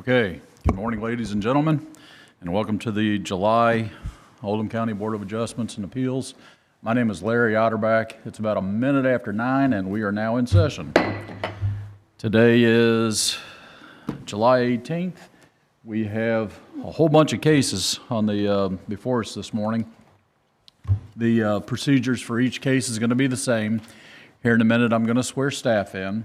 Okay, good morning, ladies and gentlemen, and welcome to the July Oldham County Board of Adjustments and Appeals. My name is Larry Otterbach. It's about a minute after 9, and we are now in session. Today is July 18th. We have a whole bunch of cases on the before us this morning. The procedures for each case is going to be the same. Here in a minute, I'm going to swear staff in.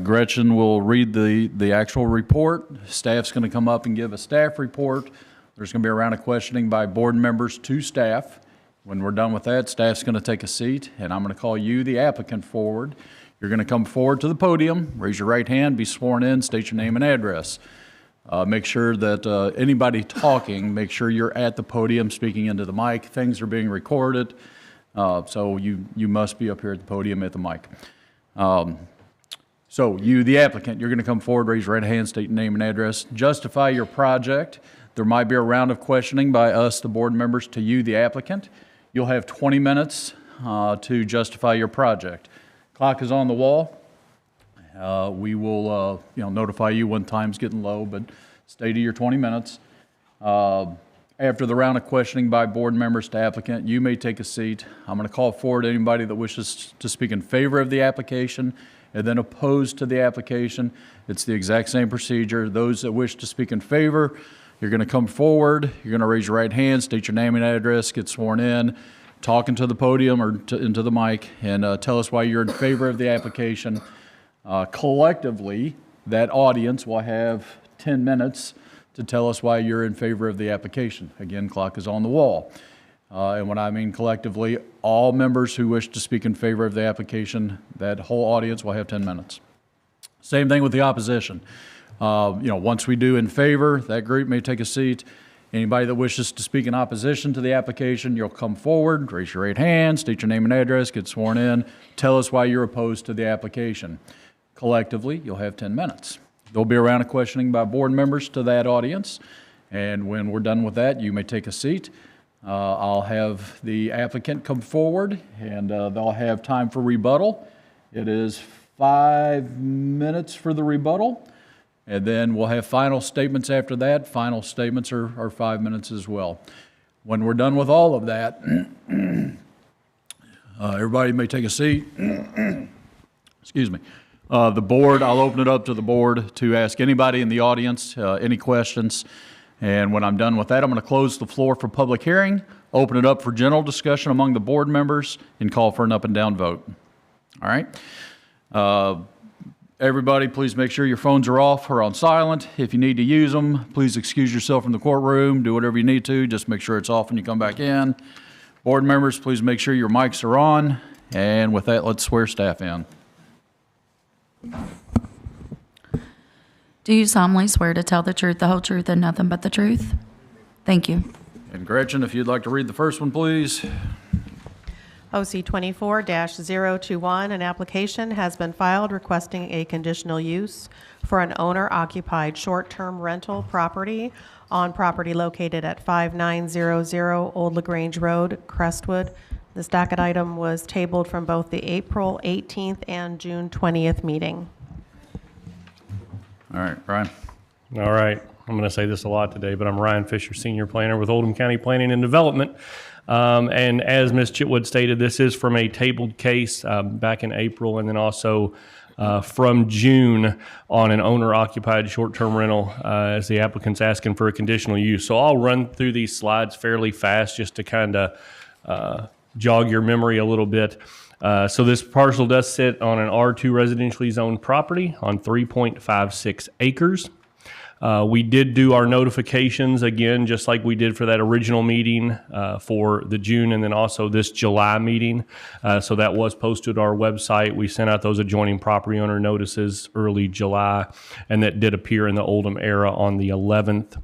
Gretchen will read the actual report. Staff's going to come up and give a staff report. There's going to be a round of questioning by board members to staff. When we're done with that, staff's going to take a seat, and I'm going to call you, the applicant, forward. You're going to come forward to the podium, raise your right hand, be sworn in, state your name and address. Make sure that anybody talking, make sure you're at the podium speaking into the mic. Things are being recorded, so you must be up here at the podium at the mic. So you, the applicant, you're going to come forward, raise your right hand, state your name and address, justify your project. There might be a round of questioning by us, the board members, to you, the applicant. You'll have 20 minutes to justify your project. Clock is on the wall. We will notify you when time's getting low, but stay to your 20 minutes. After the round of questioning by board members to applicant, you may take a seat. I'm going to call forward anybody that wishes to speak in favor of the application and then opposed to the application. It's the exact same procedure. Those that wish to speak in favor, you're going to come forward, you're going to raise your right hand, state your name and address, get sworn in, talk into the podium or into the mic, and tell us why you're in favor of the application. Collectively, that audience will have 10 minutes to tell us why you're in favor of the application. Again, clock is on the wall. And when I mean collectively, all members who wish to speak in favor of the application, that whole audience will have 10 minutes. Same thing with the opposition. Once we do in favor, that group may take a seat. Anybody that wishes to speak in opposition to the application, you'll come forward, raise your right hand, state your name and address, get sworn in, tell us why you're opposed to the application. Collectively, you'll have 10 minutes. There'll be a round of questioning by board members to that audience, and when we're done with that, you may take a seat. I'll have the applicant come forward, and they'll have time for rebuttal. It is 5 minutes for the rebuttal, and then we'll have final statements after that. Final statements are 5 minutes as well. When we're done with all of that, everybody may take a seat. Excuse me. The board, I'll open it up to the board to ask anybody in the audience any questions. And when I'm done with that, I'm going to close the floor for public hearing, open it up for general discussion among the board members, and call for an up and down vote. All right? Everybody, please make sure your phones are off or on silent. If you need to use them, please excuse yourself from the courtroom. Do whatever you need to. Just make sure it's off when you come back in. Board members, please make sure your mics are on. And with that, let's swear staff in. Do you solemnly swear to tell the truth, the whole truth, and nothing but the truth? Thank you. And Gretchen, if you'd like to read the first one, please. OC 24-021, an application has been filed requesting a conditional use for an owner-occupied short-term rental property on property located at 5900 Old LaGrange Road, Crestwood. This docket item was tabled from both the April 18th and June 20th meeting. All right, Brian. All right. I'm going to say this a lot today, but I'm Ryan Fisher, Senior Planner with Oldham County Planning and Development. And as Ms. Chitwood stated, this is from a tabled case back in April and then also from June on an owner-occupied short-term rental as the applicant's asking for a conditional use. So I'll run through these slides fairly fast just to kind of jog your memory a little bit. So this parcel does sit on an R2 residentially zoned property on 3.56 acres. We did do our notifications again, just like we did for that original meeting for the June and then also this July meeting. So that was posted to our website. We sent out those adjoining property owner notices early July, and that did appear in the Oldham Era on the 11th.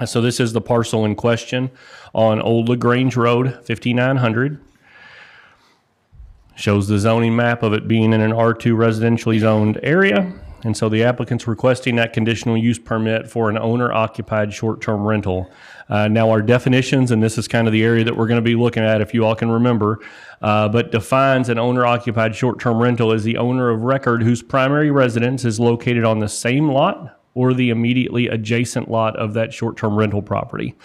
So this is the parcel in question on Old LaGrange Road, 5900. Shows the zoning map of it being in an R2 residentially zoned area. And so the applicant's requesting that conditional use permit for an owner-occupied short-term rental. Now our definitions, and this is kind of the area that we're going to be looking at if you all can remember, but defines an owner-occupied short-term rental as the owner of record whose primary residence is located on the same lot or the immediately adjacent lot of that short-term rental property.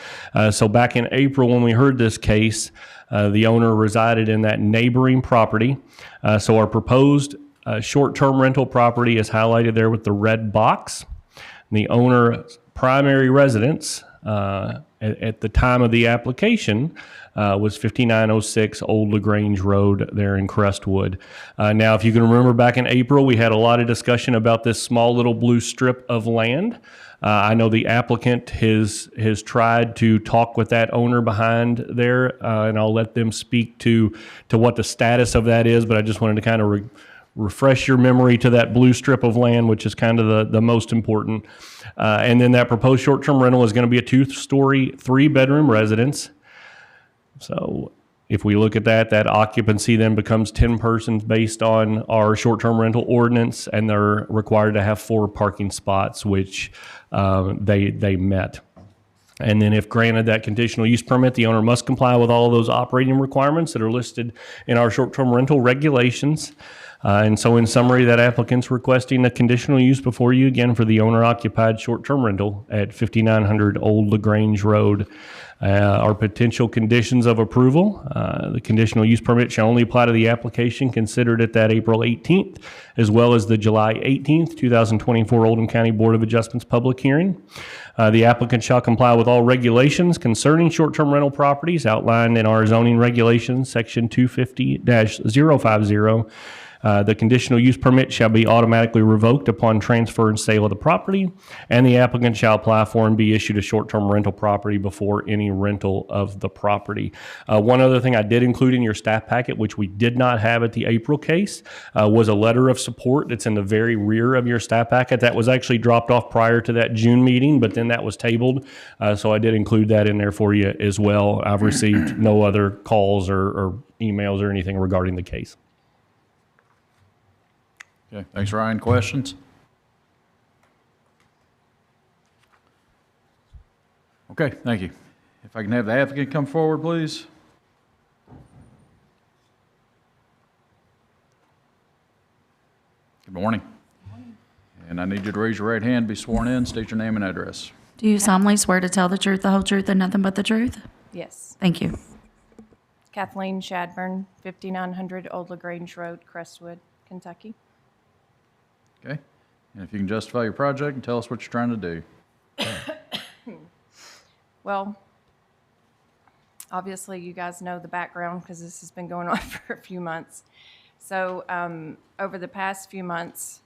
So back in April, when we heard this case, the owner resided in that neighboring property. So our proposed short-term rental property is highlighted there with the red box. The owner's primary residence at the time of the application was 5906 Old LaGrange Road there in Crestwood. Now, if you can remember back in April, we had a lot of discussion about this small little blue strip of land. I know the applicant has tried to talk with that owner behind there, and I'll let them speak to what the status of that is, but I just wanted to kind of refresh your memory to that blue strip of land, which is kind of the most important. And then that proposed short-term rental is going to be a 2-story, 3-bedroom residence. So if we look at that occupancy then becomes 10 persons based on our short-term rental ordinance, and they're required to have 4 parking spots, which they met. And then if granted that conditional use permit, the owner must comply with all of those operating requirements that are listed in our short-term rental regulations. And so in summary, that applicant's requesting a conditional use before you again for the owner-occupied short-term rental at 5900 Old LaGrange Road. Our potential conditions of approval, the conditional use permit shall only apply to the application considered at that April 18th, as well as the July 18th, 2024 Oldham County Board of Adjustments public hearing. The applicant shall comply with all regulations concerning short-term rental properties outlined in our zoning regulations, section 250-050. The conditional use permit shall be automatically revoked upon transfer and sale of the property, and the applicant shall apply for and be issued a short-term rental property before any rental of the property. One other thing I did include in your staff packet, which we did not have at the April case, was a letter of support that's in the very rear of your staff packet. That was actually dropped off prior to that June meeting, but then that was tabled. So I did include that in there for you as well. I've received no other calls or emails or anything regarding the case. Okay, thanks, Ryan. Questions? Okay, thank you. If I can have the applicant come forward, please. Good morning. And I need you to raise your right hand, be sworn in, state your name and address. Do you solemnly swear to tell the truth, the whole truth, and nothing but the truth? Yes. Thank you. Kathleen Shadburn, 5900 Old LaGrange Road, Crestwood, Kentucky. Okay? And if you can justify your project and tell us what you're trying to do. Well, obviously you guys know the background because this has been going on for a few months. So over the past few months,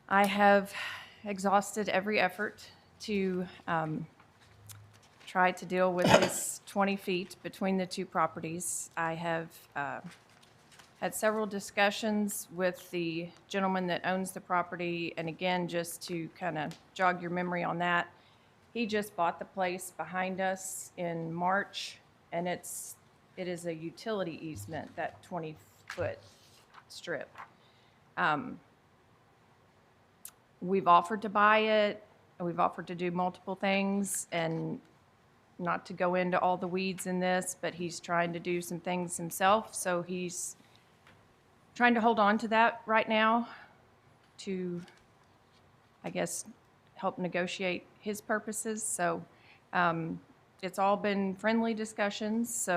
I have exhausted every effort to try to deal with this 20 feet between the two properties. I have had several discussions with the gentleman that owns the property, and again, just to kind of jog your memory on that, he just bought the place behind us in March, and it is a utility easement, that 20-foot strip. We've offered to buy it, we've offered to do multiple things, and not to go into all the weeds in this, but he's trying to do some things himself, so he's trying to hold on to that right now to, I guess, help negotiate his purposes. So it's all been friendly discussions,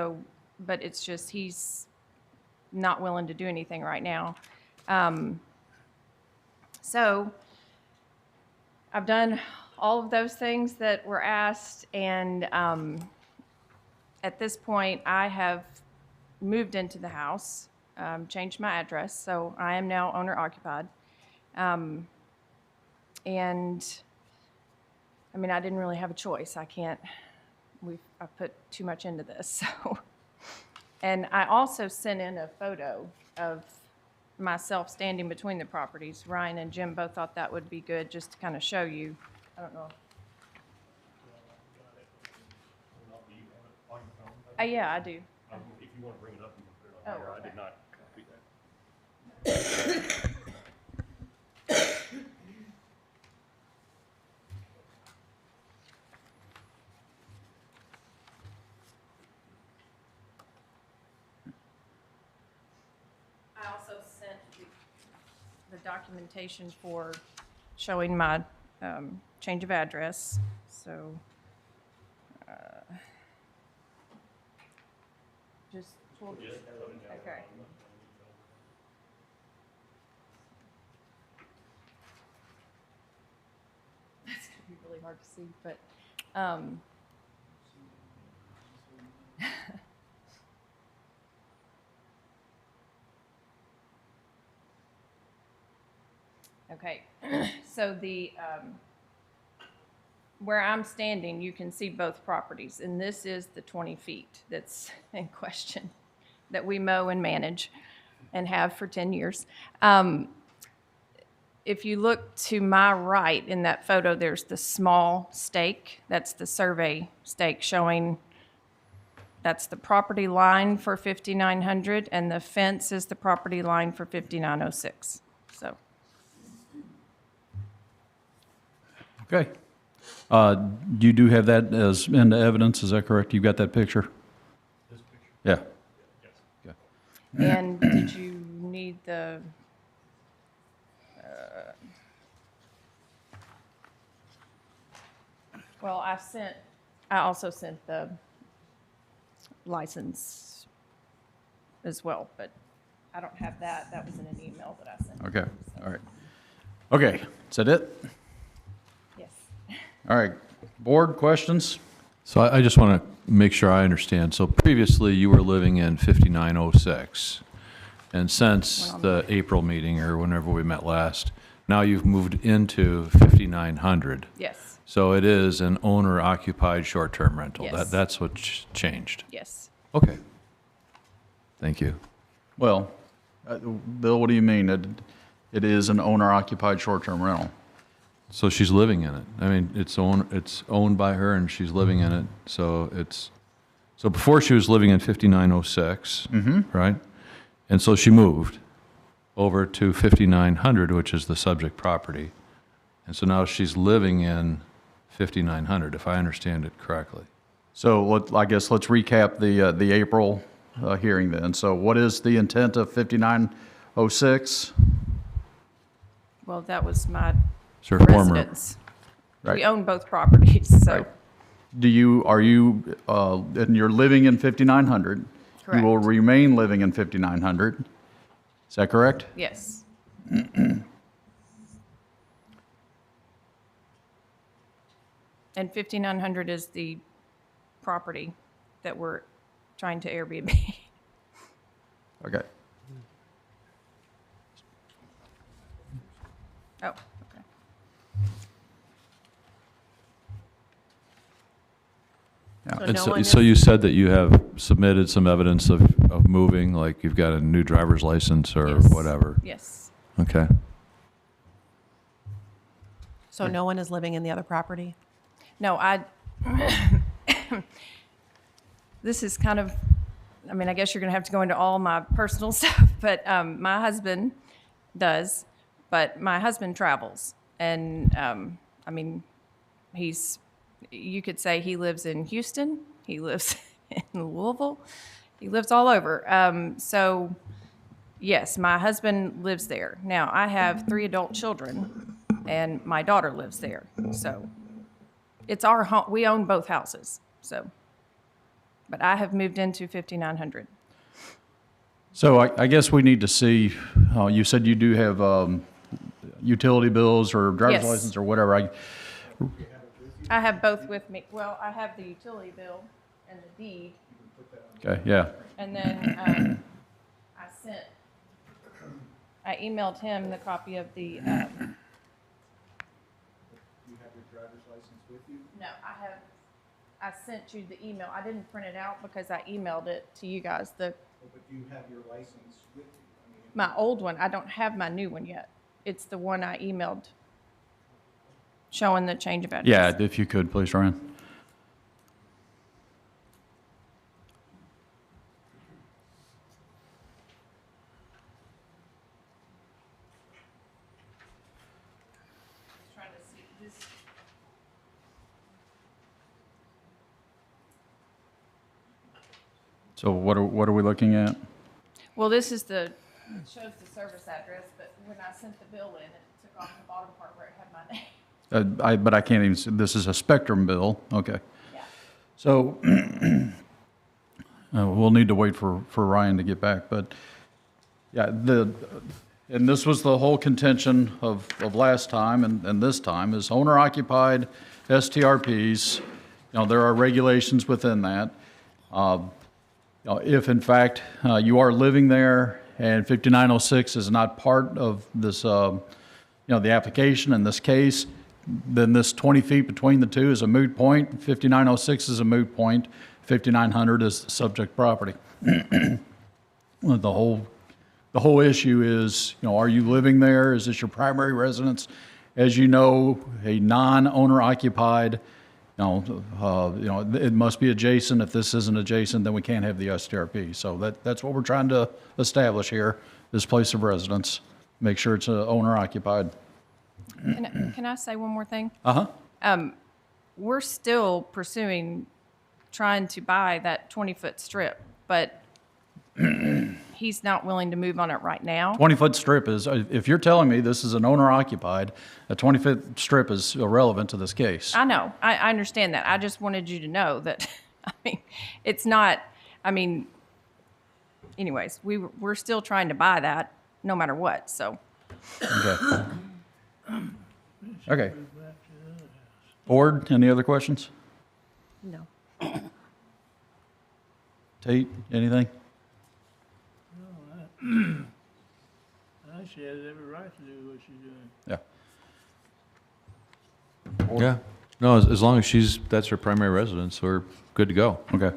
but it's just he's not willing to do anything right now. So I've done all of those things that were asked, and at this point I have moved into the house. Changed my address, so I am now owner-occupied. And, I mean, I didn't really have a choice. I put too much into this, so. And I also sent in a photo of myself standing between the properties. Ryan and Jim both thought that would be good, just to kind of show you. I don't know. Yeah, I do. If you want to bring it up, you can put it on Oh, here. okay. I did not copy that. I also sent the documentation for showing my change of address, so. Just. Okay. That's gonna be really hard to see, but, okay, so where I'm standing, you can see both properties, and this is the 20 feet that's in question, that we mow and manage and have for 10 years. If you look to my right in that photo, there's the small stake. That's the survey stake showing that's the property line for 5900, and the fence is the property line for 5906. So, Okay. You do have that as into evidence, is that correct? You got that picture? This picture? Yeah. Yes. Okay. and did you need the, well, I also sent the license as well, but I don't have that. That was in an email that I sent. Okay, all right. Okay, is that it? Yes. All right, board questions? So I just want to make sure I understand. So previously, you were living in 5906, and since the April meeting, or whenever we met last, now you've moved into 5900. Yes, So it is an owner-occupied short-term rental. Yes. That's what changed. yes. Okay. Thank you. Well, Bill, what do you mean? It is an owner-occupied short-term rental? So she's living in it. I mean, it's owned by her, and she's living in it. So before she was living in 5906, right? And so she moved over to 5900, which is the subject property. And so now she's living in 5900, if I understand it correctly. So I guess let's recap the April hearing then. So what is the intent of 5906? Well, that was my It's her former. residence. Right. We own both properties, so. Right. And you're living in 5900? You will Correct. remain living in 5900? Is that correct? Yes. And 5900 is the property that we're trying to Airbnb. Okay. Oh, okay. Yeah. So And no so, one so is- you said that you have submitted some evidence of moving, like you've got a new driver's license or Yes. whatever? Yes. Okay. So no one is living in the other property? No, this is kind of, I mean, I guess you're going to have to go into all my personal stuff, but my husband does, but my husband travels. And, I mean, you could say he lives in Houston, he lives in Louisville, he lives all over. So, yes, my husband lives there. Now, I have 3 adult children, and my daughter lives there. So, it's our home. We own both houses. So, but I have moved into 5900. So I guess we need to see, you said you do have utility bills or driver's Yes. license or whatever. I have both with me. Well, I have the utility bill and the deed, Okay, yeah. and then I emailed him the copy of the. You have your driver's license with you? No, I sent you the email. I didn't print it out because I emailed it to you guys. But do you have your license with you? I mean, My old one. I don't have my new one yet. It's the one I emailed showing the change of address. Yeah, if you could, please, Ryan. Trying to see this. So what are we looking at? Well, this is it shows the service address, but when I sent the bill in, it took off the bottom part where it had my name. But I can't even, this is a Spectrum bill, okay. So, we'll need to wait for Ryan to get back, but, yeah, and this was the whole contention of last time and this time, is owner-occupied STRPs, there are regulations within that. If in fact you are living there and 5906 is not part of this, the application in this case, then this 20 feet between the two is a moot point. 5906 is a moot point. 5900 is subject property. Well, the whole issue is, are you living there? Is this your primary residence? As you know, a non-owner occupied, it must be adjacent. If this isn't adjacent, then we can't have the STRP. So that's what we're trying to establish here, this place of residence. Make sure it's owner occupied. Can I say one more thing? Uh-huh. We're still pursuing trying to buy that 20-foot strip, but he's not willing to move on it right now. 20-foot strip is, if you're telling me this is an owner occupied, a 20-foot strip is irrelevant to this case. I know. I understand that. I just wanted you to know that, it's not, anyways, we're still trying to buy that no matter what, so. Okay. Okay. Board, any other questions? No. Tate, anything? She has every right to do what she's doing. Yeah. Yeah. No, as long as that's her primary residence, we're good to go. Okay.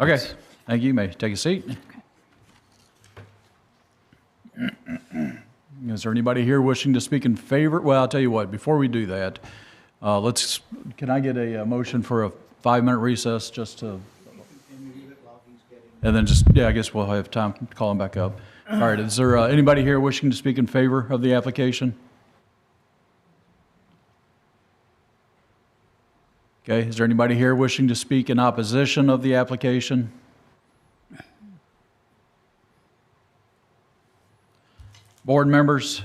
Okay. Thank you. You may take a seat. Is there anybody here wishing to speak in favor? Well, I'll tell you what, before we do that, can I get a motion for a 5-minute recess just to, and then I guess we'll have time to call him back up. All right, is there anybody here wishing to speak in favor of the application? Okay, is there anybody here wishing to speak in opposition of the application? Board members,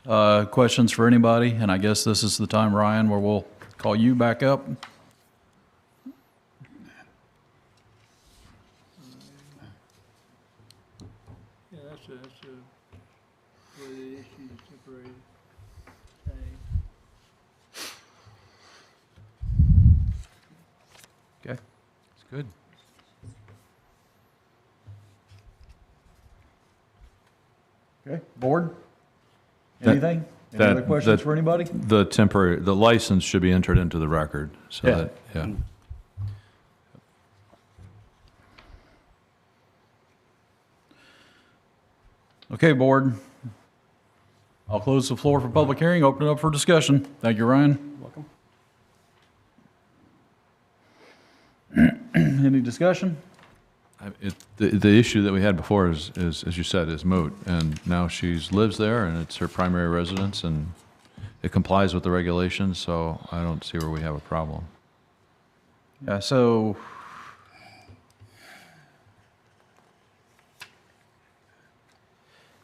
questions for anybody? And I guess this is the time, Ryan, where we'll call you back up. Yeah, that's where the issue is separated. Thing. Okay. It's good. Okay, board? Anything? Any other questions for anybody? The license should be entered into the record, so Yeah. that, yeah. Okay, board. I'll close the floor for public hearing, open it up for discussion. Thank you, Ryan. Welcome. Any discussion? The issue that we had before is, as you said, is moot, and now she lives there, and it's her primary residence, and it complies with the regulations, so I don't see where we have a problem. Yeah, so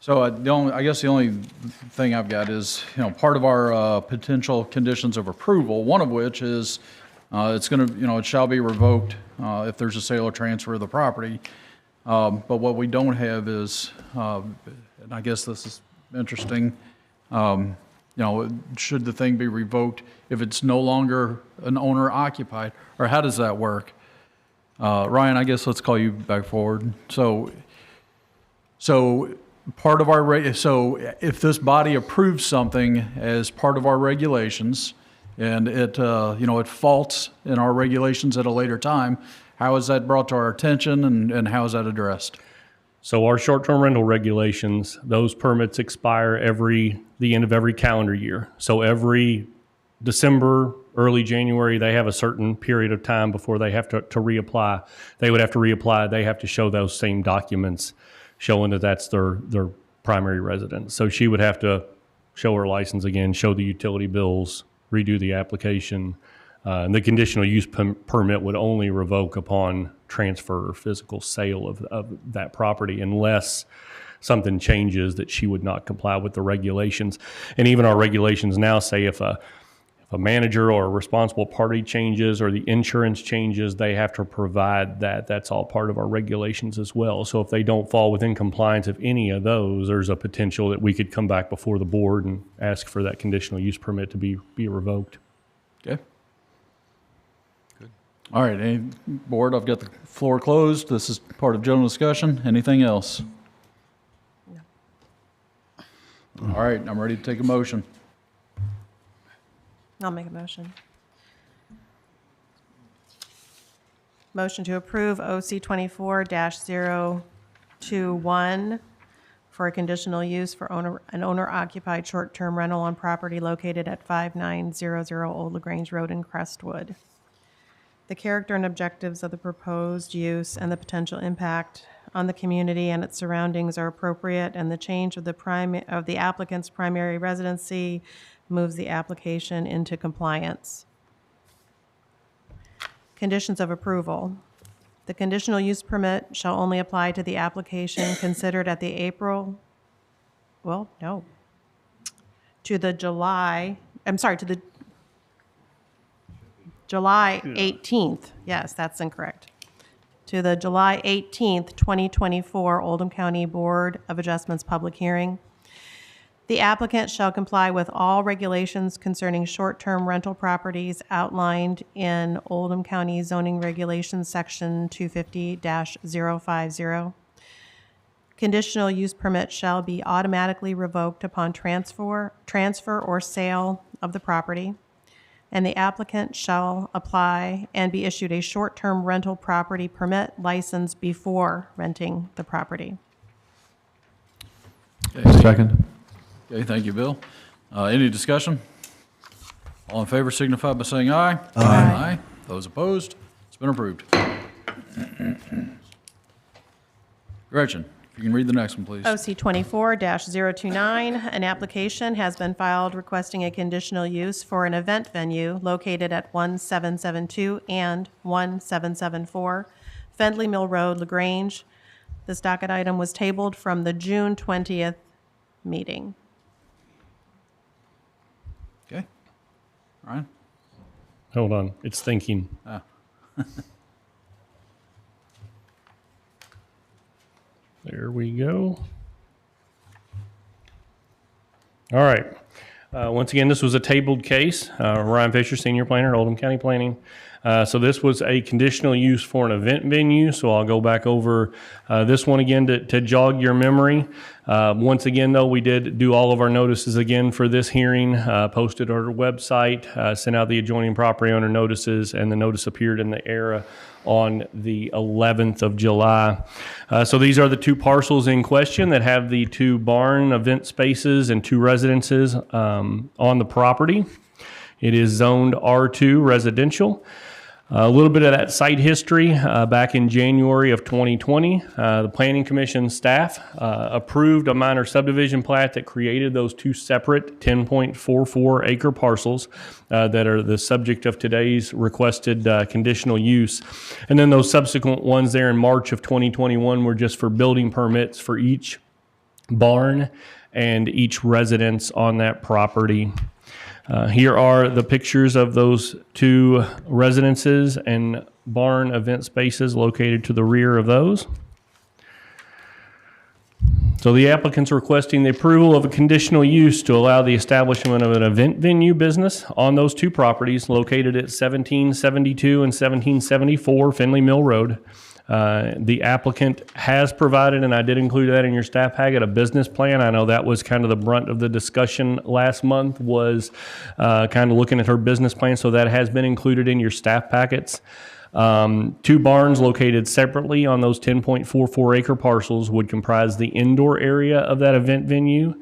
I guess the only thing I've got is, part of our potential conditions of approval, one of which is it's going to, it shall be revoked if there's a sale or transfer of the property. But what we don't have is, and I guess this is interesting, should the thing be revoked if it's no longer an owner occupied, or how does that work? Ryan, I guess let's call you back forward. So part of our, so if this body approves something as part of our regulations, and it, it faults in our regulations at a later time, how is that brought to our attention, and how is that addressed? So our short-term rental regulations, those permits expire the end of every calendar year. So every December, early January, they have a certain period of time before they have to reapply. They would have to reapply. They have to show those same documents showing that that's their primary residence. So she would have to show her license again, show the utility bills, redo the application. And the conditional use permit would only revoke upon transfer or physical sale of that property unless something changes that she would not comply with the regulations. And even our regulations now say if a a manager or a responsible party changes or the insurance changes, they have to provide that. That's all part of our regulations as well. So if they don't fall within compliance of any of those, there's a potential that we could come back before the board and ask for that conditional use permit to be revoked. Okay. Good. All right, any board, I've got the floor closed. This is part of general discussion. Anything else? No. All right, I'm ready to take a motion. I'll make a motion. Motion to approve OC 24-021 for a conditional use for an owner-occupied short-term rental on property located at 5900 Old LaGrange Road in Crestwood. The character and objectives of the proposed use and the potential impact on the community and its surroundings are appropriate, and the change of the applicant's primary residency moves the application into compliance. Conditions of approval. The conditional use permit shall only apply to the application considered at the July 18th. Yes, that's incorrect. To the July 18th, 2024 Oldham County Board of Adjustments public hearing. The applicant shall comply with all regulations concerning short-term rental properties outlined in Oldham County Zoning Regulations, Section 250-050. Conditional use permit shall be automatically revoked upon transfer or sale of the property, and the applicant shall apply and be issued a short-term rental property permit license before renting the property. Second. Okay, thank you, Bill. Any discussion? All in favor signify by saying aye. Aye. Those opposed? It's been approved. Gretchen, if you can read the next one, please. OC 24-029, an application has been filed requesting a conditional use for an event venue located at 1772 and 1774 Fendley Mill Road, LaGrange. This docket item was tabled from the June 20th meeting. Okay. Ryan? Hold on, it's thinking. There we go. All right. Once again, this was a tabled case. Ryan Fisher, Senior Planner, Oldham County Planning. So this was a conditional use for an event venue. So I'll go back over this one again to jog your memory. Once again, though, we did do all of our notices again for this hearing, posted on our website, sent out the adjoining property owner notices, and the notice appeared in the ERA on the 11th of July. So these are the two parcels in question that have the two barn event spaces and two residences on the property. It is zoned R2 residential. A little bit of that site history. Back in January of 2020, the Planning Commission staff approved a minor subdivision plat that created those two separate 10.44 acre parcels that are the subject of today's requested conditional use. And then those subsequent ones there in March of 2021 were just for building permits for each barn and each residence on that property. Here are the pictures of those two residences and barn event spaces located to the rear of those. So the applicant's requesting the approval of a conditional use to allow the establishment of an event venue business on those two properties located at 1772 and 1774 Findlay Mill Road. The applicant has provided, and I did include that in your staff packet, a business plan. I know that was kind of the brunt of the discussion last month, was kind of looking at her business plan, so that has been included in your staff packets. Two barns located separately on those 10.44 acre parcels would comprise the indoor area of that event venue.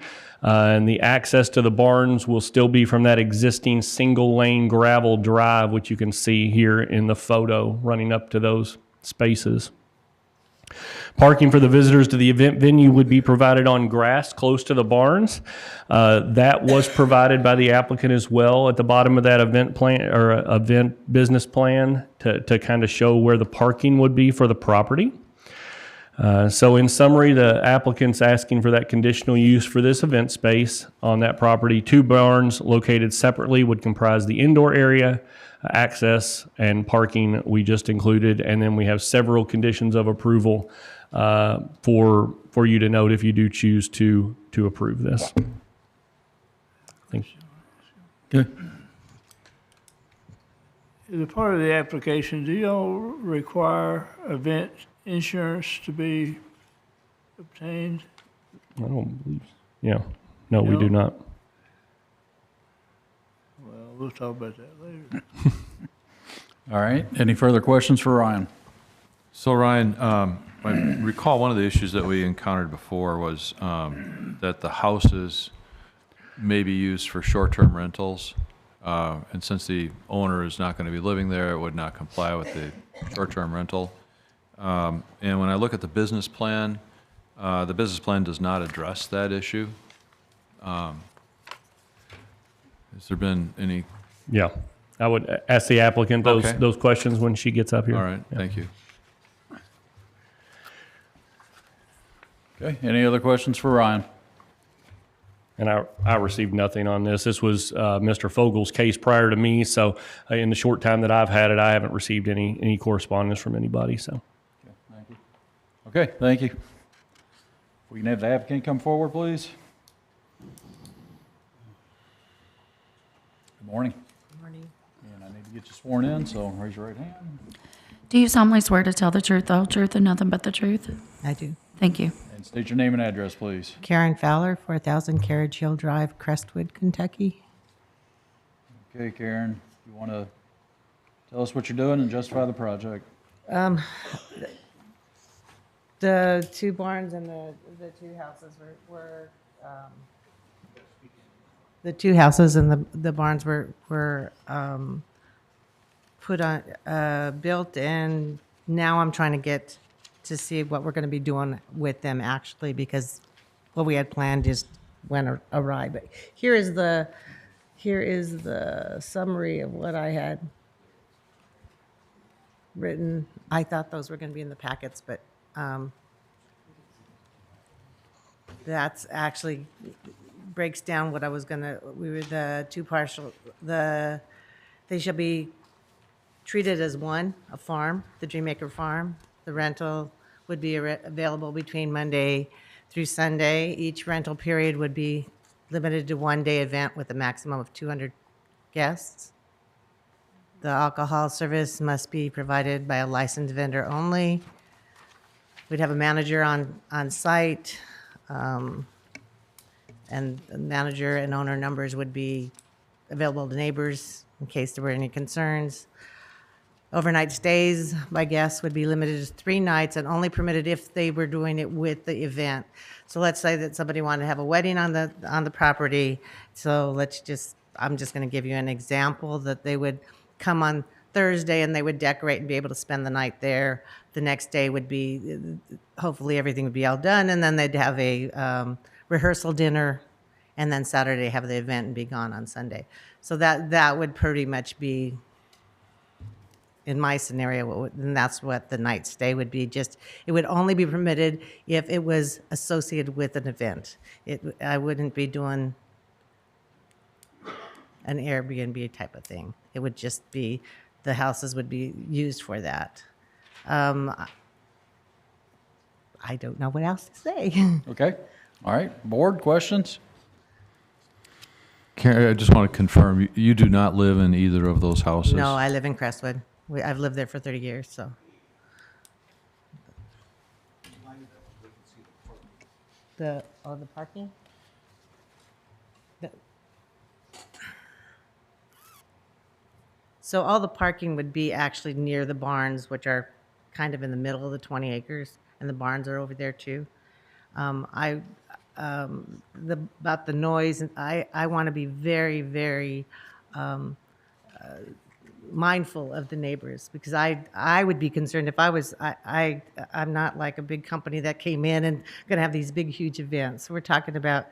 And the access to the barns will still be from that existing single lane gravel drive, which you can see here in the photo running up to those spaces. Parking for the visitors to the event venue would be provided on grass close to the barns. That was provided by the applicant as well at the bottom of that event plan or event business plan to kind of show where the parking would be for the property. So in summary, the applicant's asking for that conditional use for this event space on that property. 2 barns located separately would comprise the indoor area, access, and parking we just included. And then we have several conditions of approval for you to note if you do choose to approve this. Thank you. Okay. As a part of the application, do y'all require event insurance to be obtained? I don't believe, yeah, no, we do No? not. Well, we'll talk about that later. All right. Any further questions for Ryan? So Ryan, I recall one of the issues that we encountered before was that the houses may be used for short-term rentals. And since the owner is not going to be living there, it would not comply with the short-term rental. And when I look at the business plan does not address that issue. Has there been any? Yeah, I would ask the applicant Okay. those questions when she gets up here. All right, thank you. Okay. Any other questions for Ryan? And I received nothing on this. This was Mr. Fogel's case prior to me, so in the short time that I've had it, I haven't received any correspondence from anybody, so. Thank you. Okay, thank you. We can have the applicant come forward, please. Good morning. Good morning. And I need to get you sworn in, so raise your right hand. Do you solemnly swear to tell the truth, the whole truth, and nothing but the truth? I do. Thank you. And state your name and address, please. Karen Fowler, 4000 Carriage Hill Drive, Crestwood, Kentucky. Okay, Karen, you want to tell us what you're doing and justify the project? The 2 barns and the 2 houses were the 2 houses and the barns were put on, built, and now I'm trying to get to see what we're going to be doing with them actually, because what we had planned just went awry. But here is the summary of what I had written. I thought those were going to be in the packets, but that's actually breaks down what I was going to, we were the 2 partial, they shall be treated as one, a farm, the Dreammaker Farm. The rental would be available between Monday through Sunday. Each rental period would be limited to 1-day event with a maximum of 200 guests. The alcohol service must be provided by a licensed vendor only. We'd have a manager on site, and the manager and owner numbers would be available to neighbors in case there were any concerns. Overnight stays by guests would be limited to 3 nights and only permitted if they were doing it with the event. So let's say that somebody wanted to have a wedding on the property. So I'm just going to give you an example that they would come on Thursday and they would decorate and be able to spend the night there. The next day would be, hopefully everything would be all done, and then they'd have a rehearsal dinner, and then Saturday have the event and be gone on Sunday. So that would pretty much be, in my scenario, and that's what the night stay would be. Just, it would only be permitted if it was associated with an event. I wouldn't be doing an Airbnb type of thing. It would just be, the houses would be used for that. I don't know what else to say. Okay. All right. Board, questions? Karen, I just want to confirm, you do not live in either of those houses? No, I live in Crestwood. I've lived there for 30 years, so. The parking? So all the parking would be actually near the barns, which are kind of in the middle of the 20 acres, and the barns are over there too. About the noise, I want to be very, very mindful of the neighbors, because I would be concerned if I was, I'm not like a big company that came in and going to have these big, huge events. We're talking about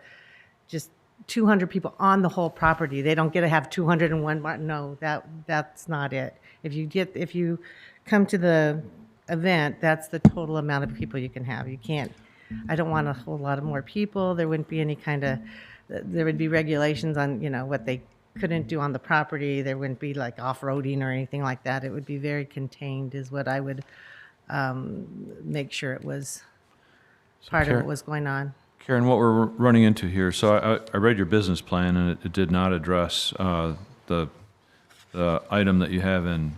just 200 people on the whole property. They don't get to have 201. No, that's not it. If you come to the event, that's the total amount of people you can have. You can't, I don't want a whole lot of more people. There wouldn't be any kind of, there would be regulations on, what they couldn't do on the property. There wouldn't be like off-roading or anything like that. It would be very contained is what I would make sure it was part of what was going on. Karen, what we're running into here, so I read your business plan, and it did not address the item that you have in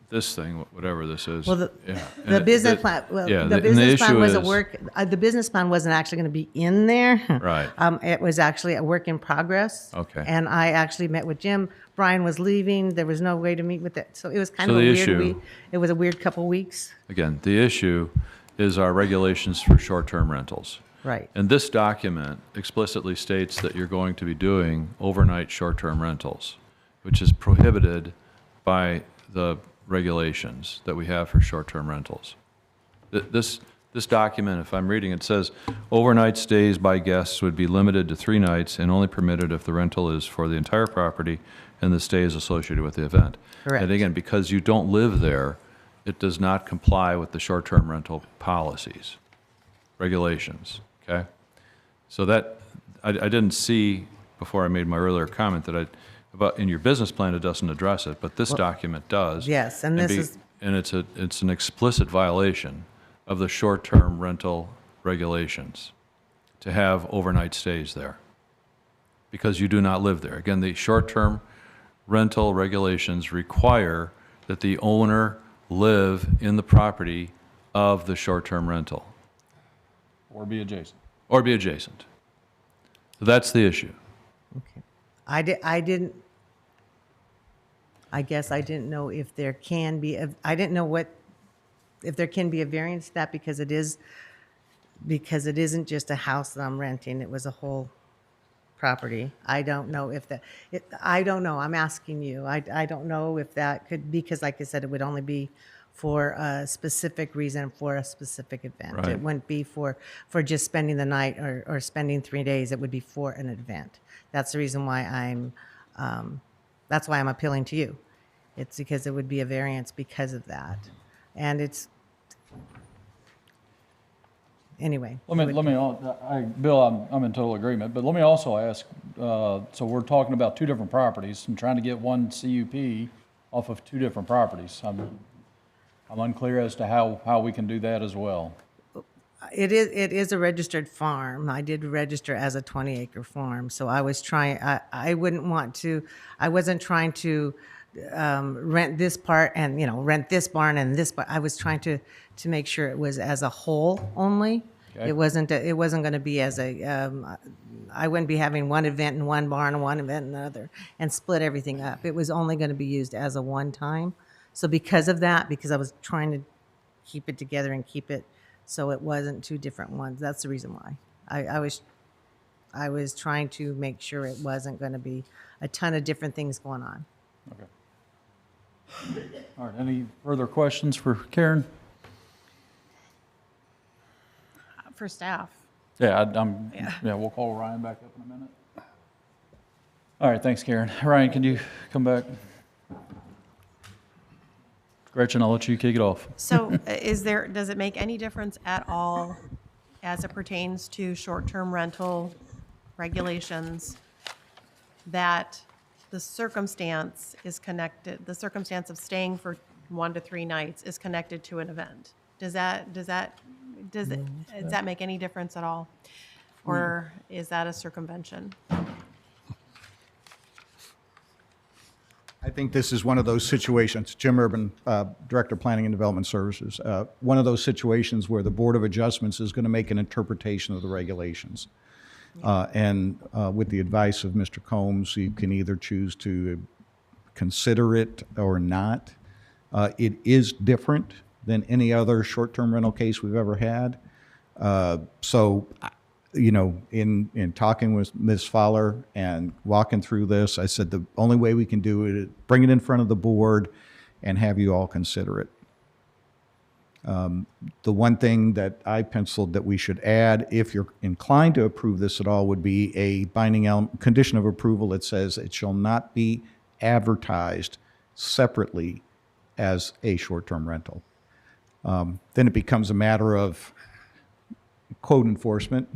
this thing, whatever this is. Well, Yeah. And the it- business that- plan, well, yeah, the and business plan issue was a is- work, the business plan wasn't actually going to be in there. Right. It was actually a work in progress. Okay. And I actually met with Jim. Brian was leaving. There was no way to meet with it. So it was kind So of a the weird issue- week. It was a weird couple weeks. Again, the issue is our regulations for short-term rentals. Right. And this document explicitly states that you're going to be doing overnight short-term rentals, which is prohibited by the regulations that we have for short-term rentals. This document, if I'm reading, it says, overnight stays by guests would be limited to 3 nights and only permitted if the rental is for the entire property and the stay is associated with the event. Correct. And again, because you don't live there, it does not comply with the short-term rental policies, regulations, okay? So that, I didn't see, before I made my earlier comment, that about in your business plan, it doesn't address it, but this document does. Yes, and this is- And it's an explicit violation of the short-term rental regulations to have overnight stays there, because you do not live there. Again, the short-term rental regulations require that the owner live in the property of the short-term rental, Or be adjacent. or be adjacent. So that's the issue. I guess I didn't know if there can be, I didn't know if there can be a variance to that because it isn't just a house that I'm renting, it was a whole property. I don't know if I don't know, I'm asking you. I don't know if that could, because like I said, it would only be for a specific reason, for a specific event. Right. It wouldn't be for just spending the night or spending 3 days. It would be for an event. That's the reason why that's why I'm appealing to you. It's because it would be a variance because of that. And it's, anyway. Bill, I'm in total agreement, but let me also ask, so we're talking about 2 different properties and trying to get one CUP off of 2 different properties. I'm unclear as to how we can do that as well. It is a registered farm. I did register as a 20-acre farm, so I was trying, I wasn't trying to rent this part and, rent this barn and this part. I was trying to make sure it was as a whole only. Okay. It wasn't going to be as I wouldn't be having one event in one barn and one event in another and split everything up. It was only going to be used as a one-time. So because of that, because I was trying to keep it together and keep it so it wasn't 2 different ones, that's the reason why. I was trying to make sure it wasn't going to be a ton of different things going on. Okay. All right, any further questions for Karen? For staff. Yeah, we'll call Ryan back up in a minute. All right, thanks, Karen. Ryan, can you come back? Gretchen, I'll let you kick it off. So does it make any difference at all as it pertains to short-term rental regulations that the circumstance of staying for 1 to 3 nights is connected to an event? Does that make any difference at all? Or is that a circumvention? I think this is one of those situations, Jim Urban, Director of Planning and Development Services, one of those situations where the Board of Adjustments is going to make an interpretation of the regulations. And with the advice of Mr. Combs, you can either choose to consider it or not. It is different than any other short-term rental case we've ever had. So, in talking with Ms. Fowler and walking through this, I said the only way we can do it is bring it in front of the board and have you all consider it. The one thing that I penciled that we should add, if you're inclined to approve this at all, would be a binding condition of approval that says it shall not be advertised separately as a short-term rental. Then it becomes a matter of code enforcement,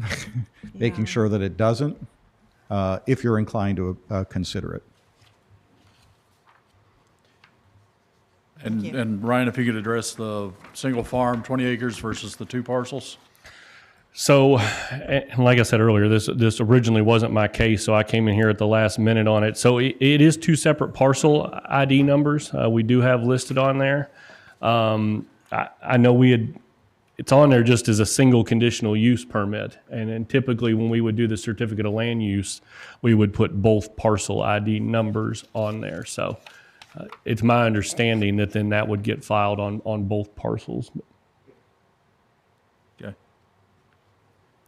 making sure that it doesn't, if you're inclined to consider it. And Ryan, if you could address the single farm, 20 acres versus the 2 parcels? So, like I said earlier, this originally wasn't my case, so I came in here at the last minute on it. So it is 2 separate parcel ID numbers. We do have listed on there. I know it's on there just as a single conditional use permit. And typically when we would do the certificate of land use, we would put both parcel ID numbers on there. So it's my understanding that then that would get filed on both parcels. Okay.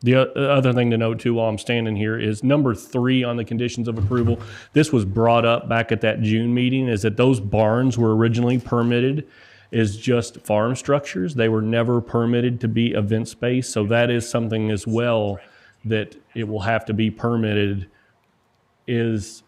The other thing to note too while I'm standing here is number 3 on the conditions of approval. This was brought up back at that June meeting, is that those barns were originally permitted as just farm structures. They were never permitted to be event space. So that is something as well that it will have to be permitted, is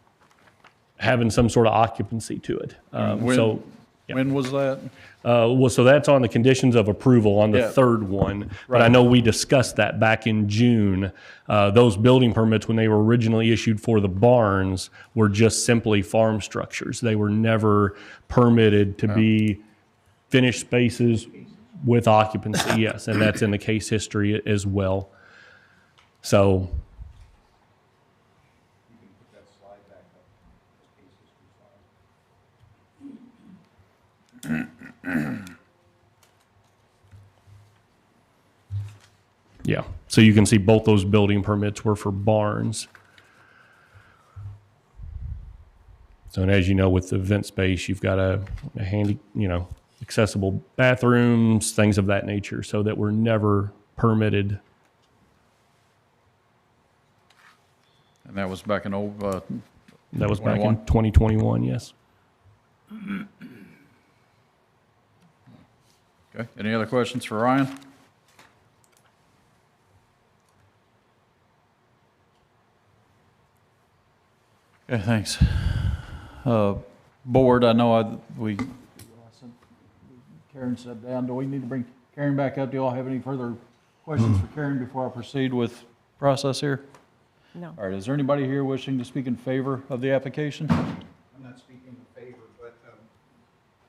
having some sort of occupancy to it. When was that? Well, so that's on the conditions of approval on the Yeah. 3rd one. But I know we discussed that back in June. Those building permits, when they were originally issued for the barns, were just simply farm structures. They were never permitted to be finished spaces with occupancy, yes. And that's in the case history as well. So, yeah, so you can see both those building permits were for barns. So, and as you know, with the event space, you've got a handy, accessible bathrooms, things of that nature, so that were never permitted. And that was back in That was back 21? in 2021, yes. Okay, any other questions for Ryan? Okay, thanks. Board, I know Karen sat down. Do we need to bring Karen back up? Do you all have any further questions for Karen before I proceed with process here? No. All right, is there anybody here wishing to speak in favor of the application? I'm not speaking in favor, but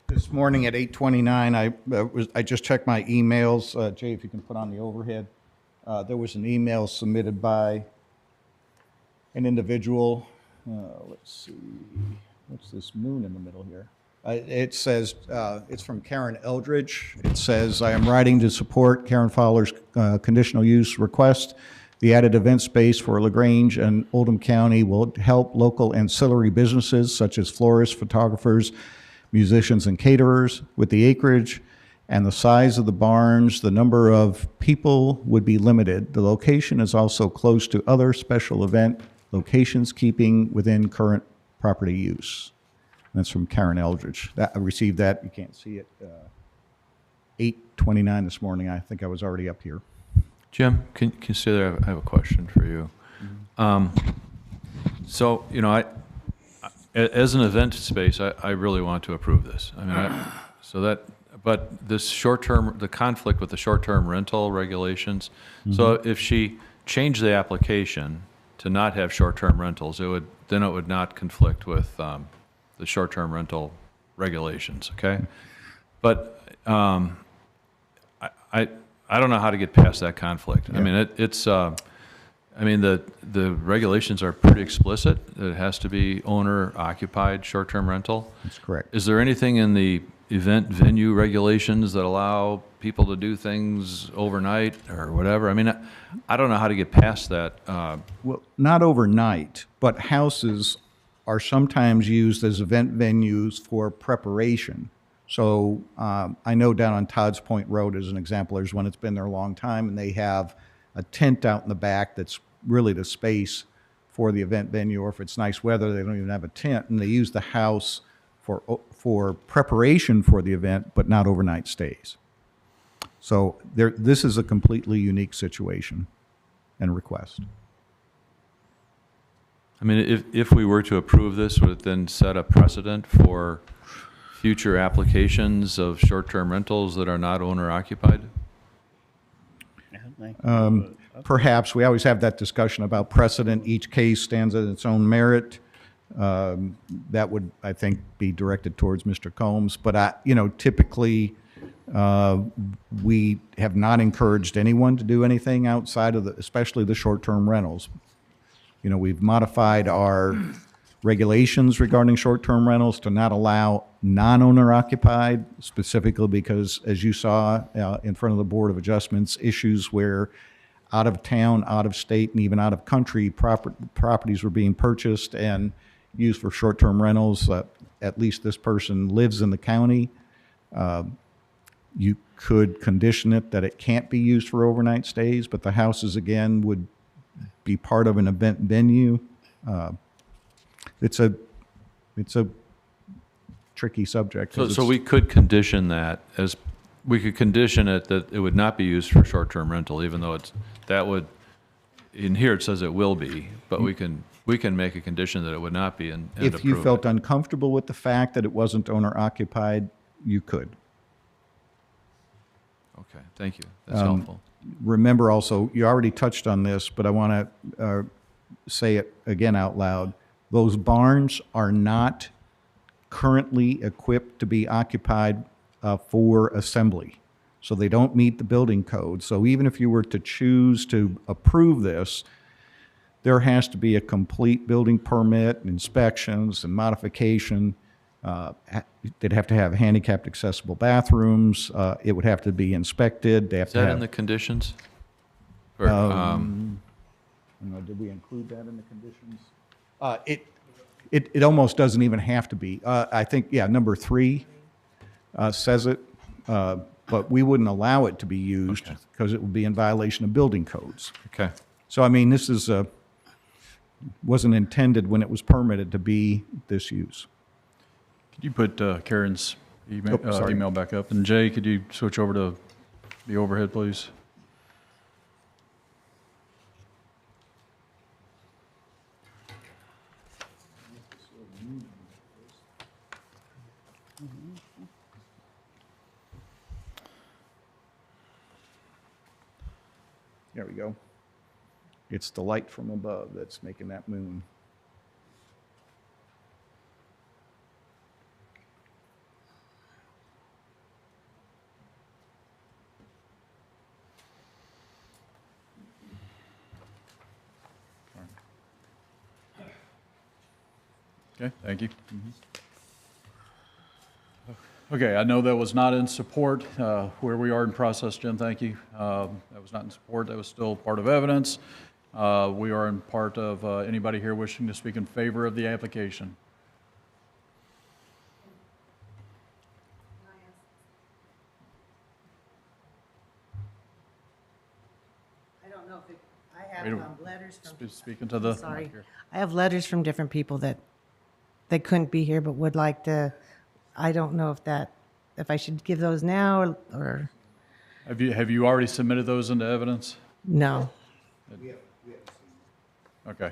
this morning at 8:29, I just checked my emails. Jay, if you can put on the overhead. There was an email submitted by an individual. Let's see, what's this moon in the middle here? It says, it's from Karen Eldridge. It says, I am writing to support Karen Fowler's conditional use request. The added event space for LaGrange and Oldham County will help local ancillary businesses such as florists, photographers, musicians, and caterers. With the acreage and the size of the barns, the number of people would be limited. The location is also close to other special event locations, keeping within current property use. And that's from Karen Eldridge. I received that, you can't see it, 8:29 this morning. I think I was already up here. Jim, can you stay there? I have a question for you. So, as an event space, I really want to approve this. I mean, but this the conflict with the short-term rental regulations. So if she changed the application to not have short-term rentals, it would not conflict with the short-term rental regulations, okay? But I don't know how to get past that conflict. I mean, the regulations are pretty explicit. It has to be owner-occupied short-term rental. That's correct. Is there anything in the event venue regulations that allow people to do things overnight or whatever? I mean, I don't know how to get past that. Well, not overnight, but houses are sometimes used as event venues for preparation. So I know down on Todd's Point Road, as an example, there's one that's been there a long time, and they have a tent out in the back that's really the space for the event venue, or if it's nice weather, they don't even have a tent, and they use the house for preparation for the event, but not overnight stays. So this is a completely unique situation and request. I mean, if we were to approve this, would it then set a precedent for future applications of short-term rentals that are not owner-occupied? Perhaps, we always have that discussion about precedent. Each case stands on its own merit. That would, I think, be directed towards Mr. Combs. But typically, we have not encouraged anyone to do anything outside of especially the short-term rentals. We've modified our regulations regarding short-term rentals to not allow non-owner occupied, specifically because, as you saw in front of the Board of Adjustments, issues where out of town, out of state, and even out of country properties were being purchased and used for short-term rentals. At least this person lives in the county. You could condition it that it can't be used for overnight stays, but the houses, again, would be part of an event venue. It's a tricky subject. 'Cause So we could condition that we could condition it that it would not be used for short-term rental, even though in here it says it will be, but we can make a condition that it would not be and If you approve felt it. uncomfortable with the fact that it wasn't owner occupied, you could. Okay, thank you. That's helpful. Remember also, you already touched on this, but I want to say it again out loud. Those barns are not currently equipped to be occupied for assembly. So they don't meet the building code. So even if you were to choose to approve this, there has to be a complete building permit, inspections, and modification. They'd have to have handicapped accessible bathrooms. It would have to be inspected. They have Is to that have. in the conditions? Or, Did we include that in the conditions? It almost doesn't even have to be. I think, number 3 says it, but we wouldn't allow it to be used because it would be in violation of building codes. okay. So, I mean, this wasn't intended when it was permitted to be this use. Could you put Karen's email, Oh, sorry. email back up? And Jay, could you switch over to the overhead, please? There we go. It's the light from above that's making that moon. Okay, thank you. Okay, I know that was not in support, where we are in process, Jim, thank you. That was not in support, that was still part of evidence. We are in part of anybody here wishing to speak in favor of the application. I don't know if I Wait a- have letters from. Speaking to the mic Sorry. here. I have letters from different people that couldn't be here but would like to. I don't know if I should give those now or Have you already submitted those into evidence? no. Okay.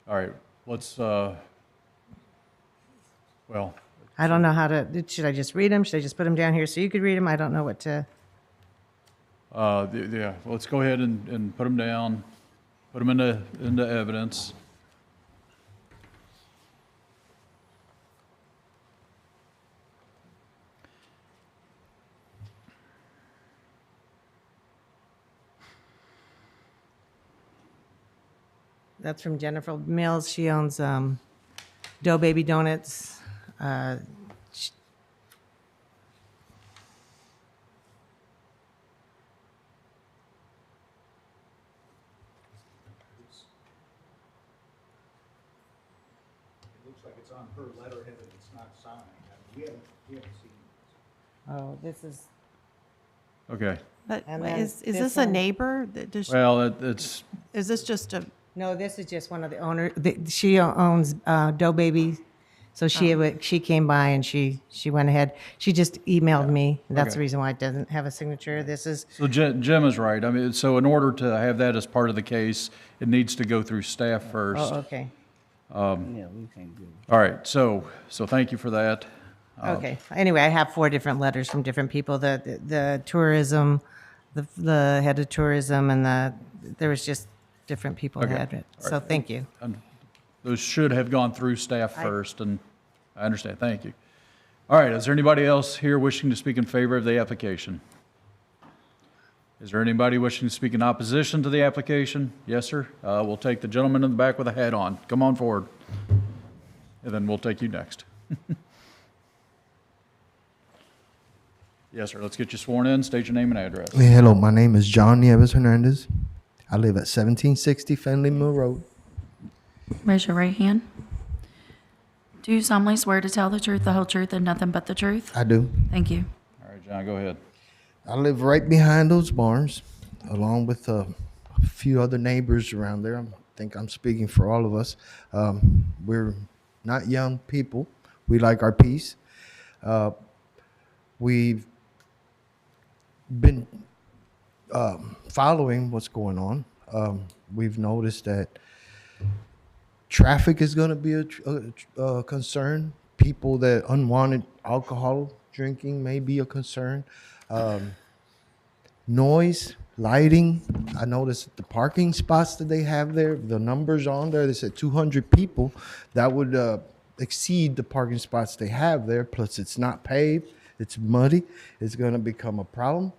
All right, let's, well, I don't know how to. Should I just read them? Should I just put them down here so you could read them? I don't know what to. yeah, let's go ahead and put them down, put them into evidence. That's from Jennifer Mills. She owns Dough Baby Donuts. It looks like it's on her letterhead and it's not signed. We haven't seen it. Oh, this is. Okay, But And then is this this a one. neighbor? well, it's, Is this just a, No, this is just one of the owner. She owns Dough Baby, so she came by and she went ahead. She just emailed me. That's the Okay. reason why it doesn't have a signature. This is so Jim is right. I mean, so in order to have that as part of the case, it needs to go through staff first. okay. All right, so thank you for that. Okay. Anyway, I have 4 different letters from different people. The tourism, the head of tourism, and there was just different people Okay. had it. So thank you. Those should have gone through staff first, and I understand. Thank you. All right, is there anybody else here wishing to speak in favor of the application? Is there anybody wishing to speak in opposition to the application? Yes, sir. We'll take the gentleman in the back with a hat on. Come on forward. And then we'll take you next. Yes, sir. Let's get you sworn in. State your name and address. Hello, my name is John Nieves Hernandez. I live at 1760 Finley Mill Road. Raise your right hand. Do you solemnly swear to tell the truth, the whole truth, and nothing but the truth? I do. Thank you. All right, John, go ahead. I live right behind those barns, along with a few other neighbors around there. I think I'm speaking for all of us. We're not young people. We like our peace. We've been following what's going on. We've noticed that traffic is going to be a concern. People that unwanted alcohol drinking may be a concern. Noise, lighting. I noticed the parking spots that they have there, the numbers on there, they said 200 people. That would exceed the parking spots they have there. Plus, it's not paved. It's muddy. It's going to become a problem.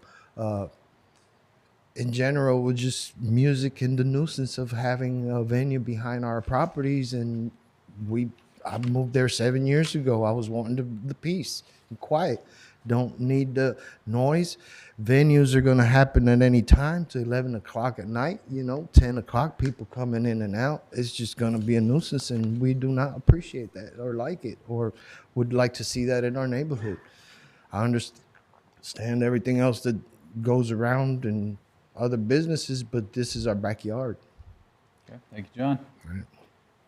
In general, with just music and the nuisance of having a venue behind our properties. And I moved there 7 years ago. I was wanting the peace and quiet. Don't need the noise. Venues are going to happen at any time to 11 o'clock at night, 10 o'clock, people coming in and out. It's just going to be a nuisance, and we do not appreciate that or like it or would like to see that in our neighborhood. I understand everything else that goes around and other businesses, but this is our backyard. Okay, thank you, John. All right.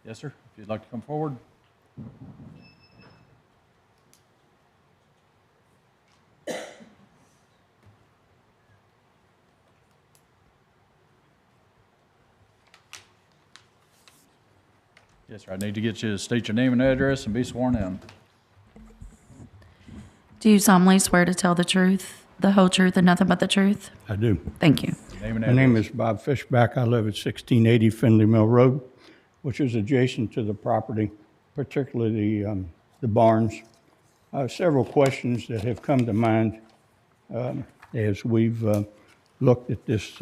Yes, sir. If you'd like to come forward. Yes, sir. I need to get you to state your name and address and be sworn in. Do you solemnly swear to tell the truth, the whole truth, and nothing but the truth? I do. Thank you. Name and My address. name is Bob Fishback. I live at 1680 Finley Mill Road, which is adjacent to the property, particularly the barns. Several questions that have come to mind as we've looked at this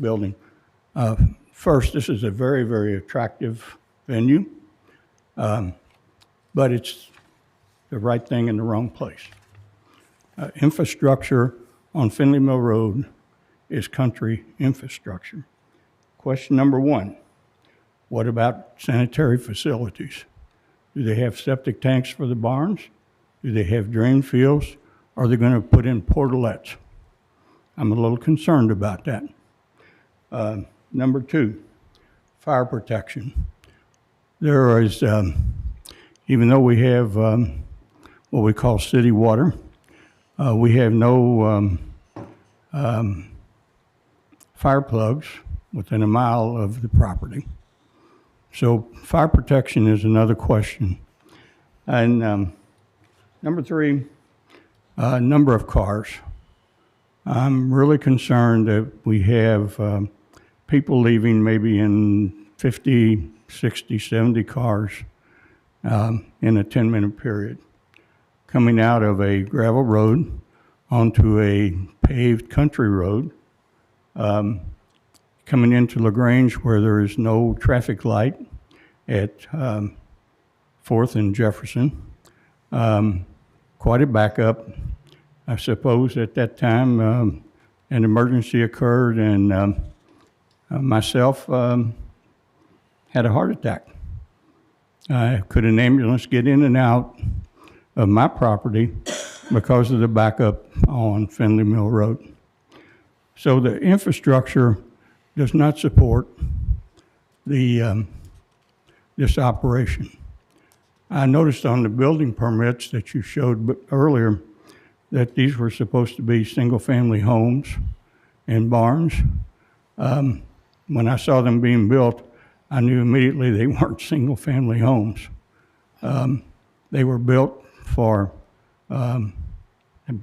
building. First, this is a very, very attractive venue, but it's the right thing in the wrong place. Infrastructure on Finley Mill Road is country infrastructure. Question number 1, what about sanitary facilities? Do they have septic tanks for the barns? Do they have drain fields? Are they going to put in portalettes? I'm a little concerned about that. Number 2, fire protection. There is, even though we have what we call city water, we have no fire plugs within a mile of the property. So fire protection is another question. And number 3, number of cars. I'm really concerned that we have people leaving maybe in 50, 60, 70 cars in a 10-minute period, coming out of a gravel road onto a paved country road, coming into LaGrange where there is no traffic light at 4th and Jefferson. Quite a backup. I suppose at that time an emergency occurred and myself had a heart attack. Could an ambulance get in and out of my property because of the backup on Finley Mill Road? So the infrastructure does not support the this operation. I noticed on the building permits that you showed earlier that these were supposed to be single-family homes and barns. When I saw them being built, I knew immediately they weren't single-family homes. They were built for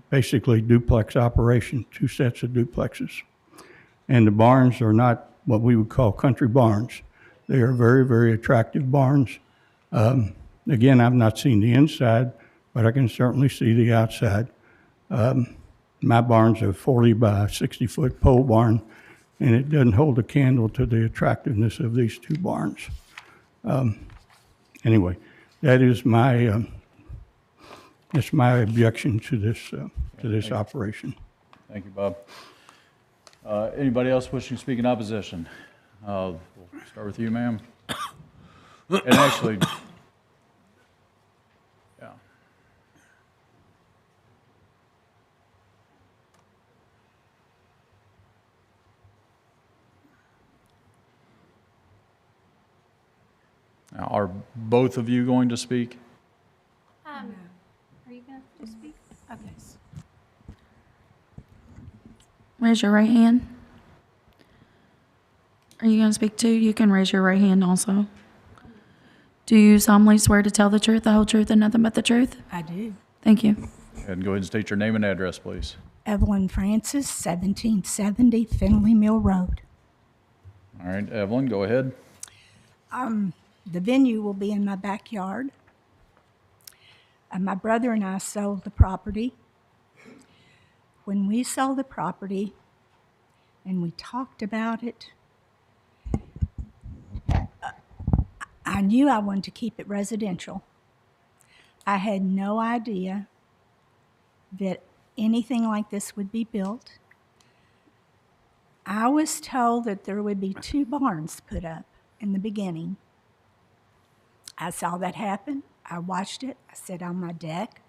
basically duplex operation, 2 sets of duplexes. And the barns are not what we would call country barns. They are very, very attractive barns. Again, I've not seen the inside, but I can certainly see the outside. My barn's a 40 by 60-foot pole barn, and it doesn't hold a candle to the attractiveness of these 2 barns. Anyway, that is my that's my objection to this operation. Thank you, Bob. Anybody else wishing to speak in opposition? We'll start with you, ma'am. And actually, yeah. Now, are both of you going to speak? Are you going to speak? Okay. Raise your right hand. Are you going to speak too? You can raise your right hand also. Do you solemnly swear to tell the truth, the whole truth, and nothing but the truth? I do. Thank you. And go ahead and state your name and address, please. Evelyn Francis, 1770 Finley Mill Road. All right, Evelyn, go ahead. The venue will be in my backyard. My brother and I sold the property. When we sold the property and we talked about it, I knew I wanted to keep it residential. I had no idea that anything like this would be built. I was told that there would be 2 barns put up in the beginning. I saw that happen. I watched it. I sat on my deck.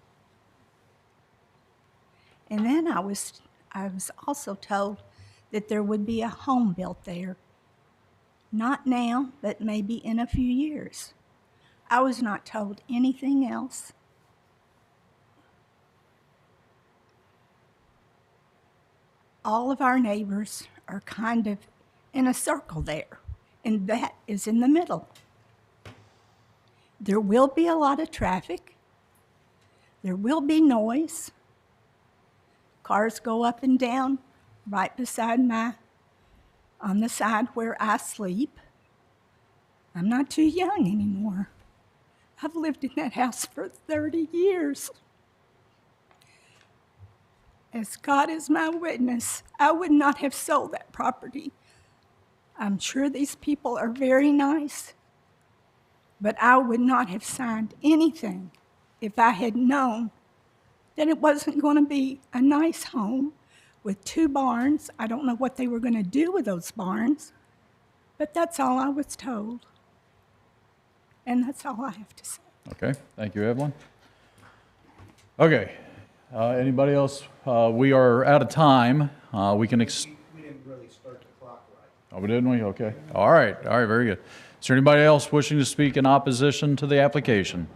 And then I was also told that there would be a home built there. Not now, but maybe in a few years. I was not told anything else. All of our neighbors are kind of in a circle there, and that is in the middle. There will be a lot of traffic. There will be noise. Cars go up and down right beside on the side where I sleep. I'm not too young anymore. I've lived in that house for 30 years. As God is my witness, I would not have sold that property. I'm sure these people are very nice, but I would not have signed anything if I had known that it wasn't going to be a nice home with 2 barns. I don't know what they were going to do with those barns, but that's all I was told. And that's all I have to say. Okay, thank you, Evelyn. Okay, anybody else? We are out of time. We didn't really start the clock right. Oh, didn't we? Okay. All right, very good. Is there anybody else wishing to speak in opposition to the application?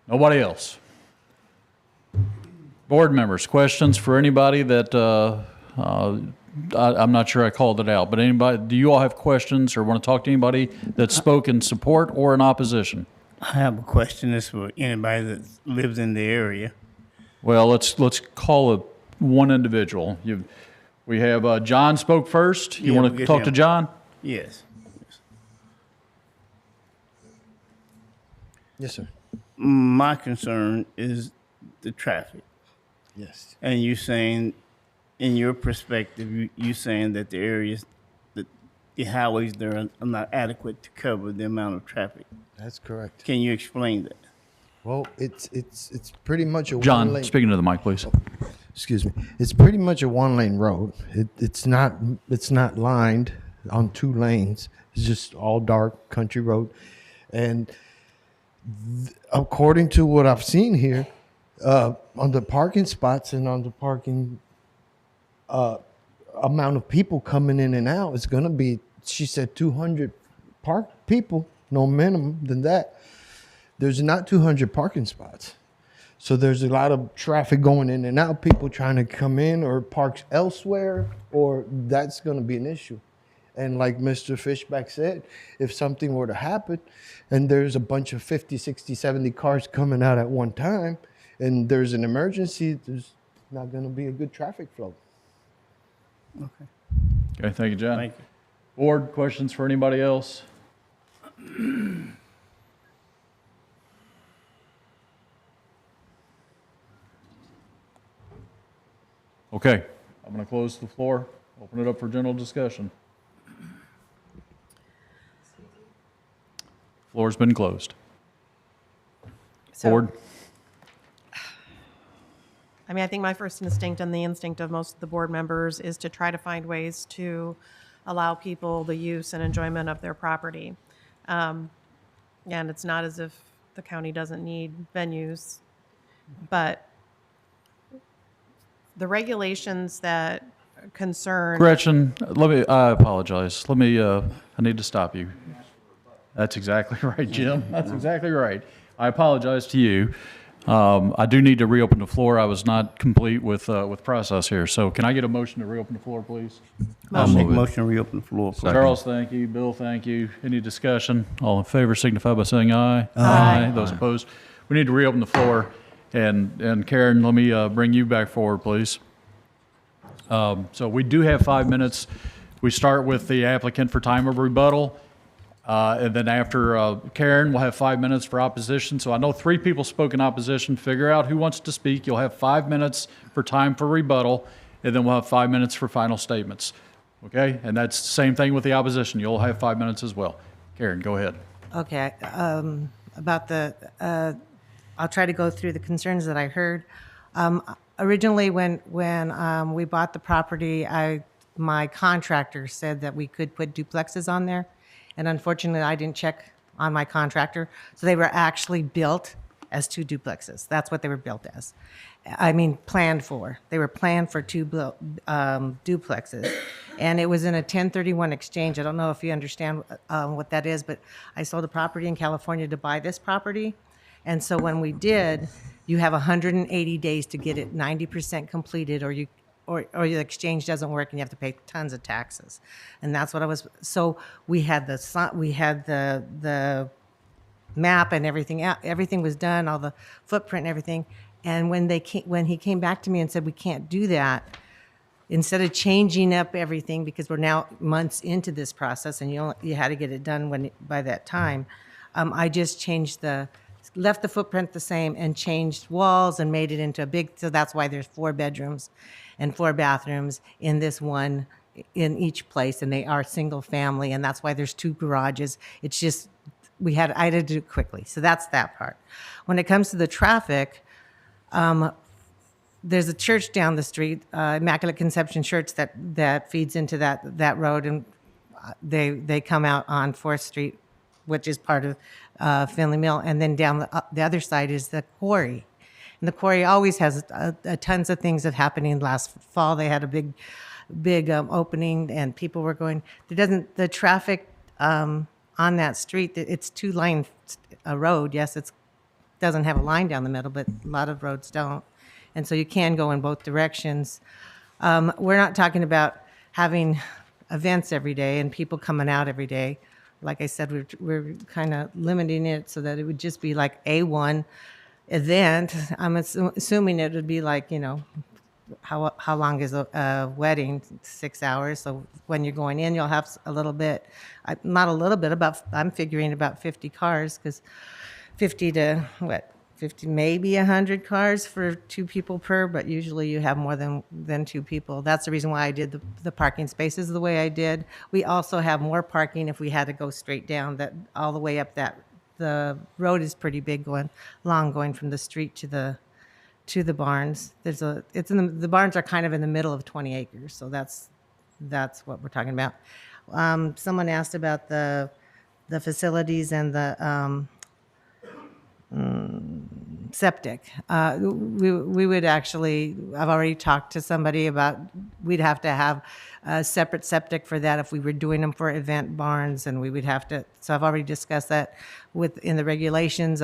Nobody else? Board members, questions for anybody that, I'm not sure I called it out, but anybody, do you all have questions or want to talk to anybody that spoke in support or in opposition? I have a question. This for anybody that lives in the area. Well, let's call it one individual. We have John spoke first. You Yeah, want we'll to get talk him. to John? Yes. Yes, sir. My concern is the traffic. Yes. And you saying, in your perspective, you saying that the areas, that the highways there are not adequate to cover the amount of traffic. That's correct. Can you explain that? Well, it's pretty much a John, one-lane. speaking to the mic, please. Excuse me. It's pretty much a one-lane road. It's not lined on 2 lanes. It's just all dark country road, and according to what I've seen here, on the parking spots and on the parking amount of people coming in and out, it's gonna be, she said, 200 people, no minimum than that. There's not 200 parking spots. So there's a lot of traffic going in and out, people trying to come in or park elsewhere, or that's going to be an issue. And like Mr. Fishback said, if something were to happen and there's a bunch of 50, 60, 70 cars coming out at one time and there's an emergency, there's not going to be a good traffic flow. Okay, thank you, John. Thank you. Board, questions for anybody else? Okay, I'm going to close the floor, open it up for general discussion. Floor's been closed. So- Board? I mean, I think my first instinct and the instinct of most of the board members is to try to find ways to allow people the use and enjoyment of their property. And it's not as if the county doesn't need venues, but the regulations that concern. Gretchen, I apologize. I need to stop you. That's exactly right, Jim. That's exactly right. I apologize to you. I do need to reopen the floor. I was not complete with process here. So can I get a motion to reopen the floor, please? I'll make a move it. motion to reopen the floor. please. Charles, thank you. Bill, thank you. Any discussion? All in favor signify by saying aye. Aye. Those opposed? We need to reopen the floor. And Karen, let me bring you back forward, please. So we do have 5 minutes. We start with the applicant for time of rebuttal. And then after Karen, we'll have 5 minutes for opposition. So I know 3 people spoke in opposition. Figure out who wants to speak. You'll have 5 minutes for time for rebuttal, and then we'll have 5 minutes for final statements. Okay? And that's the same thing with the opposition. You'll have 5 minutes as well. Karen, go ahead. Okay, about I'll try to go through the concerns that I heard. Originally, when we bought the property, my contractor said that we could put duplexes on there. And unfortunately, I didn't check on my contractor. So they were actually built as 2 duplexes. That's what they were built as. I mean, planned for. They were planned for 2 duplexes. And it was in a 1031 exchange. I don't know if you understand what that is, but I sold a property in California to buy this property. And so when we did, you have 180 days to get it 90% completed, or the exchange doesn't work and you have to pay tons of taxes. And that's what I was, so we had the map and everything out, everything was done, all the footprint and everything. And when he came back to me and said, we can't do that, instead of changing up everything, because we're now months into this process and you had to get it done by that time, I just left the footprint the same and changed walls and made it into a big, so that's why there's 4 bedrooms and 4 bathrooms in this one, in each place, and they are single family, and that's why there's 2 garages. It's just, I had to do it quickly. So that's that part. When it comes to the traffic, there's a church down the street, Immaculate Conception Church, that feeds into that road, and they come out on 4th Street, which is part of Finley Mill, and then down the other side is the quarry. And the quarry always has tons of things that happening. Last fall, they had a big opening, and people were going. The traffic on that street, it's 2-lane road. Yes, it doesn't have a line down the middle, but a lot of roads don't. And so you can go in both directions. We're not talking about having events every day and people coming out every day. Like I said, we're kind of limiting it so that it would just be like A1 event. I'm assuming it would be like, how long is a wedding? 6 hours. So when you're going in, you'll have a little bit, not a little bit, I'm figuring about 50 cars, because 50 to 50, maybe 100 cars for 2 people per, but usually you have more than 2 people. That's the reason why I did the parking spaces the way I did. We also have more parking if we had to go straight down that all the way up that. The road is pretty big going from the street to the barns. The barns are kind of in the middle of 20 acres, so that's what we're talking about. Someone asked about the facilities and the septic. We would actually, I've already talked to somebody about, we'd have to have a separate septic for that if we were doing them for event barns, and we would have to, so I've already discussed that in the regulations.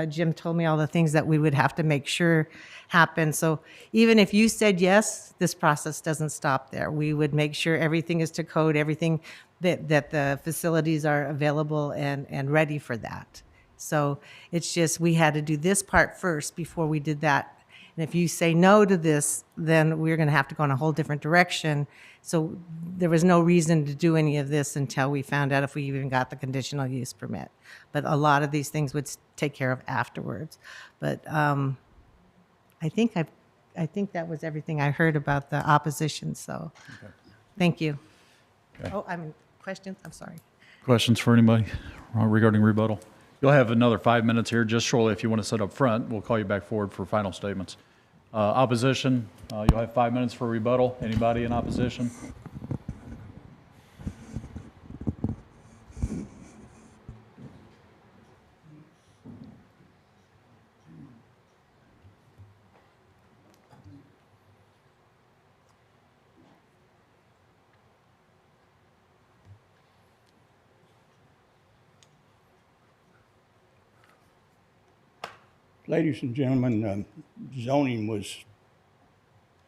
Jim told me all the things that we would have to make sure happen. So even if you said yes, this process doesn't stop there. We would make sure everything is to code, everything that the facilities are available and ready for that. So it's just, we had to do this part first before we did that. And if you say no to this, then we're going to have to go in a whole different direction. So there was no reason to do any of this until we found out if we even got the conditional use permit. But a lot of these things would take care of afterwards. But I think that was everything I heard about the opposition. So thank you. Okay. Oh, questions? I'm sorry. Questions for anybody regarding rebuttal? You'll have another 5 minutes here, just shortly. If you want to sit up front, we'll call you back forward for final statements. Opposition, you'll have 5 minutes for rebuttal. Anybody in opposition? Ladies and gentlemen, zoning was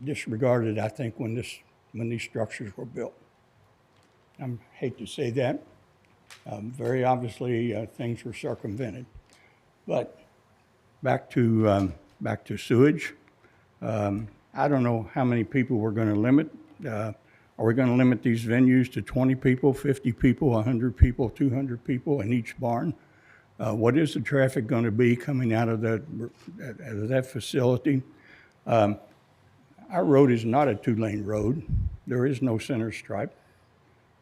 disregarded, I think, when these structures were built. I hate to say that. Very obviously, things were circumvented. But back to sewage. I don't know how many people we're going to limit. Are we going to limit these venues to 20 people, 50 people, 100 people, 200 people in each barn? What is the traffic going to be coming out of that facility? Our road is not a two-lane road. There is no center stripe.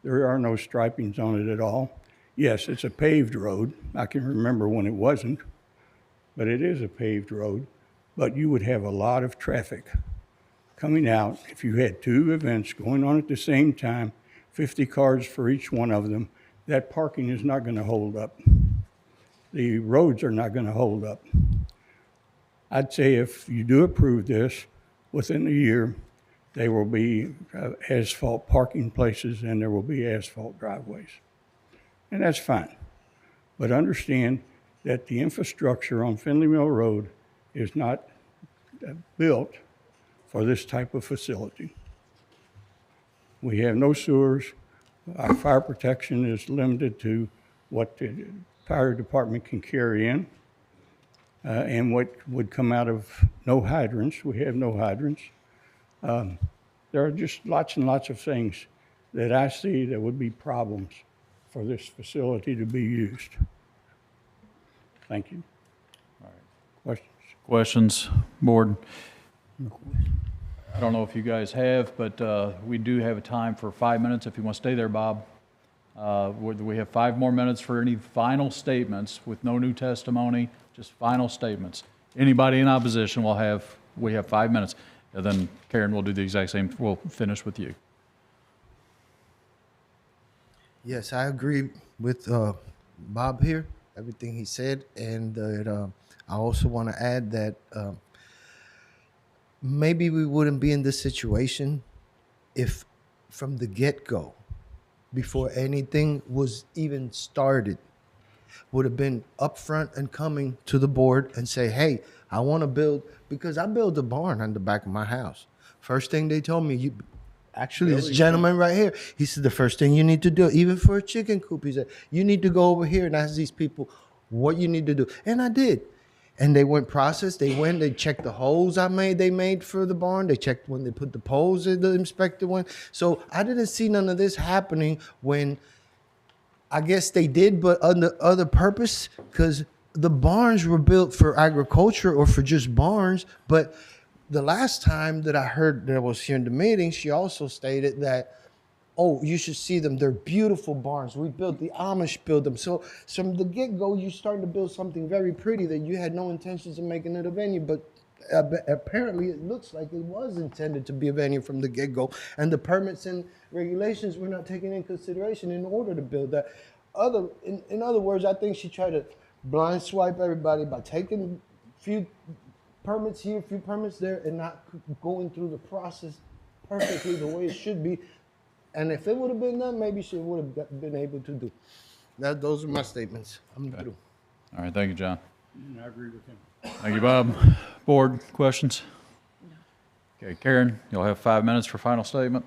There are no stripings on it at all. Yes, it's a paved road. I can remember when it wasn't, but it is a paved road. But you would have a lot of traffic coming out if you had two events going on at the same time, 50 cars for each one of them. That parking is not going to hold up. The roads are not going to hold up. I'd say if you do approve this, within a year, there will be asphalt parking places and there will be asphalt driveways. And that's fine. But understand that the infrastructure on Finley Mill Road is not built for this type of facility. We have no sewers. Our fire protection is limited to what the fire department can carry in and what would come out of no hydrants. We have no hydrants. There are just lots and lots of things that I see that would be problems for this facility to be used. Thank you. All right. Questions, board? I don't know if you guys have, but we do have a time for 5 minutes. If you want to stay there, Bob. We have 5 more minutes for any final statements with no new testimony, just final statements. Anybody in opposition we have 5 minutes. And then Karen will do the exact same. We'll finish with you. Yes, I agree with Bob here, everything he said. And I also want to add that maybe we wouldn't be in this situation if from the get-go, before anything was even started, would have been upfront and coming to the board and say, hey, I want to build, because I built a barn on the back of my house. First thing they told me, this gentleman right here, he said, the first thing you need to do, even for a chicken coop, he said, you need to go over here and ask these people what you need to do. And I did. And they went process. They checked the holes they made for the barn. They checked when they put the poles in, the inspector went. So I didn't see none of this happening when I guess they did, but under other purpose, because the barns were built for agriculture or for just barns. But the last time that I heard that I was here in the meeting, she also stated that, oh, you should see them. They're beautiful barns. We built, the Amish built them. So from the get-go, you're starting to build something very pretty that you had no intentions of making it a venue. But apparently it looks like it was intended to be a venue from the get-go. And the permits and regulations were not taken in consideration in order to build that. In other words, I think she tried to blind swipe everybody by taking few permits here, few permits there, and not going through the process perfectly the way it should be. And if it would have been done, maybe she would have been able to do. Those are my statements. I'm through. All right, thank you, John. I agree with him. Thank you, Bob. Board, questions? Okay, Karen, you'll have 5 minutes for final statement.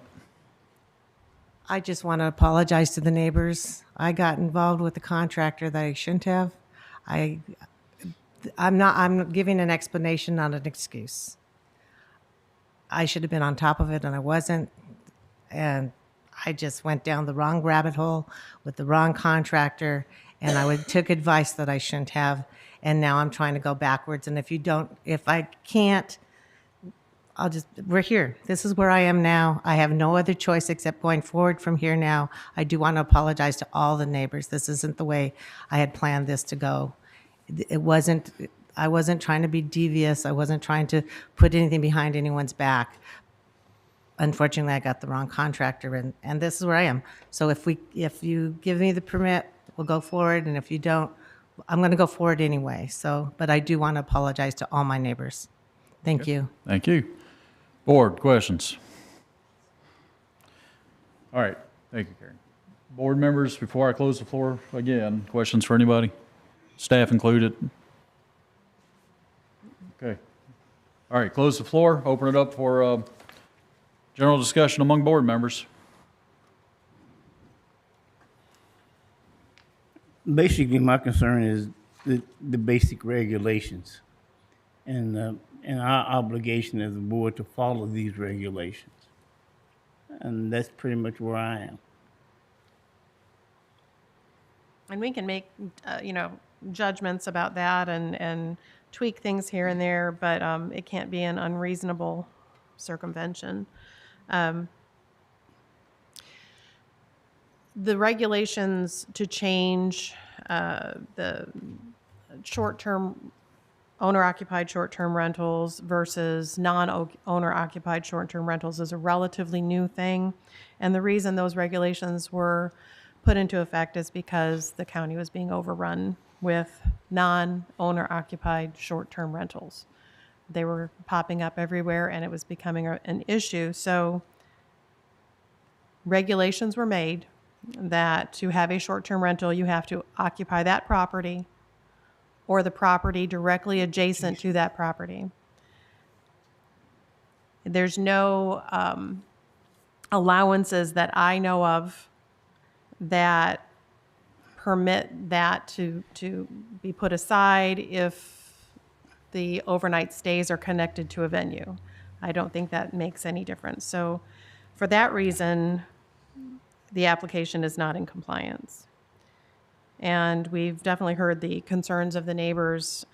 I just want to apologize to the neighbors. I got involved with the contractor that I shouldn't have. I'm giving an explanation, not an excuse. I should have been on top of it and I wasn't. And I just went down the wrong rabbit hole with the wrong contractor and took advice that I shouldn't have. And now I'm trying to go backwards. And if I can't, we're here. This is where I am now. I have no other choice except going forward from here now. I do want to apologize to all the neighbors. This isn't the way I had planned this to go. I wasn't trying to be devious. I wasn't trying to put anything behind anyone's back. Unfortunately, I got the wrong contractor and this is where I am. So if you give me the permit, we'll go forward. And if you don't, I'm going to go forward anyway. But I do want to apologize to all my neighbors. Thank you. Thank you. Board, questions? All right, thank you, Karen. Board members, before I close the floor again, questions for anybody? Staff included? Okay. All right, close the floor, open it up for general discussion among board members. Basically, my concern is the basic regulations and our obligation as a board to follow these regulations. And that's pretty much where I am. And we can make, judgments about that and tweak things here and there, but it can't be an unreasonable circumvention. The regulations to change the short-term owner-occupied short-term rentals versus non-owner-occupied short-term rentals is a relatively new thing. And the reason those regulations were put into effect is because the county was being overrun with non-owner-occupied short-term rentals. They were popping up everywhere and it was becoming an issue. So regulations were made that to have a short-term rental, you have to occupy that property or the property directly adjacent to that property. There's no allowances that I know of that permit that to be put aside if the overnight stays are connected to a venue. I don't think that makes any difference. So for that reason, the application is not in compliance. And we've definitely heard the concerns of the neighbors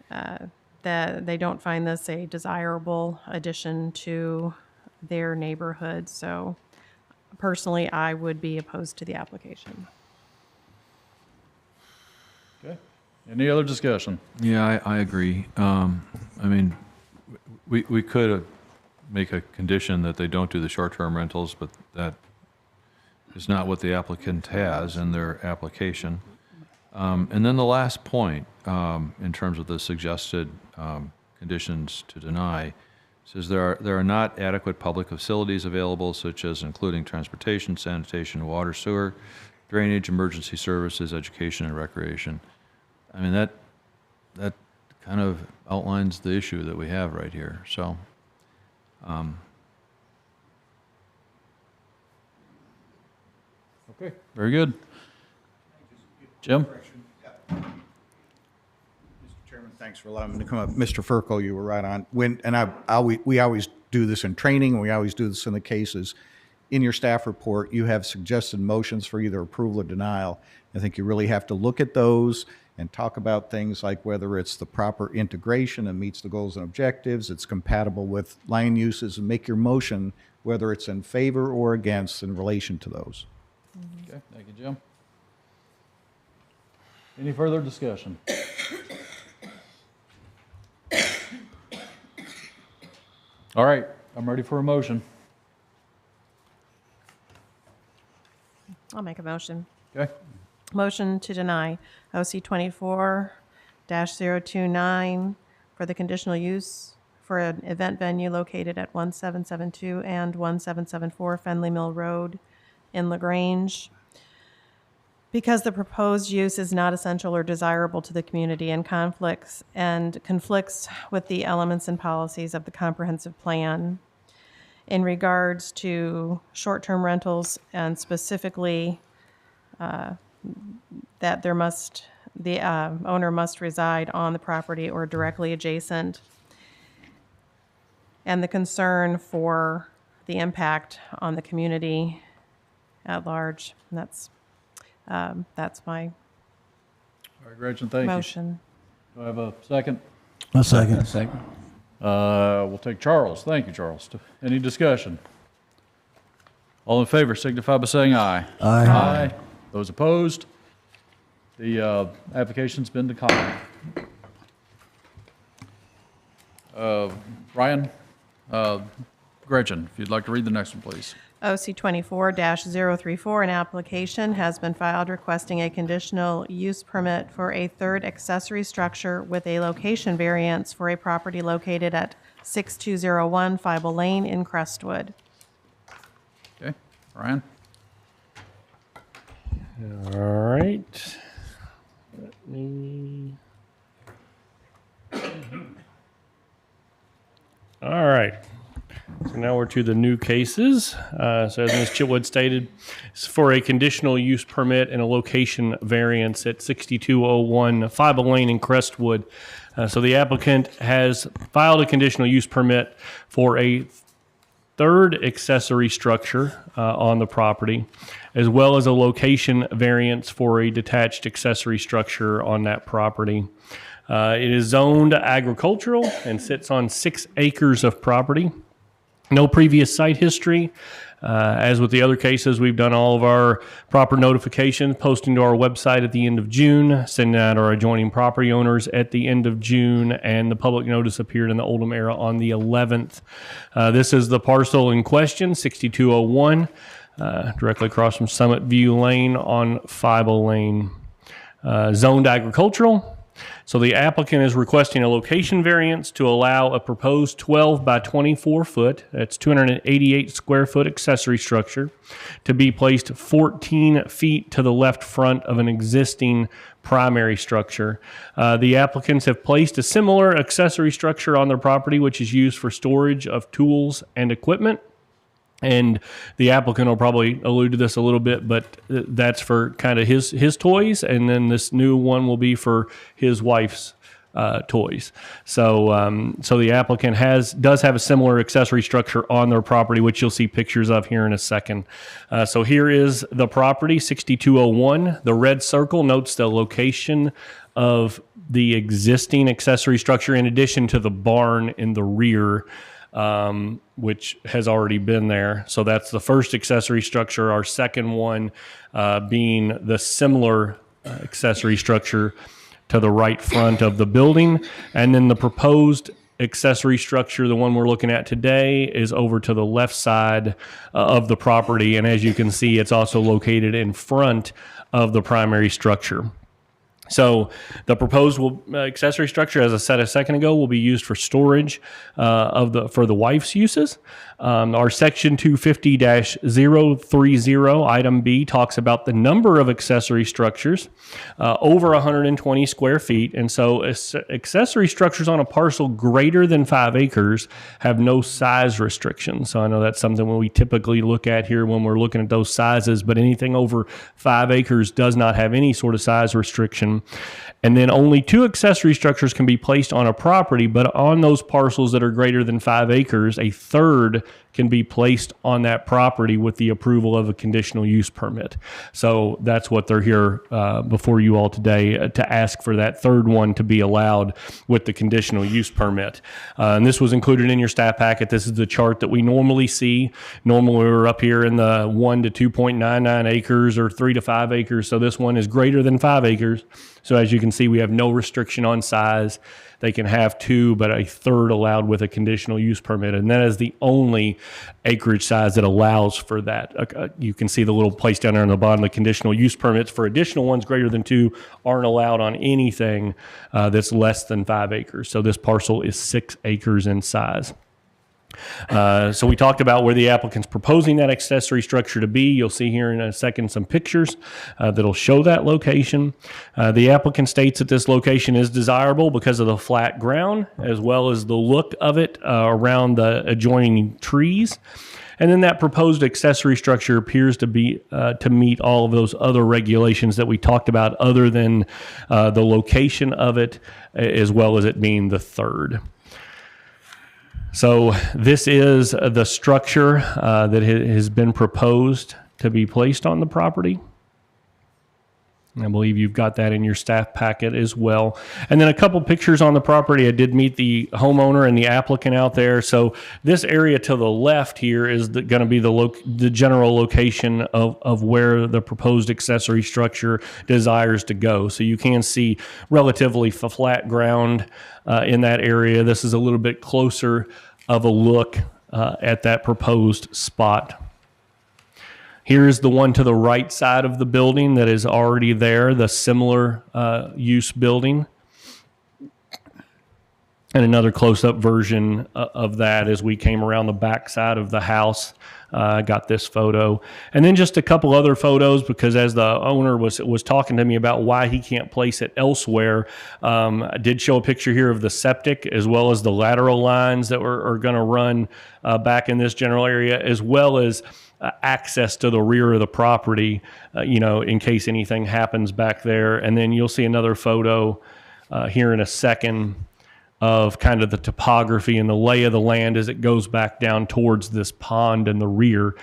that they don't find this a desirable addition to their neighborhood. So personally, I would be opposed to the application. Okay. Any other discussion? Yeah, I agree. I mean, we could make a condition that they don't do the short-term rentals, but that is not what the applicant has in their application. And then the last point, in terms of the suggested conditions to deny, says there are not adequate public facilities available, such as including transportation, sanitation, water, sewer, drainage, emergency services, education, and recreation. I mean, that kind of outlines the issue that we have right here. So, okay, very good. Jim? Mr. Chairman, thanks for allowing me to come up. Mr. Furco, you were right on. We always do this in training, and we always do this in the cases. In your staff report, you have suggested motions for either approval or denial. I think you really have to look at those and talk about things like whether it's the proper integration and meets the goals and objectives, it's compatible with land uses, and make your motion whether it's in favor or against in relation to those. Okay, thank you, Jim. Any further discussion? All right, I'm ready for a motion. I'll make a motion. Okay, Motion to deny OC 24 24-029 for the conditional use for an event venue located at 1772 and 1774 Fenley Mill Road in LaGrange. Because the proposed use is not essential or desirable to the community and conflicts with the elements and policies of the comprehensive plan in regards to short-term rentals, and specifically that the owner must reside on the property or directly adjacent, and the concern for the impact on the community at large. And that's my All right, Gretchen, thank you. motion. Do I have a second? A second. We'll take Charles. Thank you, Charles. Any discussion? All in favor signify by saying aye. Aye. Those opposed? The application's been declined. Ryan, Gretchen, if you'd like to read the next one, please. OC 24-034, an application has been filed requesting a conditional use permit for a third accessory structure with a location variance for a property located at 6201 Fieble Lane in Crestwood. Okay, Ryan? All right. Let me. All right. So now we're to the new cases. So as Ms. Chitwood stated, it's for a conditional use permit and a location variance at 6201 Fieble Lane in Crestwood. So the applicant has filed a conditional use permit for a third accessory structure on the property, as well as a location variance for a detached accessory structure on that property. It is zoned agricultural and sits on 6 acres of property. No previous site history. As with the other cases, we've done all of our proper notifications, posting to our website at the end of June, sending out our adjoining property owners at the end of June, and the public notice appeared in the Oldham Era on the 11th. This is the parcel in question, 6201, directly across from Summit View Lane on Fieble Lane. Zoned agricultural. So the applicant is requesting a location variance to allow a proposed 12 by 24 foot, that's 288 square foot accessory structure, to be placed 14 feet to the left front of an existing primary structure. The applicants have placed a similar accessory structure on their property, which is used for storage of tools and equipment. And the applicant will probably allude to this a little bit, but that's for kind of his toys, and then this new one will be for his wife's toys. So the applicant does have a similar accessory structure on their property, which you'll see pictures of here in a second. So here is the property, 6201. The red circle notes the location of the existing accessory structure, in addition to the barn in the rear, which has already been there. So that's the first accessory structure. Our second one being the similar accessory structure to the right front of the building. And then the proposed accessory structure, the one we're looking at today, is over to the left side of the property. And as you can see, it's also located in front of the primary structure. So the proposed accessory structure, as I said a second ago, will be used for storage for the wife's uses. Our section 250-030 item B talks about the number of accessory structures over 120 square feet. And so accessory structures on a parcel greater than 5 acres have no size restrictions. So I know that's something we typically look at here when we're looking at those sizes, but anything over 5 acres does not have any sort of size restriction. And then only 2 accessory structures can be placed on a property, but on those parcels that are greater than 5 acres, a third can be placed on that property with the approval of a conditional use permit. So that's what they're here before you all today to ask for that third one to be allowed with the conditional use permit. And this was included in your staff packet. This is the chart that we normally see. Normally we're up here in the 1 to 2.99 acres or 3 to 5 acres. So this one is greater than 5 acres. So as you can see, we have no restriction on size. they can have 2, but a third allowed with a conditional use permit. And that is the only acreage size that allows for that. You can see the little place down there on the bottom, the conditional use permits for additional ones greater than 2 aren't allowed on anything that's less than 5 acres. So this parcel is 6 acres in size. So we talked about where the applicant's proposing that accessory structure to be. You'll see here in a second some pictures that'll show that location. The applicant states that this location is desirable because of the flat ground as well as the look of it around the adjoining trees. And then that proposed accessory structure appears to be to meet all of those other regulations that we talked about, other than the location of it, as well as it being the third. So this is the structure that has been proposed to be placed on the property. I believe you've got that in your staff packet as well. And then a couple pictures on the property. I did meet the homeowner and the applicant out there. So this area to the left here is going to be the general location of where the proposed accessory structure desires to go. So you can see relatively flat ground in that area. This is a little bit closer of a look at that proposed spot. Here's the one to the right side of the building that is already there, the similar use building. And another close-up version of that as we came around the back side of the house. Got this photo. And then just a couple other photos, because as the owner was talking to me about why he can't place it elsewhere, I did show a picture here of the septic as well as the lateral lines that are going to run back in this general area, as well as access to the rear of the property, in case anything happens back there. And then you'll see another photo here in a second of kind of the topography and the lay of the land as it goes back down towards this pond in the rear.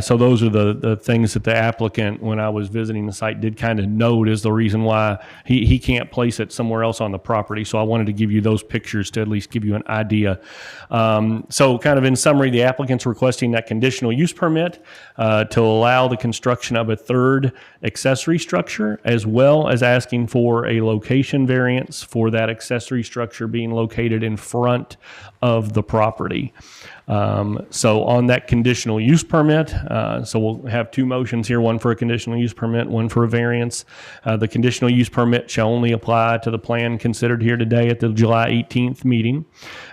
So those are the things that the applicant, when I was visiting the site, did kind of note is the reason why he can't place it somewhere else on the property. So I wanted to give you those pictures to at least give you an idea. So kind of in summary, the applicant's requesting that conditional use permit to allow the construction of a third accessory structure, as well as asking for a location variance for that accessory structure being located in front of the property. So on that conditional use permit, so we'll have 2 motions here, one for a conditional use permit, one for a variance. The conditional use permit shall only apply to the plan considered here today at the July 18th meeting.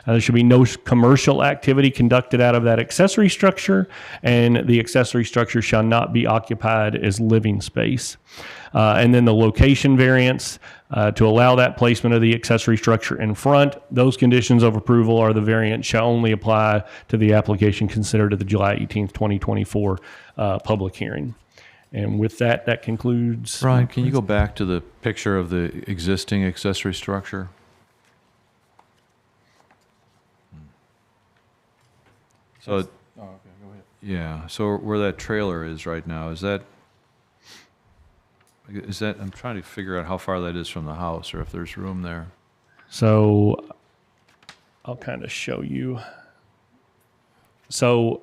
There should be no commercial activity conducted out of that accessory structure, and the accessory structure shall not be occupied as living space. And then the location variance to allow that placement of the accessory structure in front. Those conditions of approval are the variance shall only apply to the application considered at the July 18th, 2024 public hearing. And with that, that concludes. Ryan, can you go back to the picture of the existing accessory structure? So, Oh, okay, go ahead. yeah, so where that trailer is right now, is that, I'm trying to figure out how far that is from the house, or if there's room there. So I'll kind of show you. So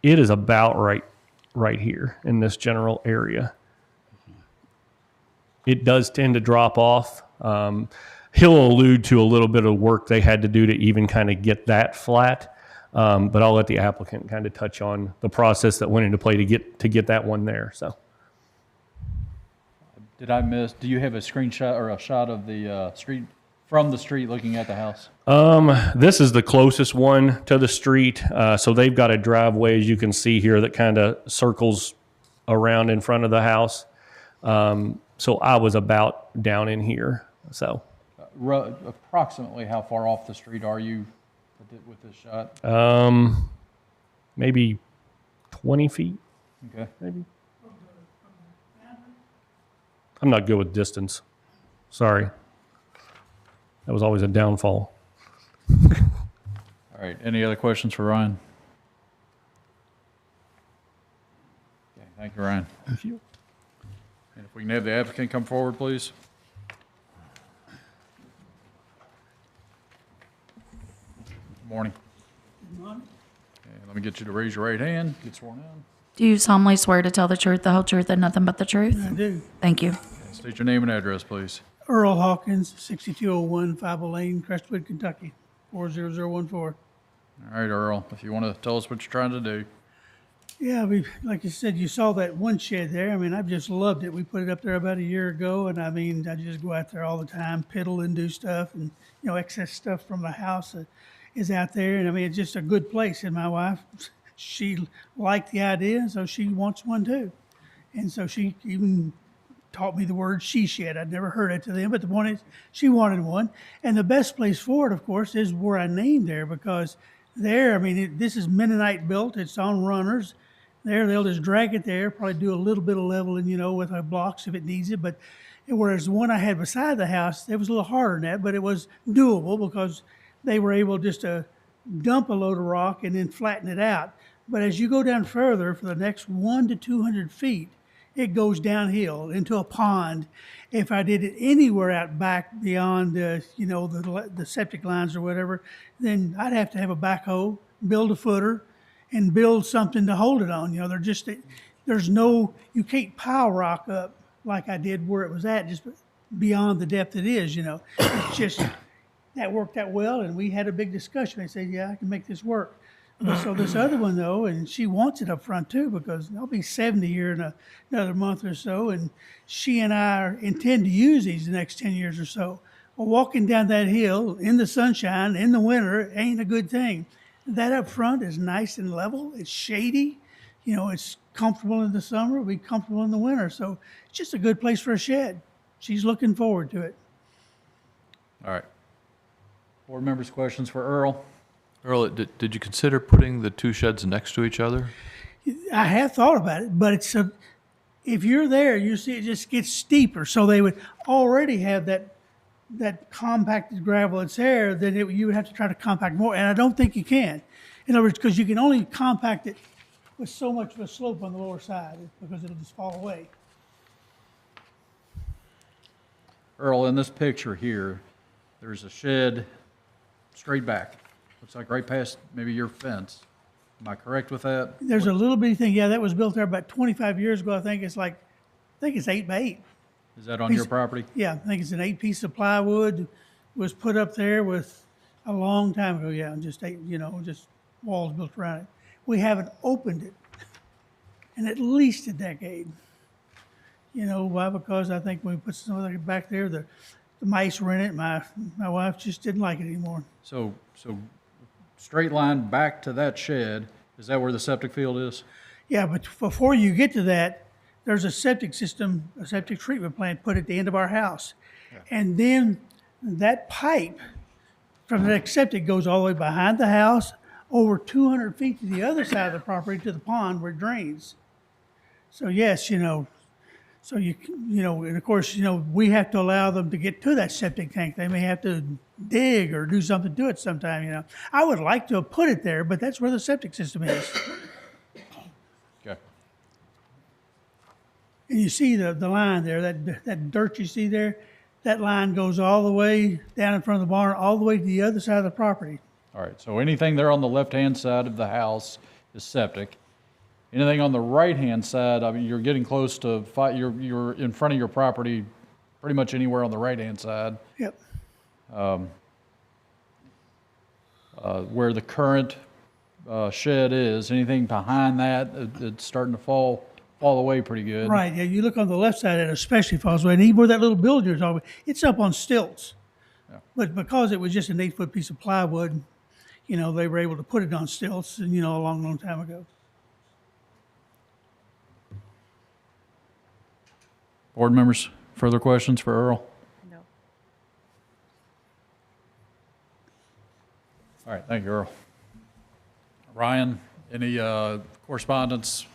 it is about right here in this general area. It does tend to drop off. He'll allude to a little bit of work they had to do to even kind of get that flat. But I'll let the applicant kind of touch on the process that went into play to get that one there. So, Did I miss, do you have a screenshot or a shot of the street, from the street looking at the house? this is the closest one to the street. So they've got a driveway, as you can see here, that kind of circles around in front of the house. So I was about down in here. So Approximately how far off the street are you with this shot? maybe 20 feet, Okay. maybe. I'm not good with distance. Sorry. That was always a downfall. All right, any other questions for Ryan? Okay, thank you, Ryan. Thank you. And if we can have the applicant come forward, please. Good morning. Okay, let me get you to raise your right hand, get sworn in. Do you solemnly swear to tell the truth, the whole truth, and nothing but the truth? I do. Thank you. Okay, state your name and address, please. Earl Hawkins, 6201 Fable Lane, Crestwood, Kentucky, 40014. All right, Earl, if you want to tell us what you're trying to do. Yeah, like you said, you saw that one shed there. I mean, I've just loved it. We put it up there about a year ago, and I mean, I just go out there all the time, piddle and do stuff, and excess stuff from the house is out there. And I mean, it's just a good place. And my wife, she liked the idea, and so she wants one too. And so she even taught me the word she shed. I'd never heard it to them, but the point is, she wanted one. And the best place for it, of course, is where I named there, because there, I mean, this is Mennonite built. It's on runners. There, they'll just drag it there, probably do a little bit of leveling, with the blocks if it needs it. But whereas the one I had beside the house, it was a little harder than that, but it was doable because they were able just to dump a load of rock and then flatten it out. But as you go down further, for the next 1 to 200 feet, it goes downhill into a pond. If I did it anywhere out back beyond, the septic lines or whatever, then I'd have to have a backhoe, build a footer, and build something to hold it on. You can't pile rock up like I did where it was at, just beyond the depth it is. It's just, that worked out well, and we had a big discussion. I said, yeah, I can make this work. But so this other one, though, and she wants it up front, too, because I'll be 70 here in another month or so, and she and I intend to use these the next 10 years or so. Well, walking down that hill in the sunshine, in the winter, ain't a good thing. That up front is nice and level. It's shady. It's comfortable in the summer. It'll be comfortable in the winter. So it's just a good place for a shed. She's looking forward to it. All right. Board members, questions for Earl? Earl, did you consider putting the two sheds next to each other? I have thought about it, but if you're there, you see it just gets steeper. So they would already have that compacted gravel that's there, then you would have to try to compact more, and I don't think you can. In other words, because you can only compact it with so much of a slope on the lower side, because it'll just fall away. Earl, in this picture here, there's a shed straight back. Looks like right past maybe your fence. Am I correct with that? There's a little bitty thing, yeah, that was built there about 25 years ago. I think it's 8 by 8. Is that on your property? Yeah, I think it's an 8-piece of plywood, was put up there with a long time ago, yeah, and just walls built around it. We haven't opened it in at least a decade. Why? Because I think when we put something back there, the mice were in it. My wife just didn't like it anymore. So straight line back to that shed, is that where the septic field is? Yeah, but before you get to that, there's a septic system, a septic treatment plant put at the end of our house. Yeah. And then that pipe from the septic goes all the way behind the house, over 200 feet to the other side of the property to the pond where it drains. So yes, and of course, we have to allow them to get to that septic tank. They may have to dig or do something to it sometime, I would like to have put it there, but that's where the septic system is. Okay. And you see the line there, that dirt you see there, that line goes all the way down in front of the barn, all the way to the other side of the property. All right, so anything there on the left-hand side of the house is septic. Anything on the right-hand side, I mean, you're getting close to, you're in front of your property pretty much anywhere on the right-hand side. Yep. Where the current shed is, anything behind that, it's starting to fall away pretty good. Right, yeah, you look on the left side, it especially falls away. And even where that little building you're talking about, it's up on stilts. Yeah. But because it was just an 8-foot piece of plywood, they were able to put it on stilts, and, a long, long time ago. Board members, further questions for Earl? No. All right, thank you, Earl. Ryan, any correspondence,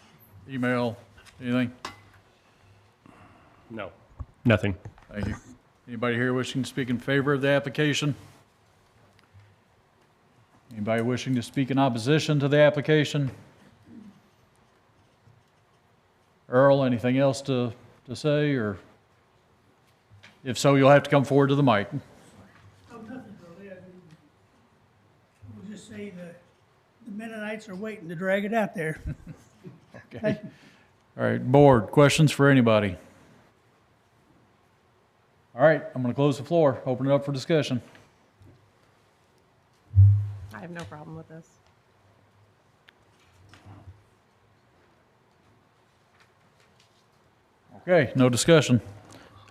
email, anything? No, nothing. Thank you. Anybody here wishing to speak in favor of the application? Anybody wishing to speak in opposition to the application? Earl, anything else to say, or if so, you'll have to come forward to the mic. Oh, nothing really. We'll just say the Mennonites are waiting to drag it out there. Okay. All right, board, questions for anybody? All right, I'm going to close the floor, open it up for discussion. I have no problem with this. Okay, no discussion.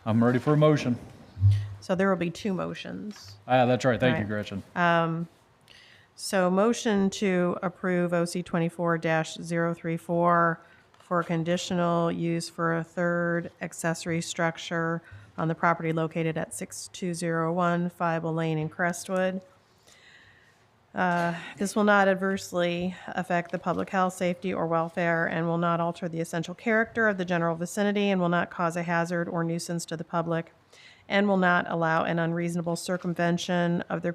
I'm ready for a motion. So there will be two motions. Ah, that's right. Thank you, Right. Gretchen. So motion to approve OC 24-034 for conditional use for a third accessory structure on the property located at 6201 Fible Lane in Crestwood. This will not adversely affect the public health, safety, or welfare and will not alter the essential character of the general vicinity and will not cause a hazard or nuisance to the public and will not allow an unreasonable circumvention of the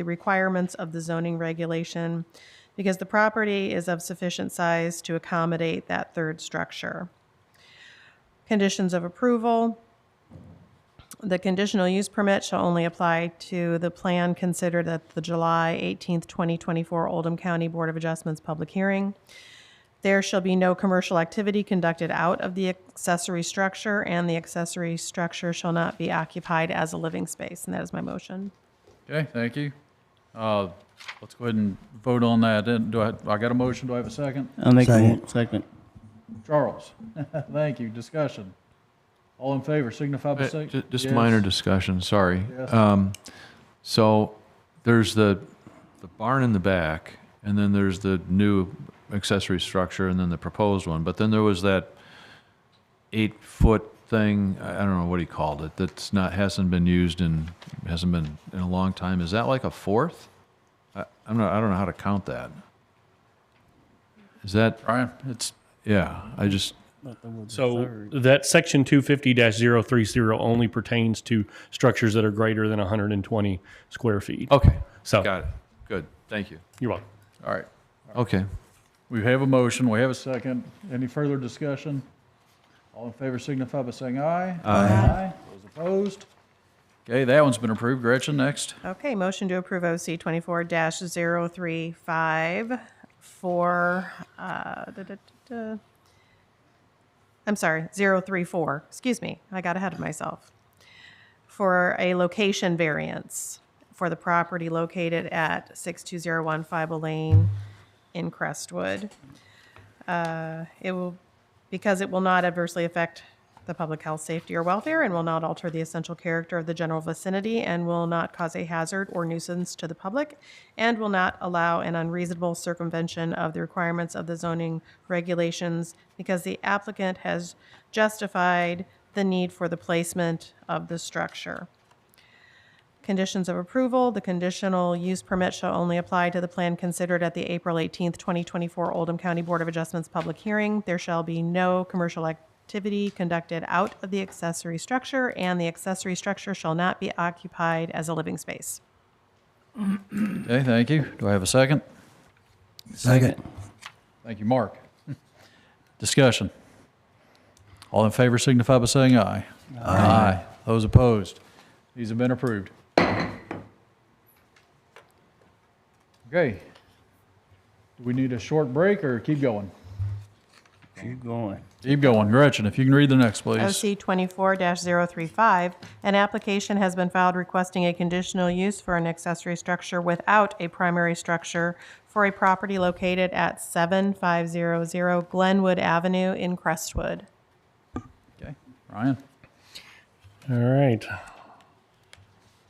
requirements of the zoning regulation because the property is of sufficient size to accommodate that third structure. Conditions of approval. The conditional use permit shall only apply to the plan considered at the July 18th, 2024 Oldham County Board of Adjustments public hearing. There shall be no commercial activity conducted out of the accessory structure, and the accessory structure shall not be occupied as a living space. And that is my motion. Okay, thank you. Let's go ahead and vote on that. Then, I got a motion? Do I have a second? I'll make a second. Charles, thank you. Discussion. All in favor, signify by saying. Just Yes. minor discussion, sorry. Yes. So there's the barn in the back, and then there's the new accessory structure, and then the proposed one. But then there was that 8-foot thing, I don't know what he called it, hasn't been used in a long time. Is that like a fourth? I don't know how to count that. Is that, Brian, it's, yeah, I just, So that section 250-030 only pertains to structures that are greater than 120 square feet. okay, So got it. Good, thank you. you're welcome. all right. Okay. We have a motion, we have a second. Any further discussion? All in favor signify by saying aye. Aye. Those opposed? Okay, that one's been approved. Gretchen, next. Okay, motion to approve OC 24-035 for, I'm sorry, 034, excuse me, I got ahead of myself. For a location variance for the property located at 6201 Fible Lane in Crestwood. Because it will not adversely affect the public health, safety, or welfare and will not alter the essential character of the general vicinity and will not cause a hazard or nuisance to the public and will not allow an unreasonable circumvention of the requirements of the zoning regulations because the applicant has justified the need for the placement of the structure. Conditions of approval. The conditional use permit shall only apply to the plan considered at the April 18th, 2024 Oldham County Board of Adjustments public hearing. There shall be no commercial activity conducted out of the accessory structure, and the accessory structure shall not be occupied as a living space. Okay, thank you. Do I have a second? Second. Thank you, Mark. Discussion. All in favor signify by saying aye. Aye. Those opposed? These have been approved. Okay. Do we need a short break or keep going? Keep going. Keep going. Gretchen, if you can read the next, please. OC 24-035, an application has been filed requesting a conditional use for an accessory structure without a primary structure for a property located at 7500 Glenwood Avenue in Crestwood. Okay, Ryan. All right.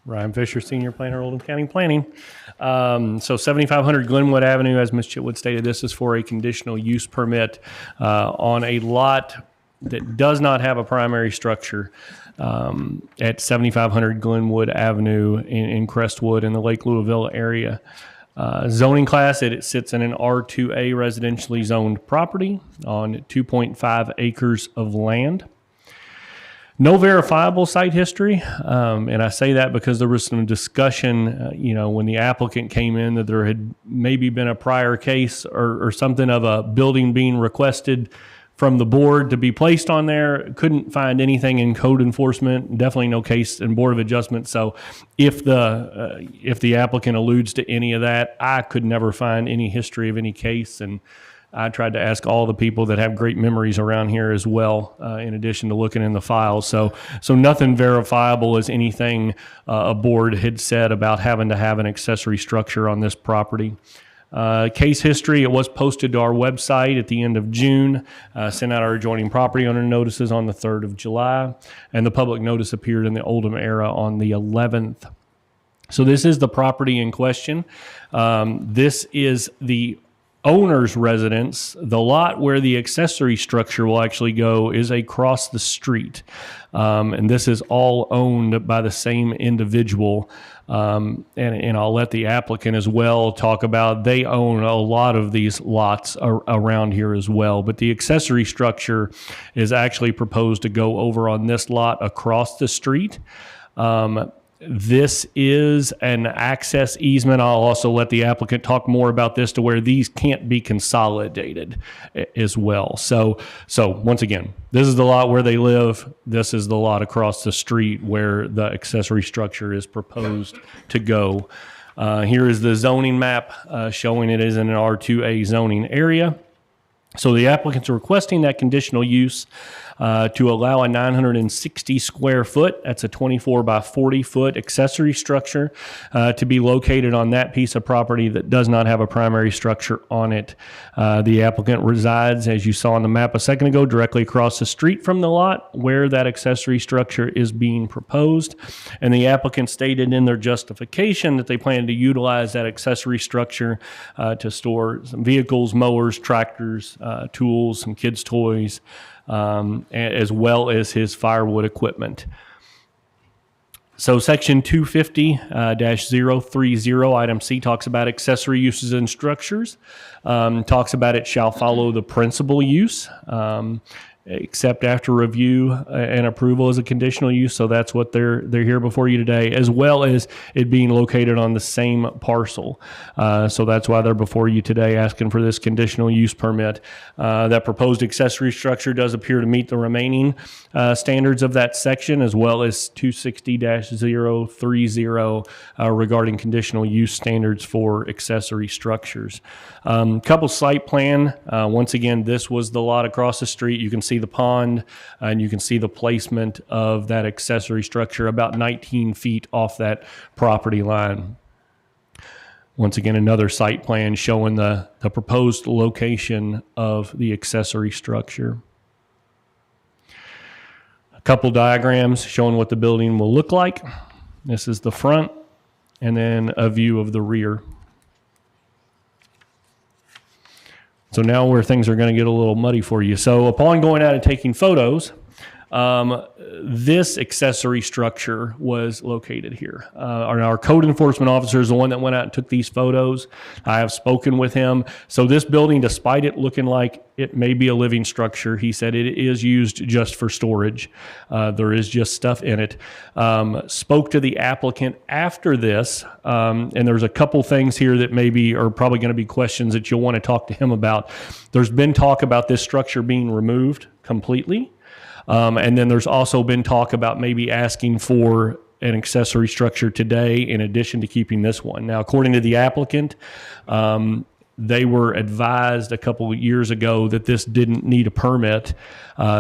Ryan Fisher, Senior Planner, Oldham County Planning. So 7500 Glenwood Avenue, as Ms. Chitwood stated, this is for a conditional use permit on a lot that does not have a primary structure at 7500 Glenwood Avenue in Crestwood in the Lake Louisville area. Zoning class, it sits in an R2A residentially zoned property on 2.5 acres of land. No verifiable site history, and I say that because there was some discussion, when the applicant came in that there had maybe been a prior case or something of a building being requested from the board to be placed on there. Couldn't find anything in code enforcement, definitely no case in Board of Adjustment. So if the applicant alludes to any of that, I could never find any history of any case, and I tried to ask all the people that have great memories around here as well, in addition to looking in the files. So nothing verifiable as anything a board had said about having to have an accessory structure on this property. Case history, it was posted to our website at the end of June, sent out our adjoining property owner notices on the 3rd of July, and the public notice appeared in the Oldham Era on the 11th. So this is the property in question. This is the owner's residence. The lot where the accessory structure will actually go is across the street. And this is all owned by the same individual. And I'll let the applicant as well talk about, they own a lot of these lots around here as well. But the accessory structure is actually proposed to go over on this lot across the street. This is an access easement. I'll also let the applicant talk more about this to where these can't be consolidated as well. So once again, this is the lot where they live. This is the lot across the street where the accessory structure is proposed to go. Here is the zoning map showing it is in an R2A zoning area. So the applicants are requesting that conditional use to allow a 960 square foot, that's a 24 by 40 foot accessory structure to be located on that piece of property that does not have a primary structure on it. The applicant resides, as you saw on the map a second ago, directly across the street from the lot where that accessory structure is being proposed. And the applicant stated in their justification that they plan to utilize that accessory structure to store some vehicles, mowers, tractors, tools, some kids' toys, as well as his firewood equipment. So section 250-030, item C, talks about accessory uses and structures. Talks about it shall follow the principal use, except after review and approval as a conditional use. So that's what they're here before you today, as well as it being located on the same parcel. So that's why they're before you today asking for this conditional use permit. That proposed accessory structure does appear to meet the remaining standards of that section, as well as 260-030 regarding conditional use standards for accessory structures. Couple site plan. Once again, this was the lot across the street. You can see the pond, and you can see the placement of that accessory structure about 19 feet off that property line. Once again, another site plan showing the proposed location of the accessory structure. A couple diagrams showing what the building will look like. This is the front, and then a view of the rear. So now where things are going to get a little muddy for you. So upon going out and taking photos, this accessory structure was located here. Our code enforcement officer is the one that went out and took these photos. I have spoken with him. So this building, despite it looking like it may be a living structure, he said it is used just for storage. There is just stuff in it. Spoke to the applicant after this, and there's a couple things here that maybe are probably going to be questions that you'll want to talk to him about. There's been talk about this structure being removed completely. And then there's also been talk about maybe asking for an accessory structure today in addition to keeping this one. Now, according to the applicant, they were advised a couple of years ago that this didn't need a permit.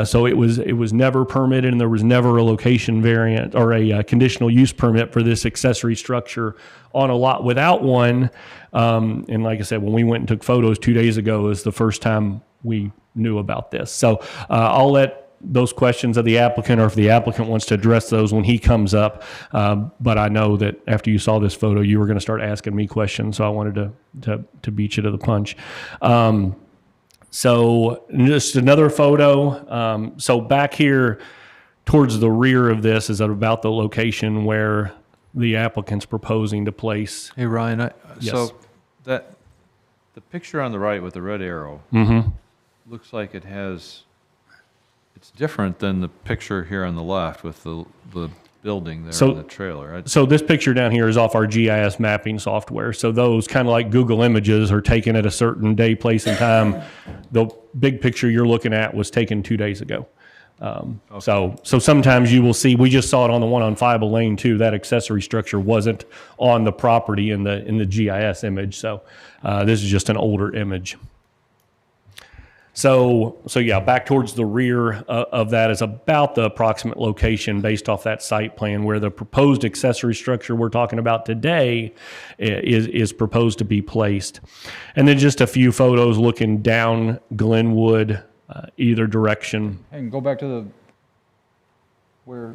So it was never permitted, and there was never a location variant or a conditional use permit for this accessory structure on a lot without one. And like I said, when we went and took photos 2 days ago is the first time we knew about this. So I'll let those questions of the applicant, or if the applicant wants to address those when he comes up. But I know that after you saw this photo, you were going to start asking me questions, so I wanted to beat you to the punch. So just another photo. So back here towards the rear of this is about the location where the applicant's proposing to place. Hey, Ryan, Yes. so the picture on the right with the red arrow looks like it's different than the picture here on the left with the building there and the trailer. So this picture down here is off our GIS mapping software. So those kind of like Google Images are taken at a certain day, place, and time. The big picture you're looking at was taken 2 days ago. So sometimes you will see, we just saw it on the one on Fiable Lane too, that accessory structure wasn't on the property in the GIS image. So this is just an older image. So yeah, back towards the rear of that is about the approximate location based off that site plan where the proposed accessory structure we're talking about today is proposed to be placed. And then just a few photos looking down Glenwood, either direction. And go back to the, where,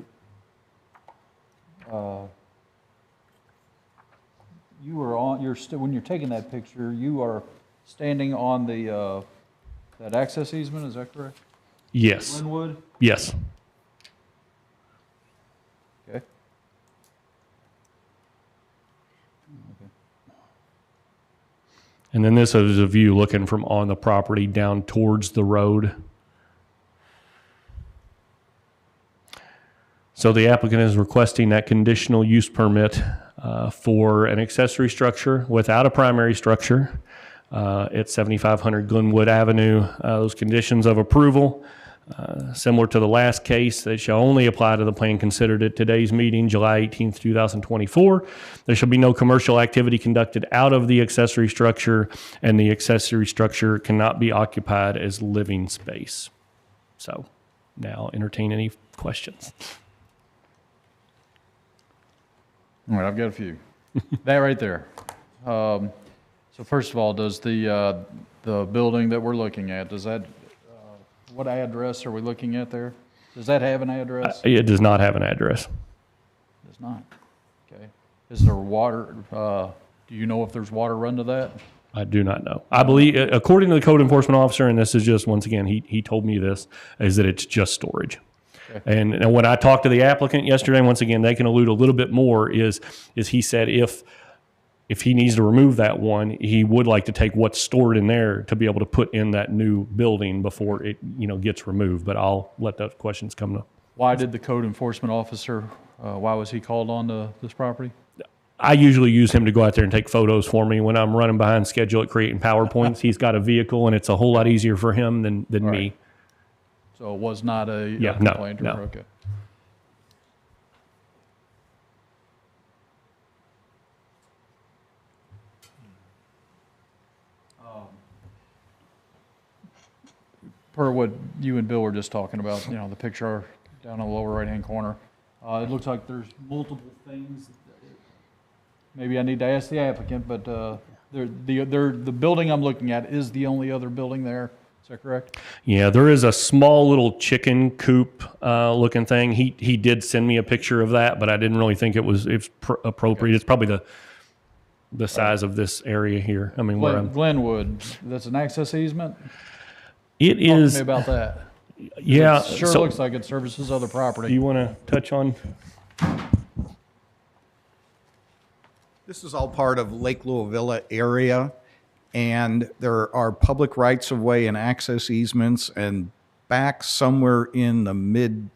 you were on, when you're taking that picture, you are standing on the, that access easement, is that correct? Yes. Glenwood? Yes. Okay. And then this is a view looking from on the property down towards the road. So the applicant is requesting that conditional use permit for an accessory structure without a primary structure at 7500 Glenwood Avenue. Those conditions of approval, similar to the last case, they shall only apply to the plan considered at today's meeting, July 18th, 2024. There shall be no commercial activity conducted out of the accessory structure, and the accessory structure cannot be occupied as living space. So now entertain any questions. All right, I've got a few. That right there. So first of all, does the building that we're looking at, does that, what address are we looking at there? Does that have an address? It does not have an address. Does not. Okay. Is there water, do you know if there's water run to that? I do not know. I believe, according to the code enforcement officer, and this is just, once again, he told me this, is that it's just storage. Okay. And when I talked to the applicant yesterday, once again, they can allude a little bit more, is he said if he needs to remove that one, he would like to take what's stored in there to be able to put in that new building before it, gets removed. But I'll let those questions come to. Why did the code enforcement officer, why was he called on to this property? I usually use him to go out there and take photos for me when I'm running behind schedule at creating PowerPoints. He's got a vehicle, and it's a whole lot easier for him than me. Right. So it was not a Yeah, complaint? no. Okay. Per what you and Bill were just talking about, the picture down in the lower right-hand corner, it looks like there's multiple things. Maybe I need to ask the applicant, but the building I'm looking at is the only other building there. Is that correct? Yeah, there is a small little chicken coop looking thing. He did send me a picture of that, but I didn't really think it was appropriate. It's probably the size of this area here. I mean, where I'm. Glenwood, that's an access easement? It is. Talk to me about that. Yeah. It sure so looks like it services other property. do you want to touch on? This is all part of Lake Louisville area, and there are public rights-of-way and access easements, and back somewhere in the mid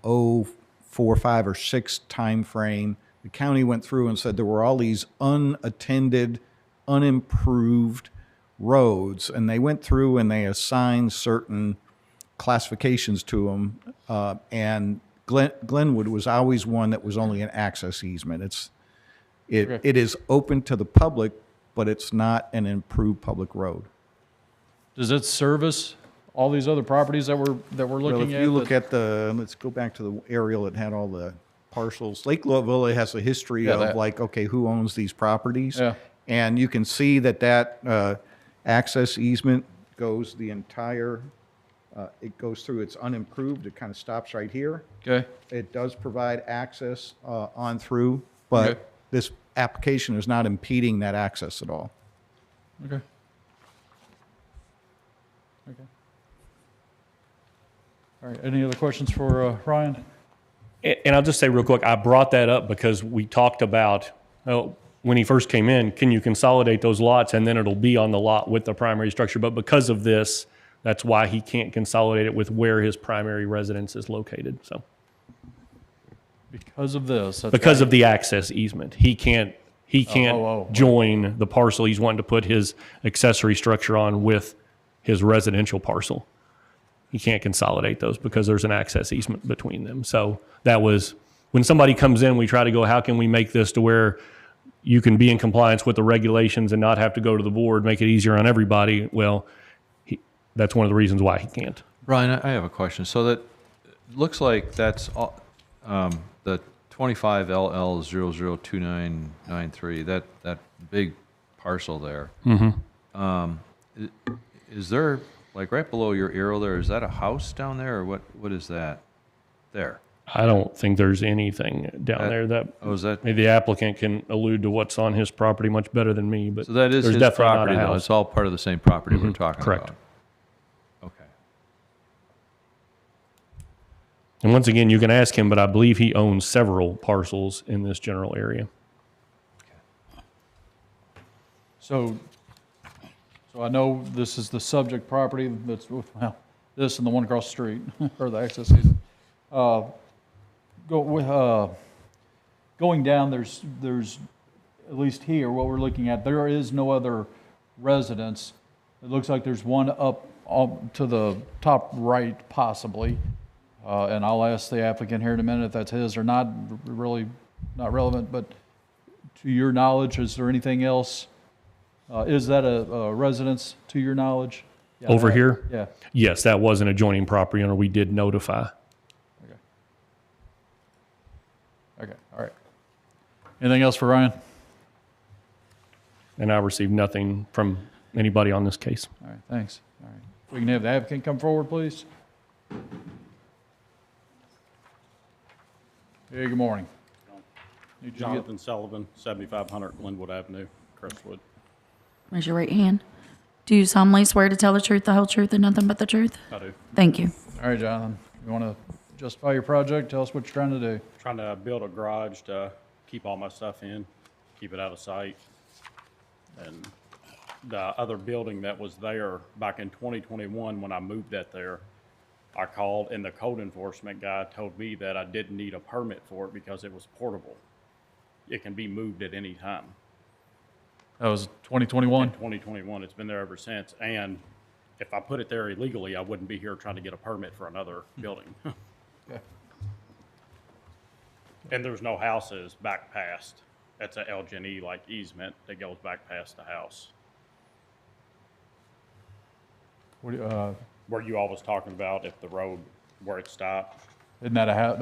04, 5, or 6 timeframe, the county went through and said there were all these unattended, unimproved roads, and they went through and they assigned certain classifications to them, and Glenwood was always one that was only an access easement. It is open to the public, but it's not an improved public road. Does it service all these other properties that we're Well, looking if at? you look at let's go back to the aerial that had all the parcels. Lake Louisville has a history Yeah, of that. like, okay, who owns these properties? Yeah. And you can see that access easement goes the entire, it goes through, it's unimproved, it kind of stops right here. Okay. It does provide access on through, but Okay. this application is not impeding that access at all. Okay. Okay. All right, any other questions for Ryan? And I'll just say real quick, I brought that up because we talked about, when he first came in, can you consolidate those lots and then it'll be on the lot with the primary structure? But because of this, that's why he can't consolidate it with where his primary residence is located. So Because of this? That's because why- of the access easement, he can't join the parcel he's wanting to put his accessory structure on with his residential parcel. You can't consolidate those because there's an access easement between them. So that was, when somebody comes in, we try to go, how can we make this to where you can be in compliance with the regulations and not have to go to the board, make it easier on everybody? Well, that's one of the reasons why he can't. Brian, I have a question. So that looks like that's the 25 LL002993, that big parcel there. Is there, like right below your arrow there, is that a house down there, or what is that there? I don't think there's anything down there that, Oh, is that? maybe the applicant can allude to what's on his property much better than me, but So that is there's his definitely not property, a though. house. It's all part of the same property we're talking correct. about. Okay. And once again, you can ask him, but I believe he owns several parcels in this general area. So I know this is the subject property that's, well, this and the one across the street, or the access easement. Going down, there's, at least here, what we're looking at, there is no other residence. It looks like there's one up to the top right, possibly. And I'll ask the applicant here in a minute if that's his or not, really not relevant, but to your knowledge, is there anything else? Is that a residence to your knowledge? Yeah, Over here? Yeah. Yes, that was an adjoining property owner we did notify. Okay, all right. Anything else for Ryan? And I received nothing from anybody on this case. All right, thanks. All right. We can have the applicant come forward, please. Hey, good morning. Need you to get- Jonathan Sullivan, 7500 Glenwood Avenue, Crestwood. Raise your right hand. Do you solemnly swear to tell the truth, the whole truth, and nothing but the truth? I do. Thank you. All right, Jonathan, you want to justify your project? Tell us what you're trying to do. Trying to build a garage to keep all my stuff in, keep it out of sight. And the other building that was there back in 2021, when I moved that there, I called and the code enforcement guy told me that I didn't need a permit for it because it was portable. It can be moved at any time. That was 2021? In 2021, it's been there ever since. And if I put it there illegally, I wouldn't be here trying to get a permit for another building. Okay. And there's no houses back past. That's a LGNE like easement that goes back past the house. What do you, Where you all was talking about if the road where it stopped. isn't that a house?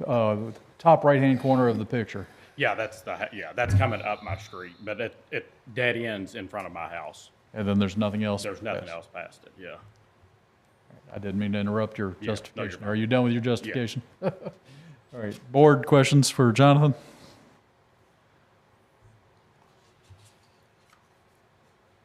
Oh, top right-hand corner of the picture. Yeah, that's coming up my street, but it dead ends in front of my house. And then there's nothing else? There's nothing past. else past it, yeah. I didn't mean to interrupt your Yeah, no, justification. you're Are you done with your justification? All right, board questions for Jonathan?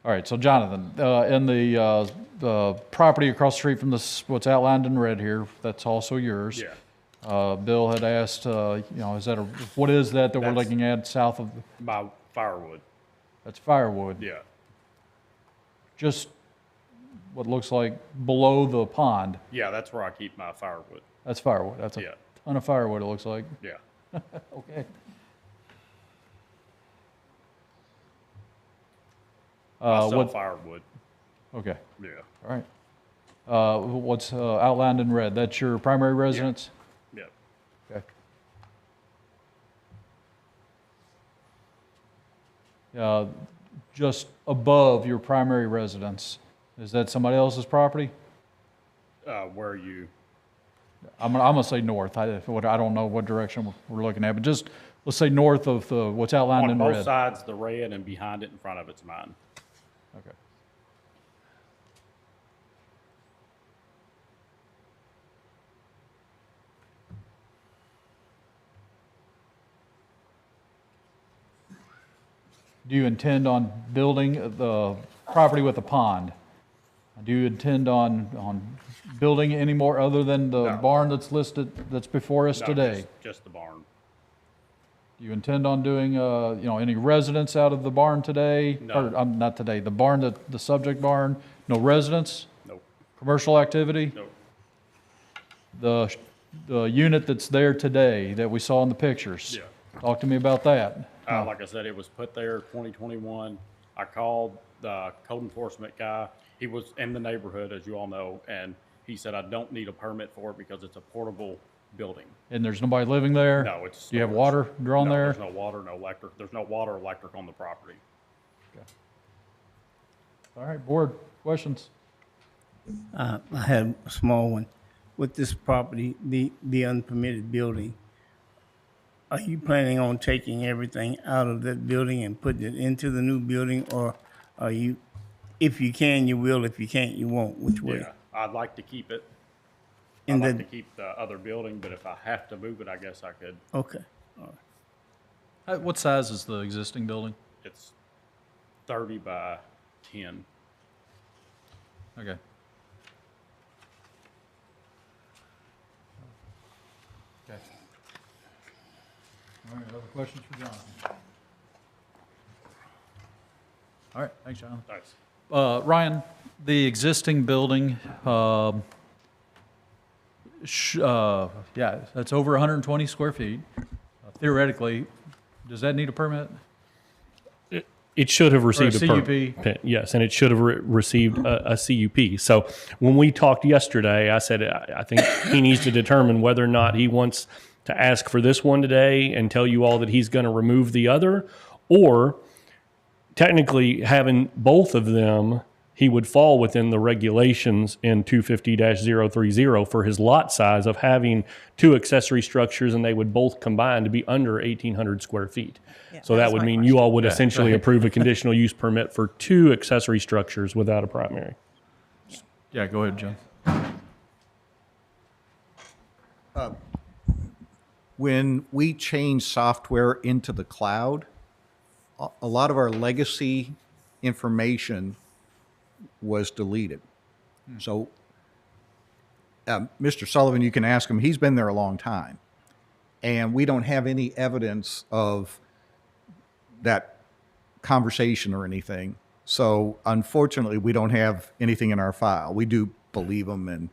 All right, so Jonathan, in the property across the street from this, what's outlined in red here, that's also yours. Yeah. Bill had asked, is that what is that we're That's- looking at south of, My firewood, that's firewood? yeah. Just what looks like below the pond. Yeah, that's where I keep my firewood, That's firewood. That's a Yeah. ton of firewood, it looks like. yeah. Okay. I sell what, firewood, okay, yeah. all right. What's outlined in red? That's your primary residence? Yeah. Okay. Just above your primary residence, is that somebody else's property? Where you, I'm gonna say north. I don't know what direction we're looking at, but just, let's say north of what's outlined on in both red. sides, the red, and behind it in front of it's mine. Okay. Do you intend on building the property with a pond? Do you intend on building any more other than the No. barn that's listed, that's before us No, today? just the barn. Do you intend on doing, any residents out of the barn today? No. Or, not today, the barn, the subject barn, no residents? Nope, Commercial activity? nope. The unit that's there today that we saw in the pictures? Yeah. Talk to me about that. Like I said, it was put there 2021. I called the code enforcement guy. He was in the neighborhood, as you all know, and he said, I don't need a permit for it because it's a portable building. And there's nobody living there? No, it's. Do you have storage. water drawn No, there? There's no water, no electric. There's no water or electric on the property. All right, board, questions? I had a small one. With this property, the unpermitted building, are you planning on taking everything out of that building and putting it into the new building? Or are you, if you can, you will, if you can't, you won't? Which way? Yeah, I'd like to keep it. I'd And like the- to keep the other building, but if I have to move it, I guess I could. Okay. All right. What size is the existing building? It's 30 by 10. Okay. Okay. All right, other questions for Jonathan? All right, thanks, Jonathan. Thanks. Ryan, the existing building, yeah, that's over 120 square feet. Theoretically, does that need a permit? It should have received a CUP. permit. Yes, and it should have received a CUP. So when we talked yesterday, I said I think he needs to determine whether or not he wants to ask for this one today and tell you all that he's going to remove the other, or technically having both of them, he would fall within the regulations in 250-030 for his lot size of having two accessory structures, and they would both combine to be under 1,800 square feet. So that would mean you all would essentially approve a conditional use permit for two accessory structures without a primary. Yeah, go ahead, John. When we change software into the cloud, a lot of our legacy information was deleted. So, Mr. Sullivan, you can ask him, he's been there a long time. And we don't have any evidence of that conversation or anything. So unfortunately, we don't have anything in our file. We do believe them. And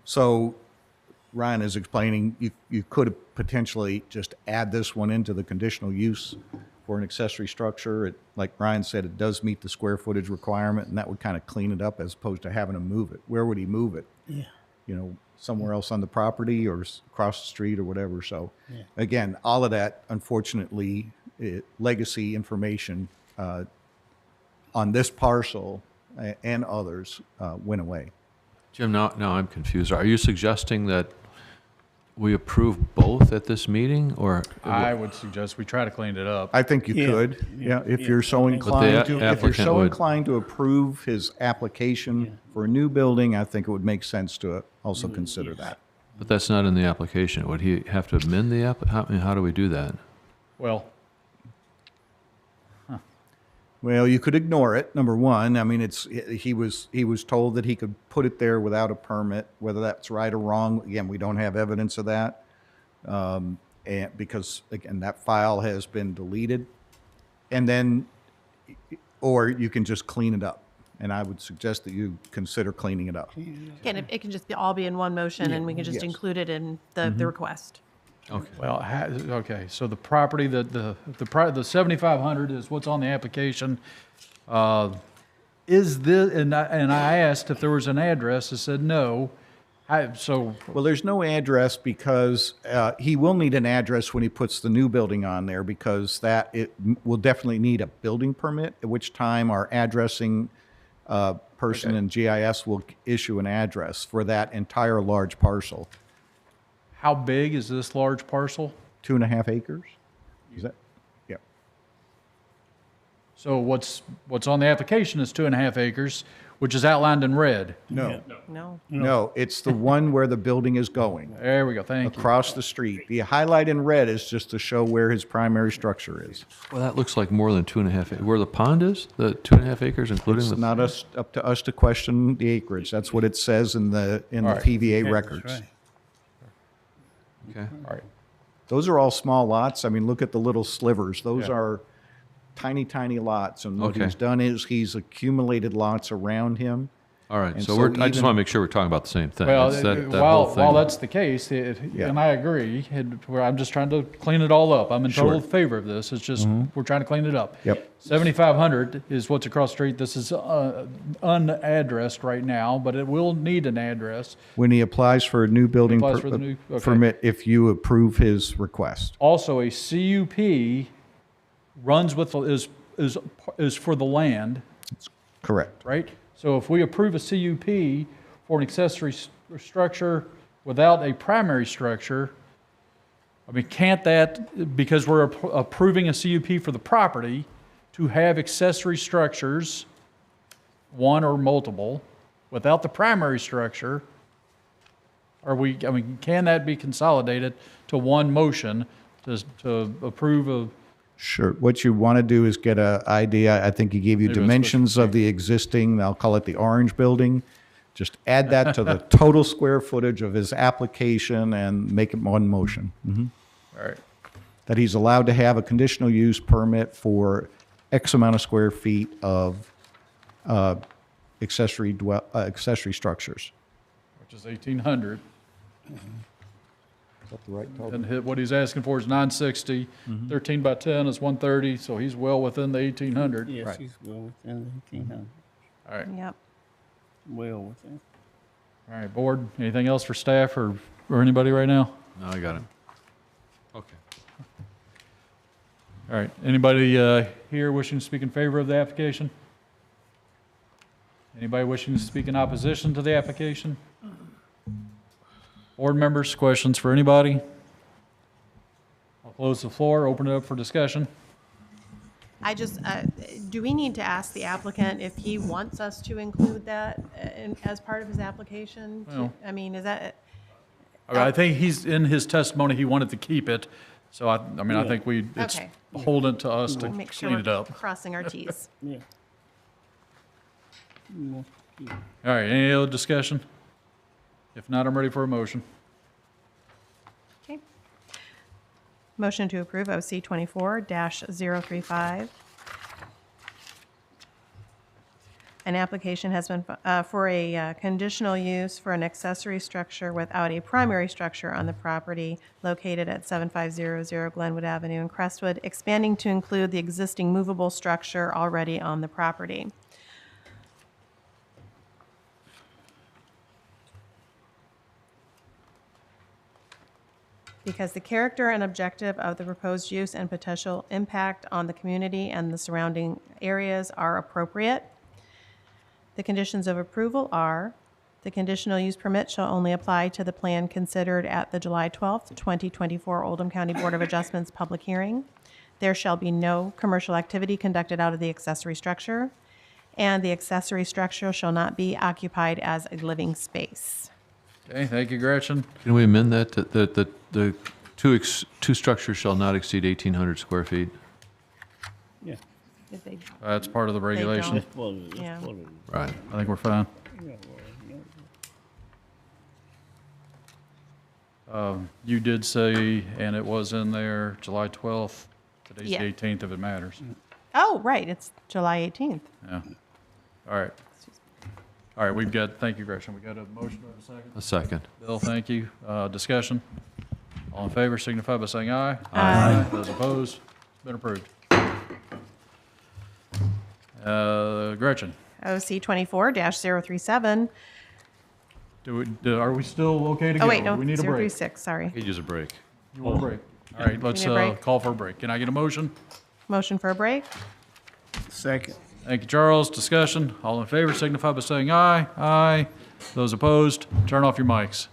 so Ryan is explaining, you could potentially just add this one into the conditional use for an accessory structure. It, like Ryan said, it does meet the square footage requirement, and that would kind of clean it up as opposed to having to move it. Where would he move it? Yeah. You know, somewhere else on the property or across the street or whatever. So again, all of that, unfortunately, legacy information on this parcel and others went away. Jim, now I'm confused. Are you suggesting that we approve both at this meeting, or? I would suggest we try to clean it up. I think you could, if you're so inclined to. If you're applicant so would- inclined to approve his application for a new building, I think it would make sense to also consider that. But that's not in the application. Would he have to amend the how do we do that? Well, Well, you could ignore it, number one. I mean, he was told that he could put it there without a permit. Whether that's right or wrong, again, we don't have evidence of that. And because, again, that file has been deleted. And then, or you can just clean it up. And I would suggest that you consider cleaning it up. Again, it can just all be in one motion, and we can just Yes. include it in the request. Okay. well, okay, so the property, the 7,500 is what's on the application. Is this, and I asked if there was an address, it said no. So, Well, there's no address because he will need an address when he puts the new building on there, because it will definitely need a building permit, at which time our addressing person in GIS will issue an address for that entire large parcel. how big is this large parcel? 2.5 acres? Is that? Yeah. So what's on the application is 2.5 acres, which is outlined in red. No. No. No, it's the one where the building is going, There we go, thank you. across the street. The highlight in red is just to show where his primary structure is. Well, that looks like more than 2.5 acres. Where the pond is, the 2.5 acres, including It's the. not up to us to question the acreage. That's what it says in the right. PVA That's records. right. Okay. All right, Those are all small lots. I mean, look at the little slivers. Those Yeah. are tiny, tiny lots. And what Okay. he's done is he's accumulated lots around him. All right. And So so I just even- want to make sure we're talking about the same thing. well, It's that while whole thing. that's the case, Yeah. and I agree, where I'm just trying to clean it all up. I'm in total Sure. favor of this, it's just, we're trying to clean it up. Yep. 7,500 is what's across the street, this is unaddressed right now, but it will need an address. When he applies for a new building Applies for the new- okay. permit, if you approve his request. Also, a CUP runs with, is for the land, Correct. right? So if we approve a CUP, for an accessory structure without a primary structure, I mean, can't that, because we're approving a CUP for the property, to have accessory structures, one or multiple, without the primary structure, I mean, can that be consolidated to one motion to approve of? Sure. What you want to do is get an idea. I think he gave you Maybe I'll dimensions of the existing, I'll call it the orange building. Just add that to the total square footage of his application and make it one motion. All right. That he's allowed to have a conditional use permit for X amount of square feet of accessory structures. Which is 1,800. Is that the right total? And what he's asking for is 960. 13 by 10 is 130, so he's well within the 1,800. Yes, Right. he's well within the 1,800, All right. Yep. well within. All right, board, anything else for staff or anybody right now? No, I got it. Okay. All right, anybody here wishing to speak in favor of the application? Anybody wishing to speak in opposition to the application? Board members, questions for anybody? I'll close the floor, open it up for discussion. I just, do we need to ask the applicant if he wants us to include that as part of his application? Well- I mean, is that, I mean, I think he's, in his testimony, he wanted to keep it, so I mean, I think it's Okay. holding to us to make sure clean it we're up. crossing our Ts? Yeah. All right, any other discussion? If not, I'm ready for a motion. Okay. Motion to approve OC 24-035. An application has been, for a conditional use for an accessory structure without a primary structure on the property located at 7500 Glenwood Avenue in Crestwood, expanding to include the existing movable structure already on the property. Because the character and objective of the proposed use and potential impact on the community and the surrounding areas are appropriate. The conditions of approval are: the conditional use permit shall only apply to the plan considered at the July 12th, 2024 Oldham County Board of Adjustments public hearing. There shall be no commercial activity conducted out of the accessory structure, and the accessory structure shall not be occupied as a living space. Okay, thank you, Gretchen. Can we amend that, that the two structures shall not exceed 1,800 square feet? Yeah. If they- That's part of the regulation. That's part of it, Yeah. that's part of it. Right. I think we're fine. Yeah, well, yeah. You did say, and it was in there, July 12th. Today's Yeah. the 18th, if it matters. Oh, right, it's July 18th. Yeah. All right. All right, we've got, thank you, Gretchen. We got a motion and a second. A second. Bill, thank you. Discussion. All in favor signify by saying aye. Aye. Those opposed, it's been approved. Gretchen, OC 24-037. are we still okay to go? Oh, wait, no, We need a break. 036, sorry. Could use a break. You want a break? All right, let's need a break? call for a break. Can I get a motion? Motion for a break? Second. Thank you, Charles. Discussion. All in favor signify by saying aye. Aye. Those opposed, turn off your mics.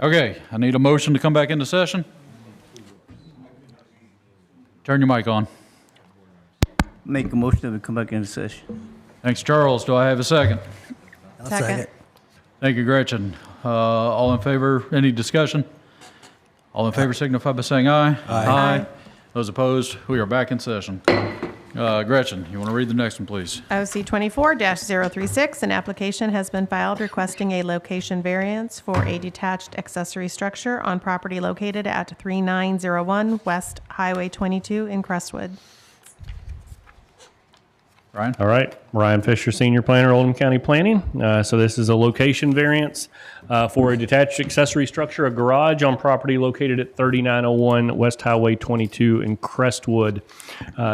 Okay, I need a motion to come back into session. Turn your mic on. Make a motion that we come back into session. Thanks, Charles. Do I have a second? Second. Thank you, Gretchen. All in favor, any discussion? All in favor signify by saying aye. Aye. Those opposed, we are back in session. Gretchen, you want to read the next one, please? OC 24-036, an application has been filed requesting a location variance for a detached accessory structure on property located at 3901 West Highway 22 in Crestwood. Ryan? All right, Ryan Fisher, Senior Planner, Oldham County Planning. So this is a location variance for a detached accessory structure, a garage on property located at 3901 West Highway 22 in Crestwood.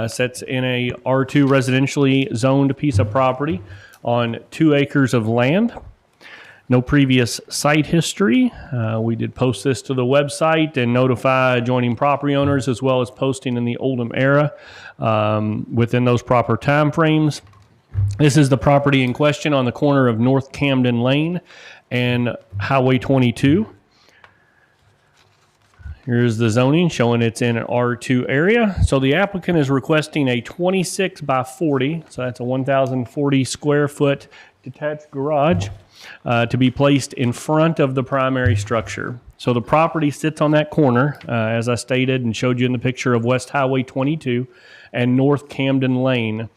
Sets in a R2 residentially zoned piece of property on 2 acres of land. No previous site history. We did post this to the website and notify adjoining property owners, as well as posting in the Oldham era within those proper timeframes. This is the property in question on the corner of North Camden Lane and Highway 22. Here's the zoning showing it's in an R2 area. So the applicant is requesting a 26 by 40, so that's a 1,040 square foot detached garage to be placed in front of the primary structure. So the property sits on that corner, as I stated and showed you in the picture, of West Highway 22 and North Camden Lane.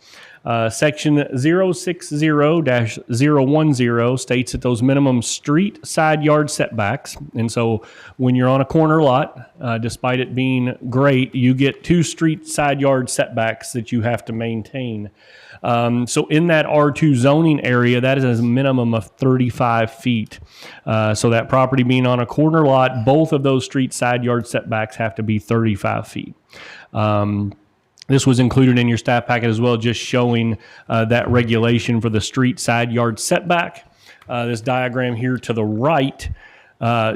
Section 060-010 states that those minimum street side yard setbacks, and so when you're on a corner lot, despite it being great, you get 2 street side yard setbacks that you have to maintain. So in that R2 zoning area, that is a minimum of 35 feet. So that property being on a corner lot, both of those street side yard setbacks have to be 35 feet. This was included in your staff packet as well, just showing that regulation for the street side yard setback. This diagram here to the right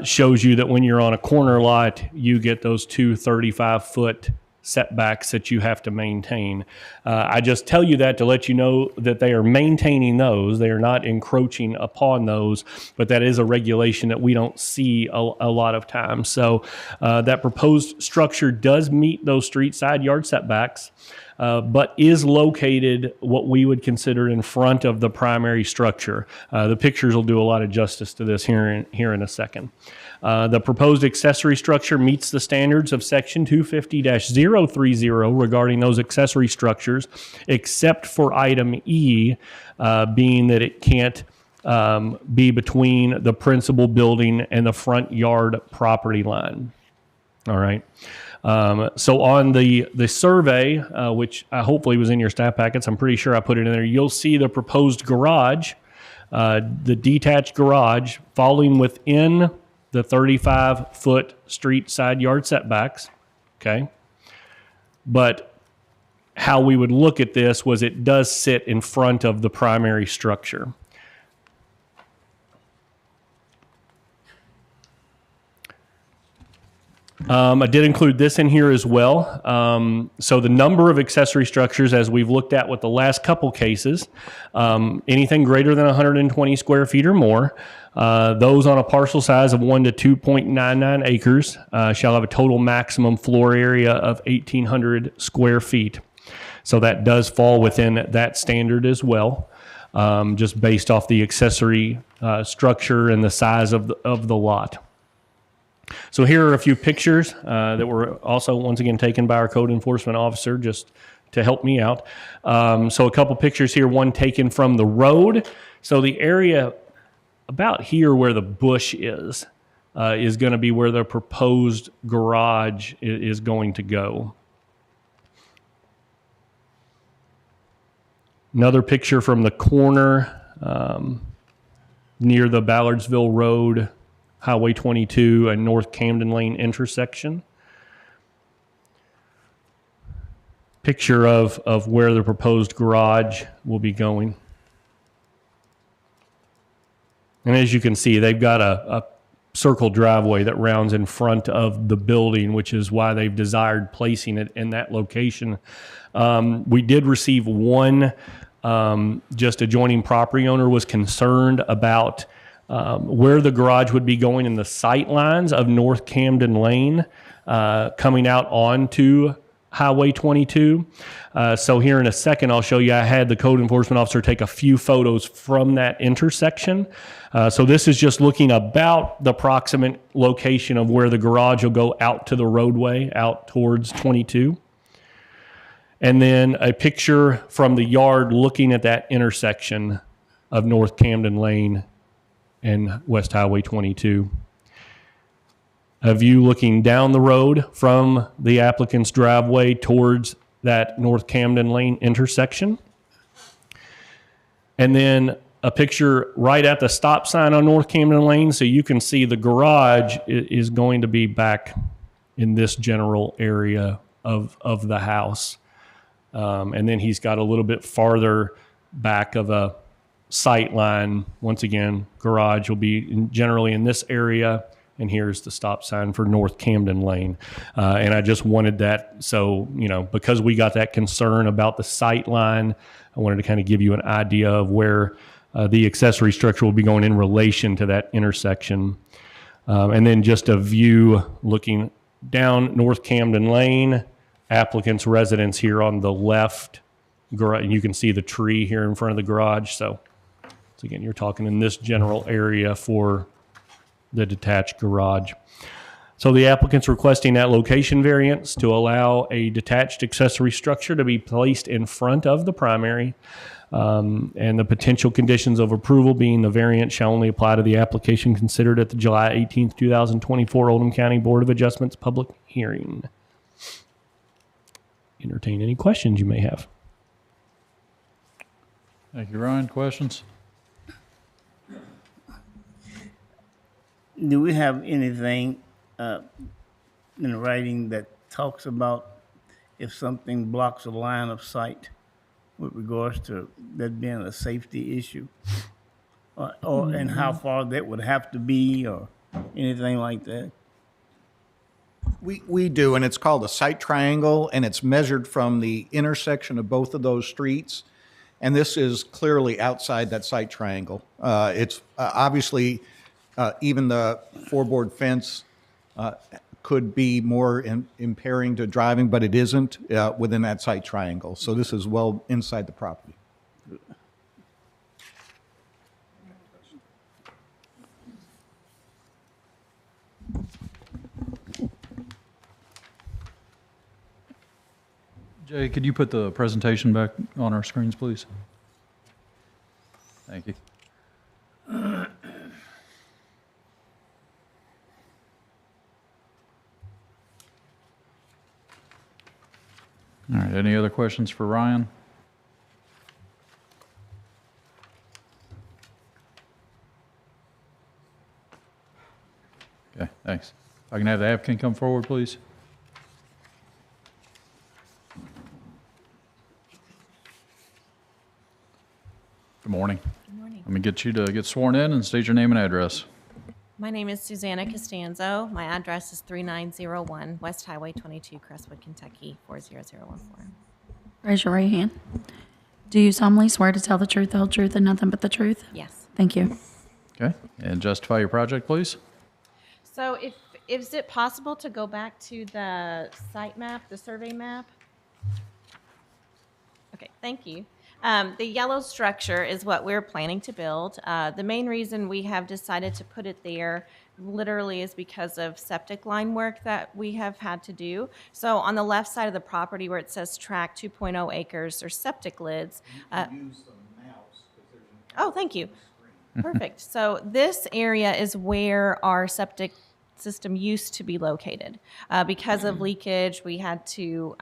shows you that when you're on a corner lot, you get those 2 35-foot setbacks that you have to maintain. I just tell you that to let you know that they are maintaining those. They are not encroaching upon those, but that is a regulation that we don't see a lot of times. So that proposed structure does meet those street side yard setbacks, but is located what we would consider in front of the primary structure. The pictures will do a lot of justice to this here in a second. The proposed accessory structure meets the standards of Section 250-030 regarding those accessory structures, except for item E, being that it can't be between the principal building and the front yard property line. All right. So on the survey, which hopefully was in your staff packets, I'm pretty sure I put it in there, you'll see the proposed garage, the detached garage, falling within the 35-foot street side yard setbacks, okay? But how we would look at this was it does sit in front of the primary structure. I did include this in here as well. So the number of accessory structures, as we've looked at with the last couple cases, anything greater than 120 square feet or more, those on a parcel size of 1 to 2.99 acres shall have a total maximum floor area of 1,800 square feet. So that does fall within that standard as well, just based off the accessory structure and the size of the lot. So here are a few pictures that were also, once again, taken by our code enforcement officer just to help me out. So a couple pictures here, one taken from the road. So the area about here where the bush is going to be where the proposed garage is going to go. Another picture from the corner near the Ballardsville Road, Highway 22 and North Camden Lane intersection. Picture of where the proposed garage will be going. And as you can see, they've got a circle driveway that rounds in front of the building, which is why they've desired placing it in that location. We did receive one just adjoining property owner was concerned about where the garage would be going in the sight lines of North Camden Lane, coming out onto Highway 22. So here in a second, I'll show you, I had the code enforcement officer take a few photos from that intersection. So this is just looking about the proximate location of where the garage will go out to the roadway, out towards 22. And then a picture from the yard looking at that intersection of North Camden Lane and West Highway 22. A view looking down the road from the applicant's driveway towards that North Camden Lane intersection. And then a picture right at the stop sign on North Camden Lane, so you can see the garage is going to be back in this general area of the house. And then he's got a little bit farther back of a sight line. Once again, garage will be generally in this area, and here's the stop sign for North Camden Lane. And I just wanted that, so, because we got that concern about the sight line, I wanted to kind of give you an idea of where the accessory structure will be going in relation to that intersection. And then just a view looking down North Camden Lane, applicant's residence here on the left. You can see the tree here in front of the garage. So again, you're talking in this general area for the detached garage. So the applicant's requesting that location variance to allow a detached accessory structure to be placed in front of the primary. And the potential conditions of approval being the variance shall only apply to the application considered at the July 18th, 2024 Oldham County Board of Adjustments public hearing. Entertain any questions you may have. Thank you, Ryan. Questions? Do we have anything in writing that talks about if something blocks a line of sight with regards to that being a safety issue? And how far that would have to be or anything like that? We do, and it's called a sight triangle, and it's measured from the intersection of both of those streets. And this is clearly outside that sight triangle. It's obviously, even the four-board fence could be more impairing to driving, but it isn't within that sight triangle. So this is well inside the property. Jay, could you put the presentation back on our screens, please? Thank you. All right, any other questions for Ryan? Okay, thanks. If I can have the applicant come forward, please. Good morning. Good morning. Let me get you to get sworn in and state your name and address. My name is Susanna Costanzo. My address is 3901 West Highway 22, Crestwood, Kentucky, 40014. Raise your right hand. Do you solemnly swear to tell the truth, the whole truth, and nothing but the truth? Yes. Thank you. Okay, and justify your project, please. So is it possible to go back to the site map, the survey map? Okay, thank you. The yellow structure is what we're planning to build. The main reason we have decided to put it there literally is because of septic line work that we have had to do. So on the left side of the property where it says tract 2.0 acres, there's septic lids. Oh, thank you. Perfect. So this area is where our septic system used to be located. Because of leakage, we had to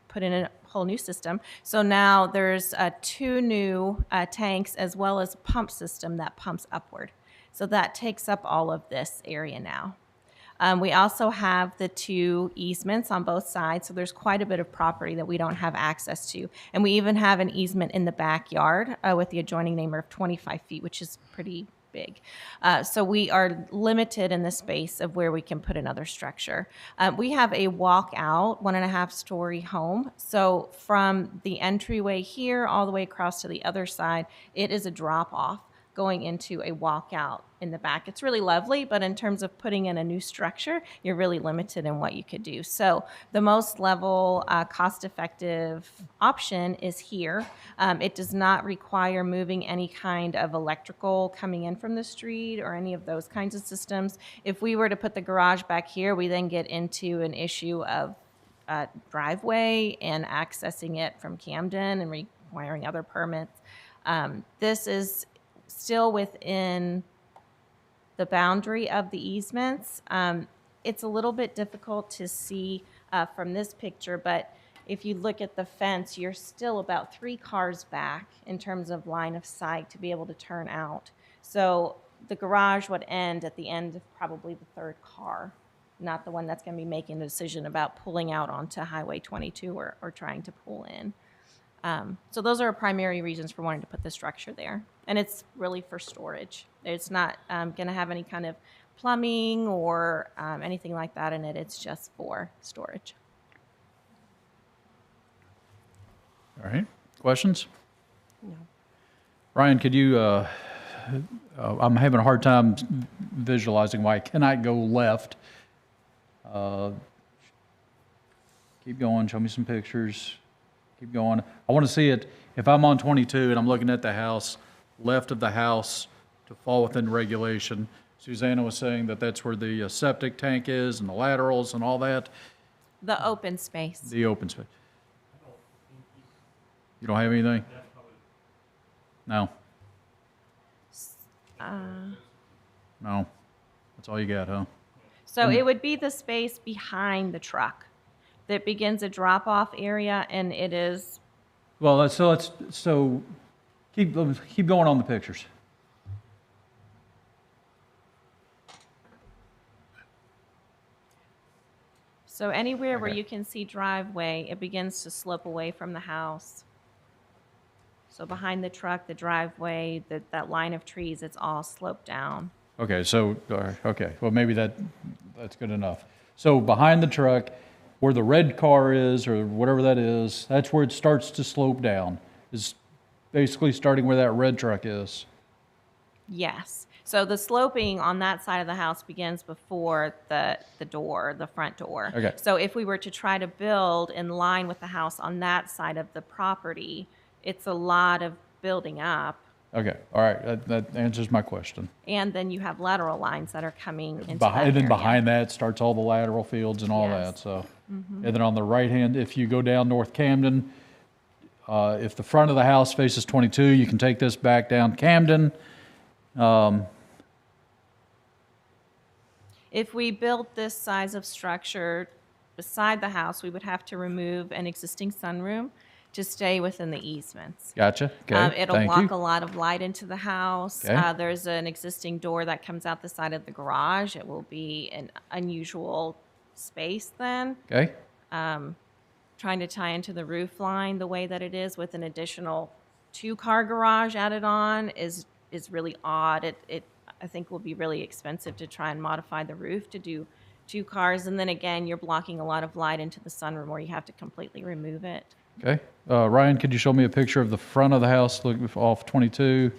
put in a whole new system. So now there's 2 new tanks as well as a pump system that pumps upward. So that takes up all of this area now. We also have the 2 easements on both sides, so there's quite a bit of property that we don't have access to. And we even have an easement in the backyard with the adjoining neighbor of 25 feet, which is pretty big. So we are limited in the space of where we can put another structure. We have a walkout 1.5-story home. So from the entryway here all the way across to the other side, it is a drop off. going into a walkout in the back. It's really lovely, but in terms of putting in a new structure, you're really limited in what you could do. So the most level, cost-effective option is here. It does not require moving any kind of electrical coming in from the street or any of those kinds of systems. If we were to put the garage back here, we then get into an issue of driveway and accessing it from Camden and requiring other permits. This is still within the boundary of the easements. It's a little bit difficult to see from this picture, but if you look at the fence, you're still about 3 cars back in terms of line of sight to be able to turn out. So the garage would end at the end of probably the 3rd car, not the one that's going to be making a decision about pulling out onto Highway 22 or trying to pull in. So those are primary reasons for wanting to put the structure there. And it's really for storage. It's not going to have any kind of plumbing or anything like that in it. It's just for storage. All right, questions? No. Ryan, could you, I'm having a hard time visualizing why I cannot go left. Keep going, show me some pictures. Keep going. I want to see it, if I'm on 22 and I'm looking at the house, left of the house to fall within regulation. Susanna was saying that that's where the septic tank is and the laterals and all that. The open space. The open space. You don't have anything? No. No. That's all you got, huh? So it would be the space behind the truck that begins a drop-off area, and it is, Well, so keep going on the pictures. so anywhere where Okay. you can see driveway, it begins to slope away from the house. So behind the truck, the driveway, that line of trees, it's all sloped down. Okay, so, okay, well, maybe that's good enough. So behind the truck, where the red car is, or whatever that is, that's where it starts to slope down, is basically starting where that red truck is. Yes. So the sloping on that side of the house begins before the door, the front door. Okay. So if we were to try to build in line with the house on that side of the property, it's a lot of building up. Okay, all right, that answers my question. And then you have lateral lines that are coming into that Behind, and then area. behind that starts all the lateral fields and all Yes. that, so. And then on the right hand, if you go down North Camden, if the front of the house faces 22, you can take this back down Camden. If we built this size of structure beside the house, we would have to remove an existing sunroom to stay within the easements. Gotcha, okay, It'll thank block you. a lot of light into the house. Okay. There's an existing door that comes out the side of the garage. It will be an unusual space then. Okay, Trying to tie into the roof line the way that it is with an additional 2-car garage added on is really odd. It I think will be really expensive to try and modify the roof to do 2 cars. And then again, you're blocking a lot of light into the sunroom where you have to completely remove it. okay. Ryan, could you show me a picture of the front of the house, look off 22?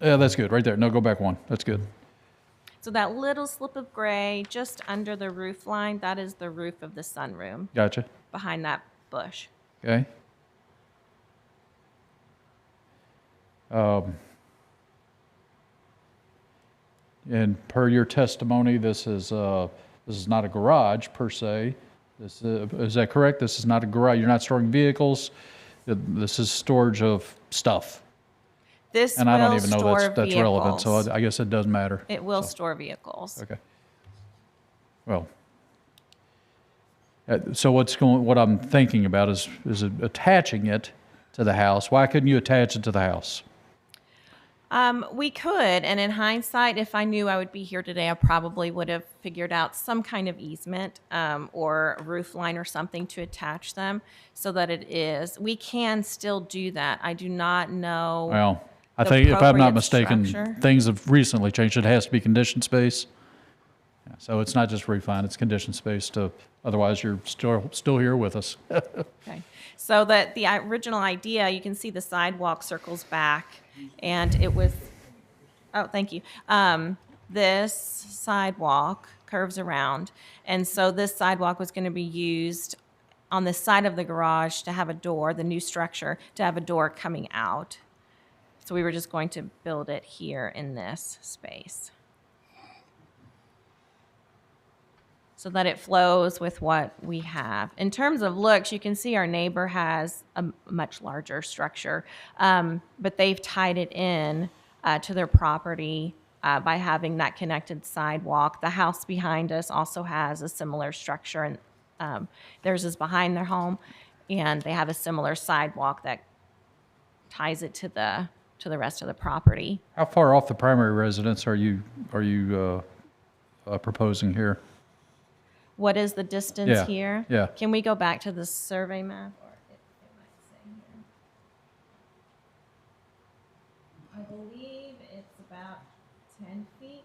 Yeah, that's good, right there. No, go back one, that's good. So that little slip of gray just under the roof line, that is the roof of the sunroom Gotcha, behind that bush. okay. And per your testimony, this is not a garage per se. Is that correct? This is not a garage, you're not storing vehicles? This is storage of stuff? This And I don't will even know store that's relevant, so vehicles. I guess it doesn't matter. It will store vehicles. Okay. Well, so what I'm thinking about is attaching it to the house. Why couldn't you attach it to the house? We could, and in hindsight, if I knew I would be here today, I probably would have figured out some kind of easement or a roof line or something to attach them so that it is. We can still do that. I do not know. Well, I the think if I'm not appropriate mistaken, structure. things have recently changed. It has to be conditioned space. Yeah. So it's not just refine, it's condition space to, otherwise you're still here with us. Okay. So that the original idea, you can see the sidewalk circles back, and it was, oh, thank you. This sidewalk curves around, and so this sidewalk was going to be used on the side of the garage to have a door, the new structure, to have a door coming out. So we were just going to build it here in this space, so that it flows with what we have. In terms of looks, you can see our neighbor has a much larger structure, but they've tied it in to their property by having that connected sidewalk. The house behind us also has a similar structure, and theirs is behind their home, and they have a similar sidewalk that ties it to the rest of the property. How far off the primary residence are you proposing here? What is the distance Yeah, here? yeah. Can we go back to the survey map? Or it might say here. I believe it's about 10 feet,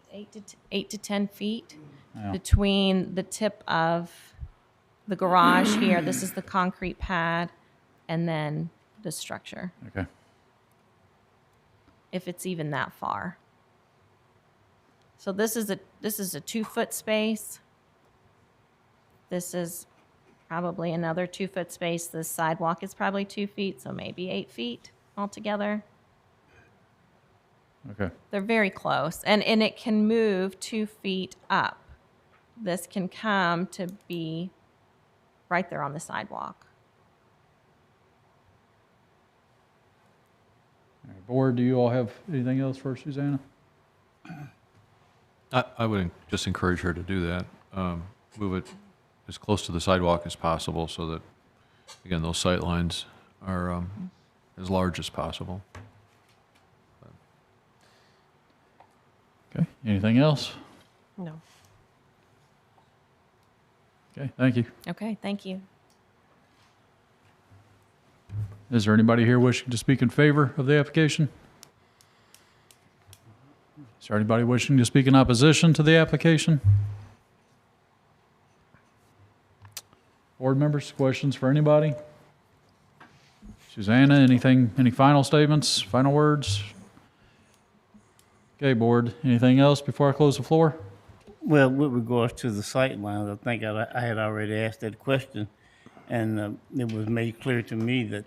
8 to 10 feet Yeah. between the tip of the garage here. This is the concrete pad, and then the structure, Okay. if it's even that far. So this is a 2-foot space. This is probably another 2-foot space. This sidewalk is probably 2 feet, so maybe 8 feet altogether. Okay. They're very close, and it can move 2 feet up. This can come to be right there on the sidewalk. All right, Board, do you all have anything else for Susanna? I would just encourage her to do that. Move it as close to the sidewalk as possible so that, again, those sight lines are as large as possible. Okay, anything else? No. Okay, thank you. Okay, thank you. Is there anybody here wishing to speak in favor of the application? Is there anybody wishing to speak in opposition to the application? Board members, questions for anybody? Susanna, any final statements, final words? Okay, Board, anything else before I close the floor? Well, with regards to the sight lines, I think I had already asked that question, and it was made clear to me that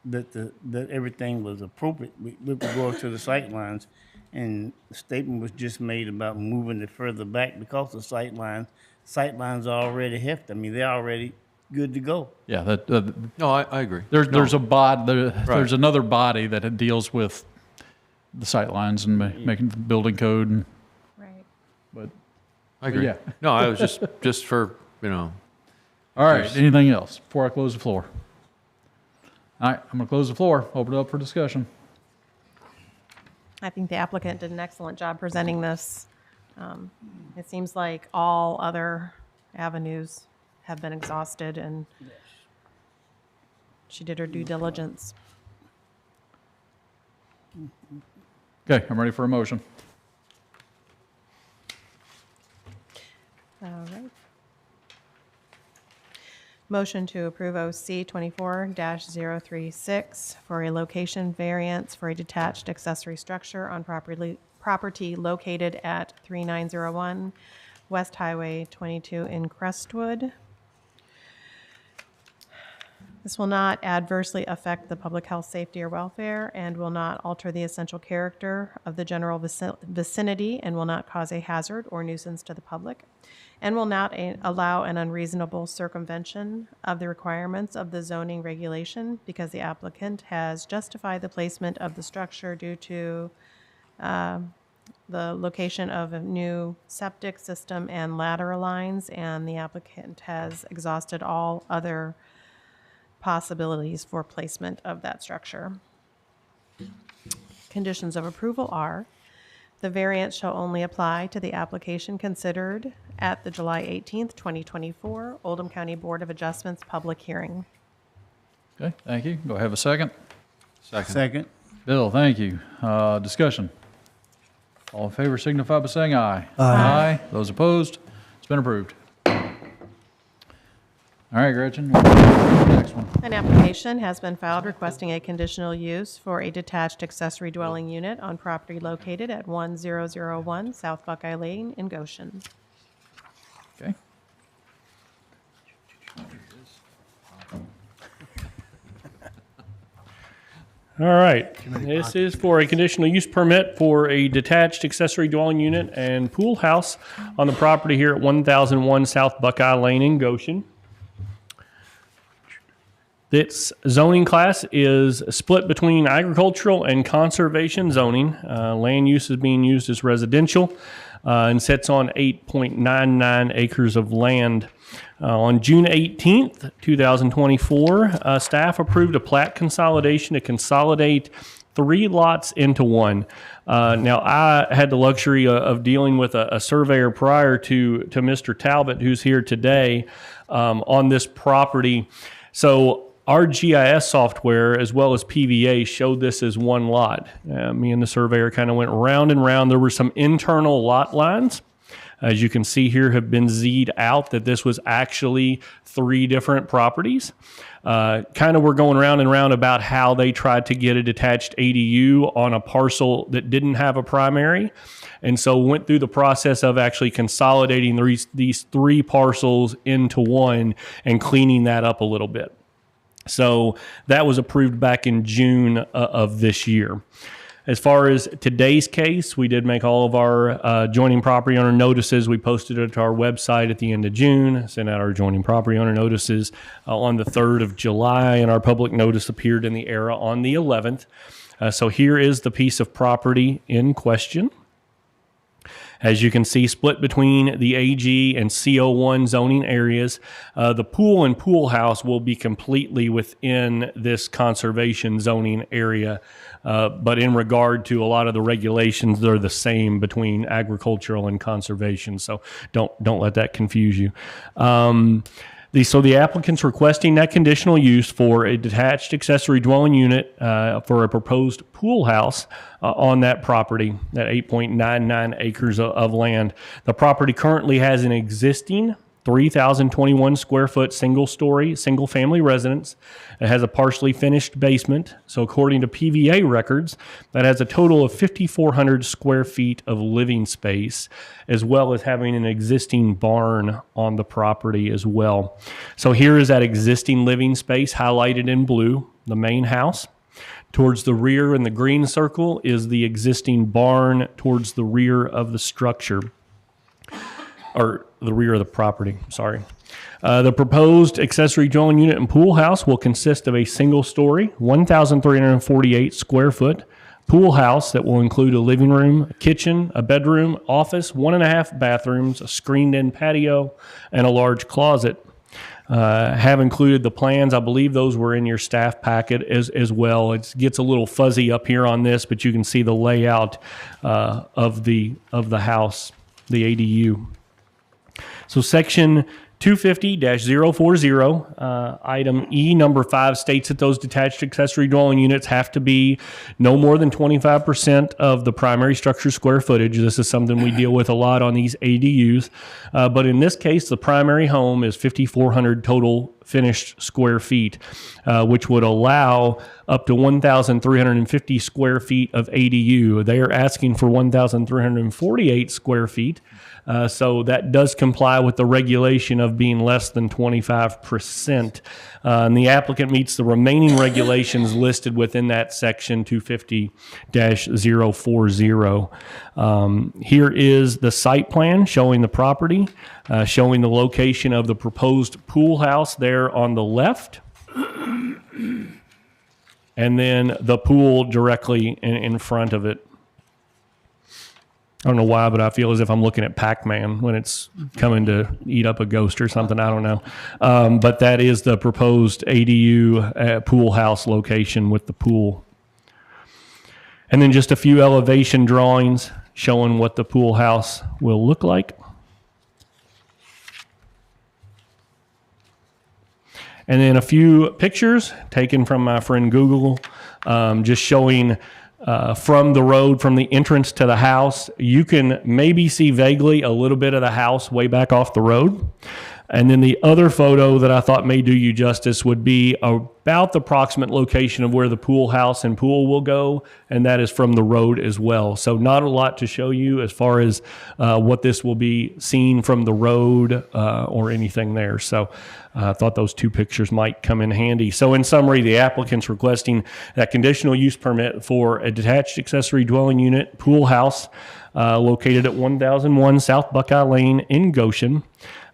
that everything was appropriate with regards to the sight lines, and the statement was just made about moving it further back because the sight lines are already hefty. I mean, they're already good to go. Yeah, No, I agree. there's Right. there's another body that deals with the sightlines and making the building code, and, Right. but, I agree. yeah. No, I was just for, you know, all right, Yes. anything else before I close the floor? All right, I'm gonna close the floor, open it up for discussion. I think the applicant did an excellent job presenting this. It seems like all other avenues have been exhausted, and she did her due diligence. Okay, I'm ready for a motion. All right. Motion to approve OC 24-036 for a location variance for a detached accessory structure on property located at 3901 West Highway 22 in Crestwood. This will not adversely affect the public health, safety, or welfare, and will not alter the essential character of the general vicinity, and will not cause a hazard or nuisance to the public, and will not allow an unreasonable circumvention of the requirements of the zoning regulation, because the applicant has justified the placement of the structure due to the location of a new septic system and lateral lines, and the applicant has exhausted all other possibilities for placement of that structure. Conditions of approval are: the variance shall only apply to the application considered at the July 18th, 2024 Oldham County Board of Adjustments public hearing. Okay, thank you. Do I have a second? Second. Bill, thank you. Discussion. All in favor signify by saying aye. Aye. Those opposed, been approved. All right, Gretchen, we'll go to the next one. An application has been filed requesting a conditional use for a detached accessory dwelling unit on property located at 1001 South Buckeye Lane in Goshen. Okay. All right, this is for a conditional use permit for a detached accessory dwelling unit and pool house on the property here at 1001 South Buckeye Lane in Goshen. Its zoning class is split between agricultural and conservation zoning. Land use is being used as residential and sits on 8.99 acres of land. On June 18th, 2024, staff approved a plat consolidation to consolidate 3 lots into one. Now, I had the luxury of dealing with a surveyor prior to Mr. Talbot, who's here today, on this property. So our GIS software, as well as PVA, showed this as one lot. Me and the surveyor kind of went round and round. There were some internal lot lines, as you can see here, have been Z'd out that this was actually 3 different properties. Kind of we're going round and round about how they tried to get a detached ADU on a parcel that didn't have a primary. And so went through the process of actually consolidating these 3 parcels into one and cleaning that up a little bit. So that was approved back in June of this year. As far as today's case, we did make all of our adjoining property owner notices. We posted it to our website at the end of June, sent out our adjoining property owner notices on the 3rd of July, and our public notice appeared in the Era on the 11th. So here is the piece of property in question. As you can see, split between the AG and CO1 zoning areas. The pool and pool house will be completely within this conservation zoning area. But in regard to a lot of the regulations, they're the same between agricultural and conservation. So don't let that confuse you. So the applicant's requesting that conditional use for a detached accessory dwelling unit for a proposed pool house on that property, that 8.99 acres of land. The property currently has an existing 3,021 square foot single family residence. It has a partially finished basement. So according to PVA records, that has a total of 5,400 square feet of living space, as well as having an existing barn on the property as well. So here is that existing living space highlighted in blue, the main house. Towards the rear in the green circle is the existing barn towards the rear of the structure, or the rear of the property, sorry. The proposed accessory dwelling unit and pool house will consist of a single-story, 1,348 square foot pool house that will include a living room, a kitchen, a bedroom, office, 1.5 bathrooms, a screened-in patio, and a large closet. Have included the plans. I believe those were in your staff packet as well. It gets a little fuzzy up here on this, but you can see the layout of the house, the ADU. So section 250-040, item E number 5 states that those detached accessory dwelling units have to be no more than 25% of the primary structure square footage. This is something we deal with a lot on these ADUs. But in this case, the primary home is 5,400 total finished square feet, which would allow up to 1,350 square feet of ADU. They are asking for 1,348 square feet. So that does comply with the regulation of being less than 25%. And the applicant meets the remaining regulations listed within that section 250-040. Here is the site plan showing the property, showing the location of the proposed pool house there on the left. And then the pool directly in front of it. I don't know why, but I feel as if I'm looking at Pac-Man when it's coming to eat up a ghost or something. I don't know. But that is the proposed ADU pool house location with the pool. And then just a few elevation drawings showing what the pool house will look like. And then a few pictures taken from my friend Google, just showing from the road, from the entrance to the house. You can maybe see vaguely a little bit of the house way back off the road. And then the other photo that I thought may do you justice would be about the approximate location of where the pool house and pool will go, and that is from the road as well. So not a lot to show you as far as what this will be seen from the road or anything there. So I thought those two pictures might come in handy. So in summary, the applicant's requesting that conditional use permit for a detached accessory dwelling unit pool house located at 1001 South Buckeye Lane in Goshen.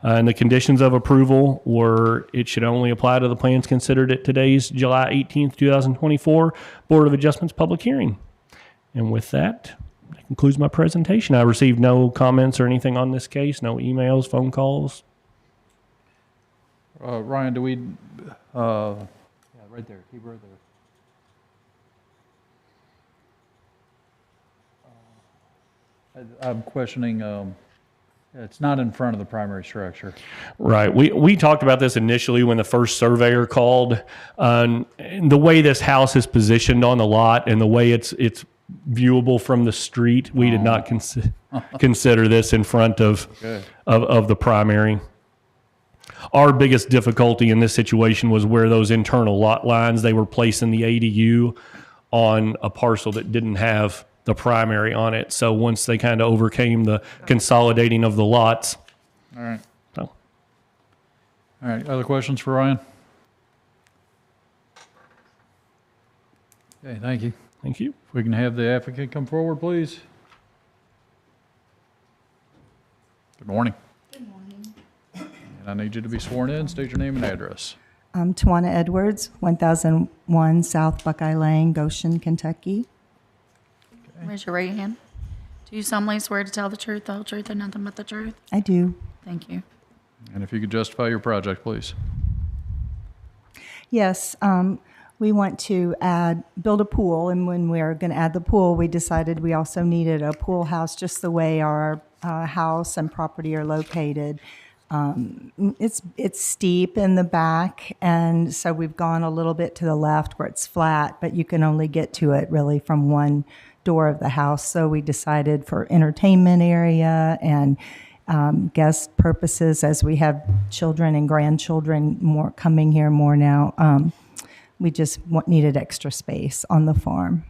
And the conditions of approval were it should only apply to the plans considered at today's July 18th, 2024 Board of Adjustments public hearing. And with that concludes my presentation. I received no comments or anything on this case, no emails, phone calls. Ryan, do we, yeah, right there, keep right there. I'm questioning, it's not in front of the primary structure. Right. We talked about this initially when the first surveyor called. And the way this house is positioned on the lot and the way it's viewable from the street, we did not consider this in front of the primary. Our biggest difficulty in this situation was where those internal lot lines, they were placing the ADU on a parcel that didn't have the primary on it. So once they kind of overcame the consolidating of the lots. All right. So. All right. Other questions for Ryan? Okay, thank you. Thank you. If we can have the applicant come forward, please. Good morning. Good morning. And I need you to be sworn in. State your name and address. I'm Tawana Edwards, 1001 South Buckeye Lane, Goshen, Kentucky. Raise your right hand. Do you solemnly swear to tell the truth, the whole truth, and nothing but the truth? I do. Thank you. And if you could justify your project, please. Yes, we want to build a pool, and when we were going to add the pool, we decided we also needed a pool house just the way our house and property are located. It's steep in the back, and so we've gone a little bit to the left where it's flat, but you can only get to it really from one door of the house. So we decided for entertainment area and guest purposes, as we have children and grandchildren more coming here more now, we just needed extra space on the farm.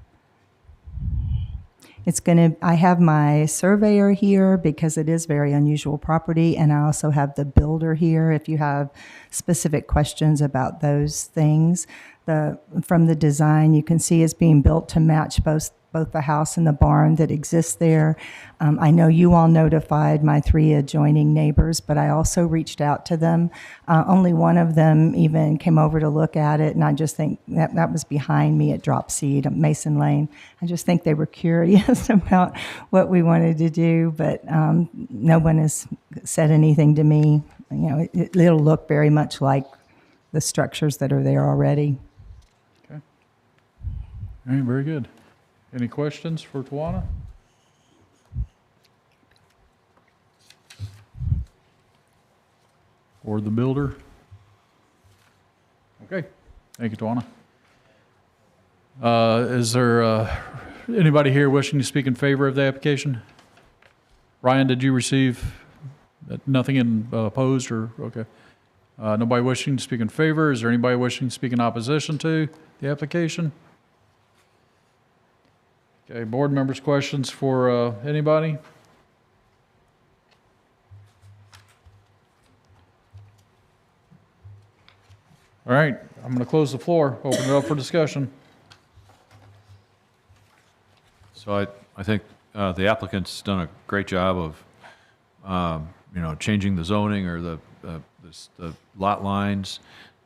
I have my surveyor here because it is very unusual property, and I also have the builder here if you have specific questions about those things. From the design, you can see it's being built to match both the house and the barn that exists there. I know you all notified my 3 adjoining neighbors, but I also reached out to them. Only one of them even came over to look at it, and I just think that was behind me at Drop Seed, Mason Lane. I just think they were curious about what we wanted to do, but no one has said anything to me. You know, it'll look very much like the structures that are there already. Okay. All right, very good. Any questions for Tawana? Or the builder? Okay, thank you, Tawana. Is there anybody here wishing to speak in favor of the application? Ryan, did you receive nothing in opposed or, okay. Nobody wishing to speak in favor? Is there anybody wishing to speak in opposition to the application? Okay, board members, questions for anybody? All right, I'm going to close the floor, open it up for discussion. So I think the applicant's done a great job of, changing the zoning or the lot lines.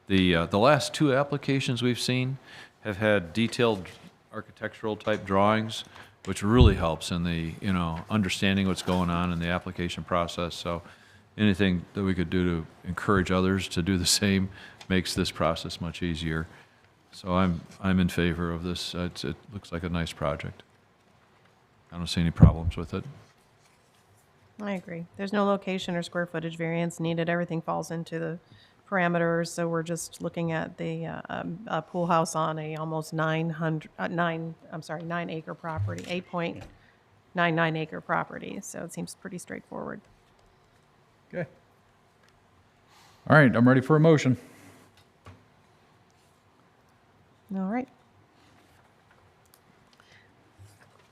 The last 2 applications we've seen have had detailed architectural type drawings, which really helps in the, understanding what's going on in the application process. So anything that we could do to encourage others to do the same makes this process much easier. So I'm in favor of this. It looks like a nice project. I don't see any problems with it. I agree. There's no location or square footage variance needed. Everything falls into the parameters, so we're just looking at the a pool house on a almost 9 acre property, 8.99 acre property, so it seems pretty straightforward. Okay. All right, I'm ready for a motion. All right.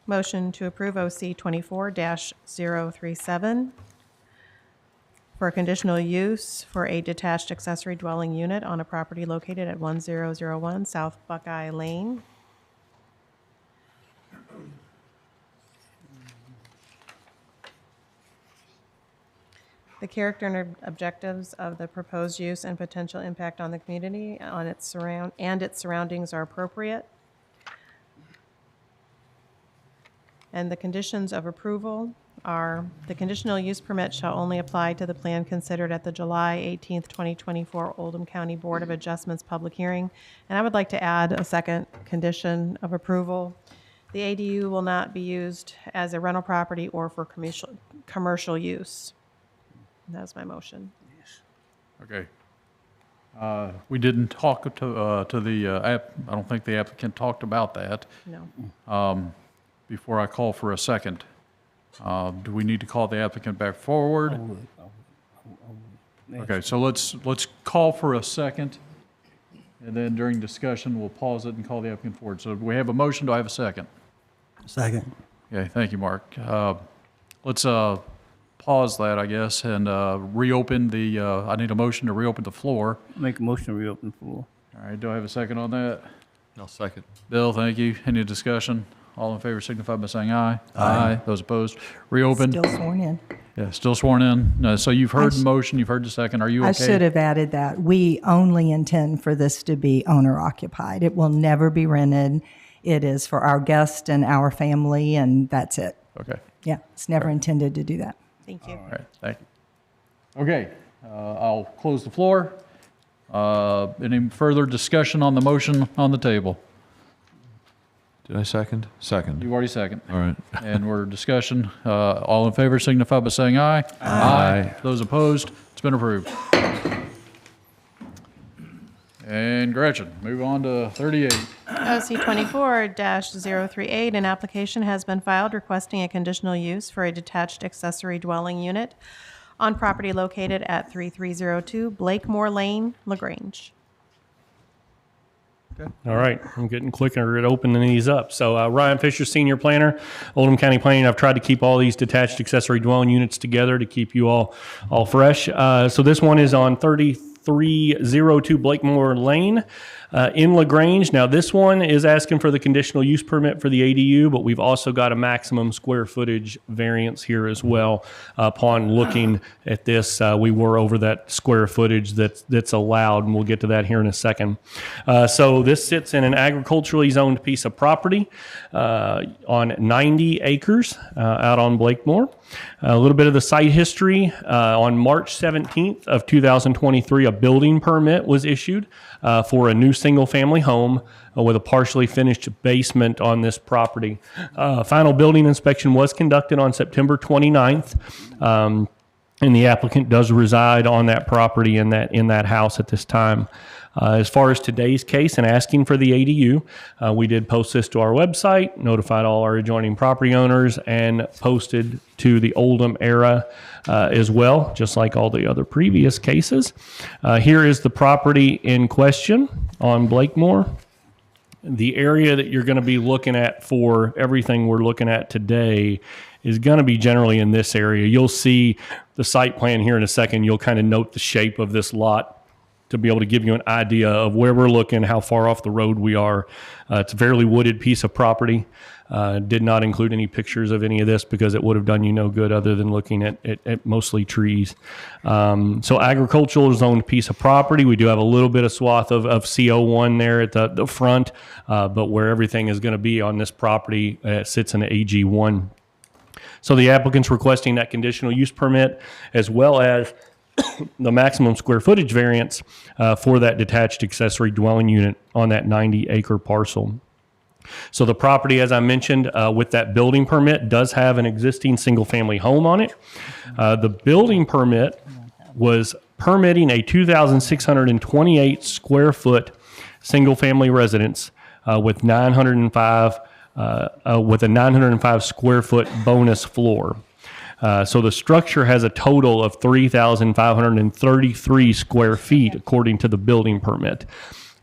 Motion to approve OC 24-037 for a conditional use for a detached accessory dwelling unit on a property located at 1001 South Buckeye Lane. The character and objectives of the proposed use and potential impact on the community on its surroundings are appropriate. And the conditions of approval are, the conditional use permit shall only apply to the plan considered at the July 18th, 2024 Oldham County Board of Adjustments public hearing. And I would like to add a second condition of approval. The ADU will not be used as a rental property or for commercial use. That's my motion. Okay. We didn't talk to the app. I don't think the applicant talked about that. No. Before I call for a second, do we need to call the applicant back forward? Okay, so let's call for a second, and then during discussion, we'll pause it and call the applicant forward. So we have a motion. Do I have a second? Second. Okay, thank you, Mark. Let's pause that, I guess, and reopen the, I need a motion to reopen the floor. Make a motion to reopen the floor. All right, do I have a second on that? I'll second. Bill, thank you. Any discussion? All in favor signify by saying aye. Aye. Those opposed? Reopened? Still sworn in. Yeah, still sworn in. No, so you've heard the motion, you've heard the second. Are you okay? I should have added that. We only intend for this to be owner occupied. It will never be rented. It is for our guest and our family, and that's it. Okay. Yeah, it's never intended to do that. Thank you. All right, thank you. Okay, I'll close the floor. Any further discussion on the motion on the table? Did I second? Second. You already second. All right. And we're discussion. All in favor signify by saying aye. Aye. Those opposed? It's been approved. And Gretchen, move on to 38. OC 24-038, an application has been filed requesting a conditional use for a detached accessory dwelling unit on property located at 3302 Blakemore Lane, LaGrange. All right, I'm getting quicker at opening these up. So Ryan Fisher, Senior Planner, Oldham County Planning. I've tried to keep all these detached accessory dwelling units together to keep you all fresh. So this one is on 3302 Blakemore Lane in LaGrange. Now this one is asking for the conditional use permit for the ADU, but we've also got a maximum square footage variance here as well. Upon looking at this, we were over that square footage that's allowed, and we'll get to that here in a second. So this sits in an agriculturally zoned piece of property on 90 acres out on Blakemore. A little bit of the site history. On March 17th of 2023, a building permit was issued for a new single-family home with a partially finished basement on this property. Final building inspection was conducted on September 29th, and the applicant does reside on that property in that house at this time. As far as today's case and asking for the ADU, we did post this to our website, notified all our adjoining property owners, and posted to the Oldham era as well, just like all the other previous cases. Here is the property in question on Blakemore. The area that you're going to be looking at for everything we're looking at today is going to be generally in this area. You'll see the site plan here in a second. You'll kind of note the shape of this lot to be able to give you an idea of where we're looking, how far off the road we are. It's a fairly wooded piece of property. Did not include any pictures of any of this because it would have done you no good other than looking at mostly trees. So agricultural zoned piece of property. We do have a little bit of swath of CO1 there at the front, but where everything is going to be on this property sits in AG1. So the applicant's requesting that conditional use permit as well as the maximum square footage variance for that detached accessory dwelling unit on that 90-acre parcel. So the property, as I mentioned, with that building permit, does have an existing single-family home on it. The building permit was permitting a 2,628 square foot single-family residence with 905 with a 905 square foot bonus floor. So the structure has a total of 3,533 square feet, according to the building permit.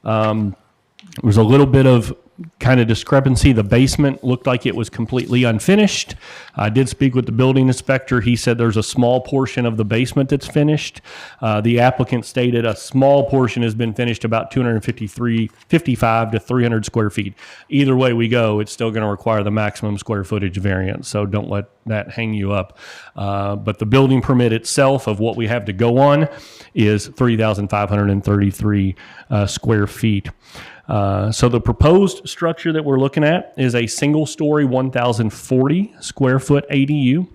There's a little bit of kind of discrepancy. The basement looked like it was completely unfinished. I did speak with the building inspector. He said there's a small portion of the basement that's finished. The applicant stated a small portion has been finished, about 55 to 300 square feet. Either way we go, it's still going to require the maximum square footage variance, so don't let that hang you up. But the building permit itself of what we have to go on is 3,533 square feet. So the proposed structure that we're looking at is a single-story 1,040 square foot ADU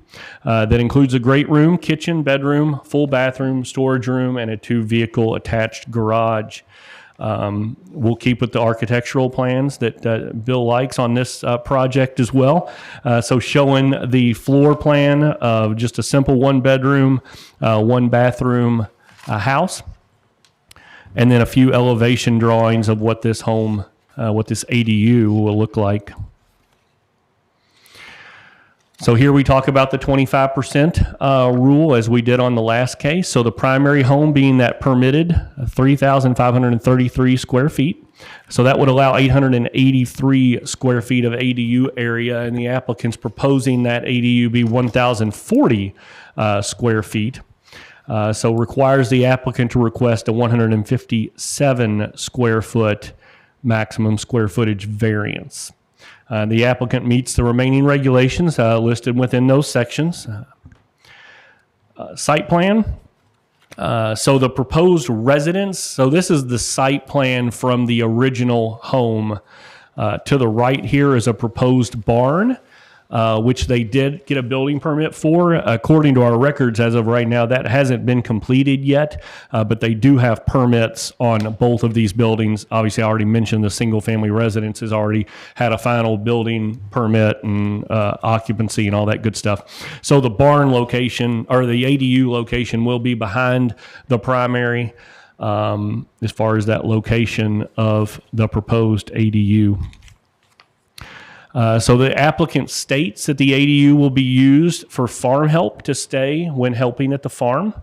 that includes a great room, kitchen, bedroom, full bathroom, storage room, and a 2-vehicle attached garage. We'll keep with the architectural plans that Bill likes on this project as well. So showing the floor plan of just a simple 1-bedroom, 1-bathroom house. And then a few elevation drawings of what this home, what this ADU will look like. So here we talk about the 25% rule as we did on the last case. So the primary home being that permitted 3,533 square feet. So that would allow 883 square feet of ADU area, and the applicant's proposing that ADU be 1,040 square feet. So requires the applicant to request a 157 square foot maximum square footage variance. The applicant meets the remaining regulations listed within those sections. Site plan. So the proposed residence, so this is the site plan from the original home. To the right here is a proposed barn. Which they did get a building permit for. According to our records, as of right now, that hasn't been completed yet, but they do have permits on both of these buildings. Obviously, I already mentioned the single-family residence has already had a final building permit and occupancy and all that good stuff. So the barn location, or the ADU location, will be behind the primary as far as that location of the proposed ADU. So the applicant states that the ADU will be used for farm help to stay when helping at the farm,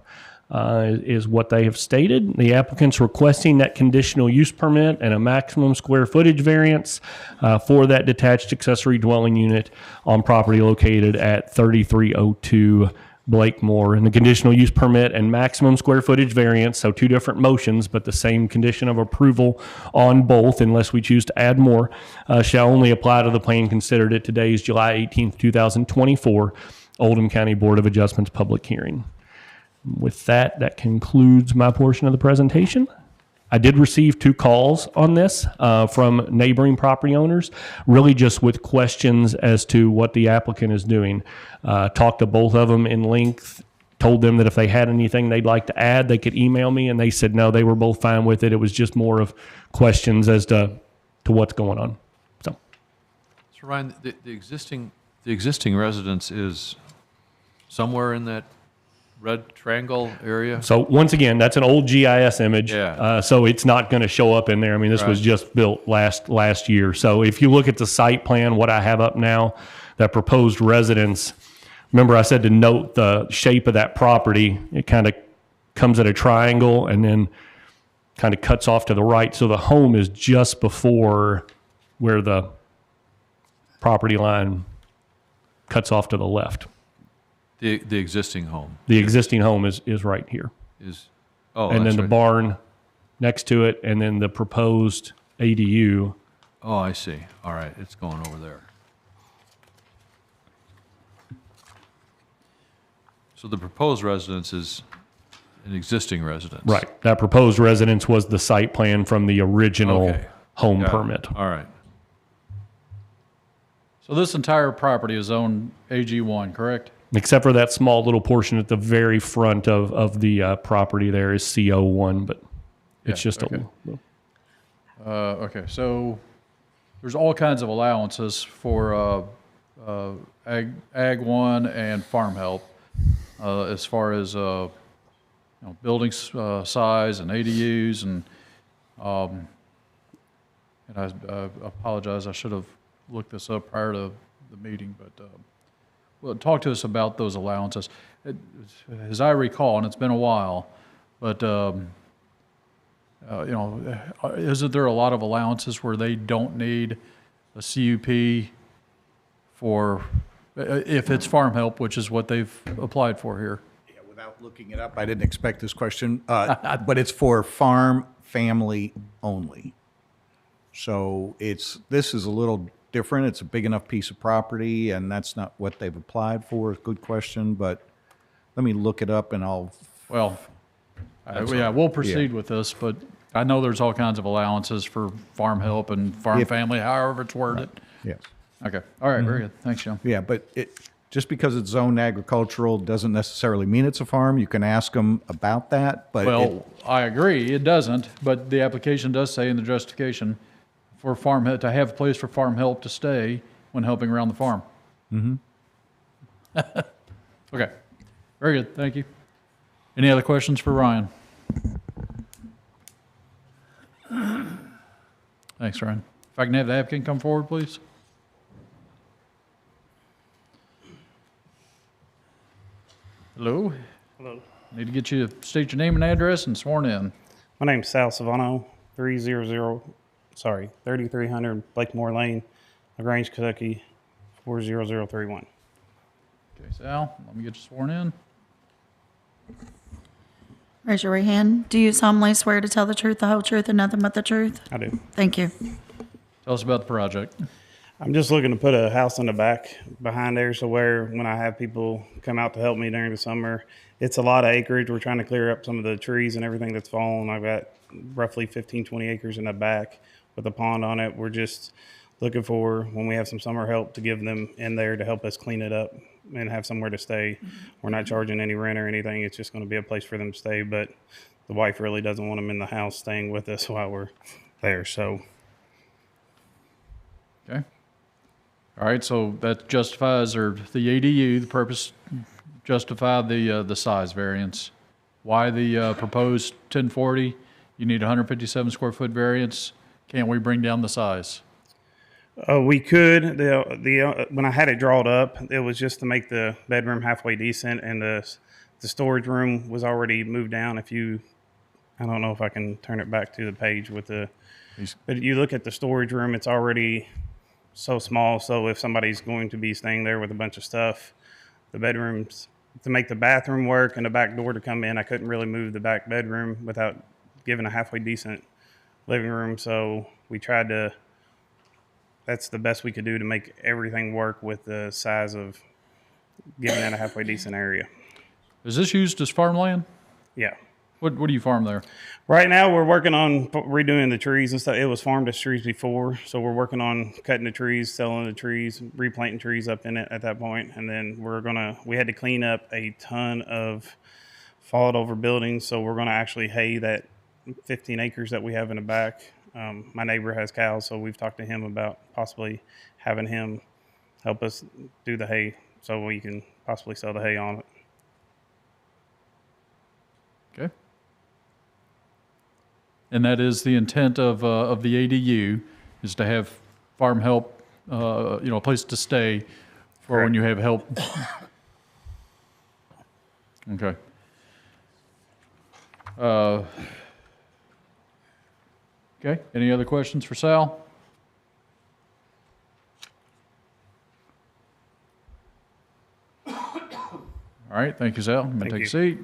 is what they have stated. The applicant's requesting that conditional use permit and a maximum square footage variance for that detached accessory dwelling unit on property located at 3302 Blakemore. And the conditional use permit and maximum square footage variance, so two different motions, but the same condition of approval on both, unless we choose to add more, shall only apply to the plan considered at today's July 18th, 2024, Oldham County Board of Adjustments public hearing. With that, that concludes my portion of the presentation. I did receive 2 calls on this from neighboring property owners, really just with questions as to what the applicant is doing. Talked to both of them in length, told them that if they had anything they'd like to add, they could email me, and they said no, they were both fine with it. It was just more of questions as to what's going on. So Ryan, the existing residence is somewhere in that red triangle area? So once again, that's an old GIS image. Yeah. So it's not going to show up in there. I mean, this was just built last year. So if you look at the site plan, what I have up now, that proposed residence, remember I said to note the shape of that property. It kind of comes at a triangle and then kind of cuts off to the right. So the home is just before where the property line cuts off to the left. The existing home. The existing home is right here. And then the barn next to it, and then the proposed ADU. Oh, I see. All right, it's going over there. So the proposed residence is an existing residence. Right. That proposed residence was the site plan from the original home permit. All right. So this entire property is zoned AG1, correct? Except for that small little portion at the very front of the property there is CO1, but it's just okay, so there's all kinds of allowances for Ag 1 and farm help as far as building size and ADUs and I apologize, I should have looked this up prior to the meeting, but well, talk to us about those allowances. As I recall, and it's been a while, but isn't there a lot of allowances where they don't need a CUP for, if it's farm help, which is what they've applied for here? Yeah, without looking it up, I didn't expect this question, but it's for farm family only. So this is a little different. It's a big enough piece of property, and that's not what they've applied for. Good question, but let me look it up and I'll. Well, yeah, we'll proceed with this, but I know there's all kinds of allowances for farm help and farm family, however it's worded. Yes. Okay. All right. Very good. Thanks, John. Yeah, but just because it's zoned agricultural doesn't necessarily mean it's a farm. You can ask them about that, but. Well, I agree, it doesn't, but the application does say in the justification for farm help, to have a place for farm help to stay when helping around the farm. Okay. Very good. Thank you. Any other questions for Ryan? Thanks, Ryan. If I can have the applicant come forward, please. Hello? Hello. Need to get you to state your name and address and sworn in. My name's Sal Savano, 3300 Blakemore Lane, LaGrange, Kentucky, 40031. Okay, Sal, let me get you sworn in. Raise your right hand. Do you solemnly swear to tell the truth, the whole truth, and nothing but the truth? I do. Thank you. Tell us about the project. I'm just looking to put a house in the back behind there, so where when I have people come out to help me during the summer, it's a lot of acreage. We're trying to clear up some of the trees and everything that's fallen. I've got roughly 15, 20 acres in the back with a pond on it. We're just looking for, when we have some summer help, to give them in there to help us clean it up and have somewhere to stay. We're not charging any rent or anything. It's just going to be a place for them to stay, but the wife really doesn't want them in the house staying with us while we're there, so. Okay. All right, so that justifies, or the ADU, the purpose justify the size variance. Why the proposed 1040? You need 157 square foot variance. Can't we bring down the size? We could. When I had it drawn up, it was just to make the bedroom halfway decent, and the storage room was already moved down. I don't know if I can turn it back to the page with but you look at the storage room, it's already so small. So if somebody's going to be staying there with a bunch of stuff, the bedrooms, to make the bathroom work and the back door to come in, I couldn't really move the back bedroom without giving a halfway decent living room. So we tried to, that's the best we could do to make everything work with the size of giving it a halfway decent area. Is this used as farmland? Yeah. What do you farm there? Right now, we're working on redoing the trees and stuff. It was farmed as trees before, so we're working on cutting the trees, selling the trees, replanting trees up in it at that point. And then we had to clean up a ton of fallen over buildings, so we're going to actually hay that 15 acres that we have in the back. My neighbor has cows, so we've talked to him about possibly having him help us do the hay so we can possibly sell the hay on it. Okay. And that is the intent of the ADU, is to have farm help, a place to stay for when you have help. Okay. Okay, any other questions for Sal? All right, thank you, Sal. I'm going to take a seat.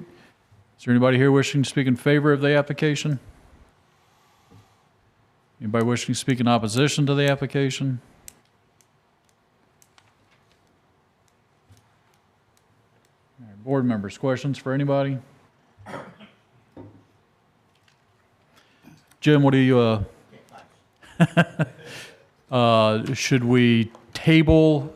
Is there anybody here wishing to speak in favor of the application? Anybody wishing to speak in opposition to the application? All right, board members, questions for anybody? Jim, what do you, should we table?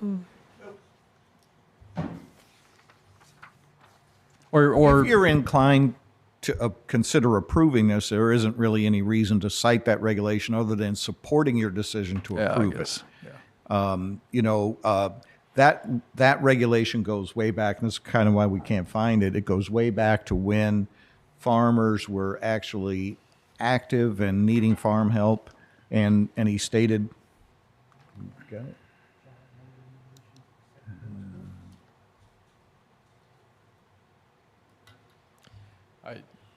Or if you're inclined to consider approving this, there isn't really any reason to cite that regulation other than supporting your decision to approve it. That regulation goes way back, and this is kind of why we can't find it. It goes way back to when farmers were actually active and needing farm help, and he stated, got it?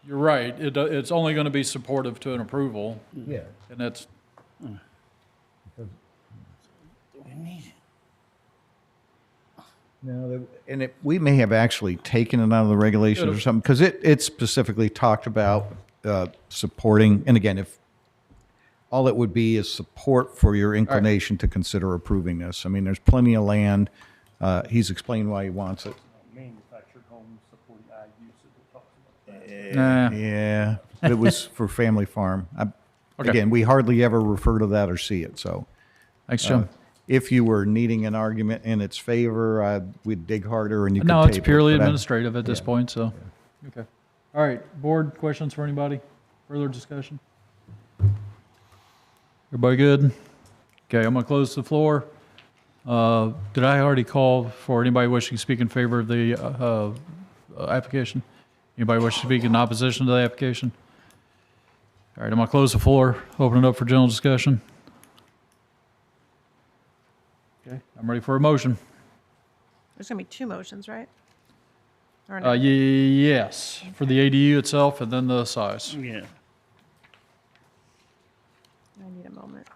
You're right. It's only going to be supportive to an approval. Yeah. And that's, No, we may have actually taken it out of the regulations or something, because it specifically talked about supporting, and again, if all it would be is support for your inclination to consider approving this. I mean, there's plenty of land. He's explained why he wants it. Manufactured homes supporting ag use that talks about that. nah. Yeah, it was for family farm. Okay. Again, we hardly ever refer to that or see it, so. Thanks, Jim. If you were needing an argument in its favor, we'd dig harder and you could No, table it's it, purely but administrative at this point, so. Okay. All right, board, questions for anybody? Further discussion? Everybody good? Okay, I'm gonna close the floor. Did I already call for anybody wishing to speak in favor of the application? Anybody wishing to speak in opposition to the application? All right, I'm gonna close the floor, open it up for general discussion. Okay, I'm ready for a motion. There's going to be two motions, right? Or no? Yes, for the ADU itself and then the size. Yeah. I need a moment.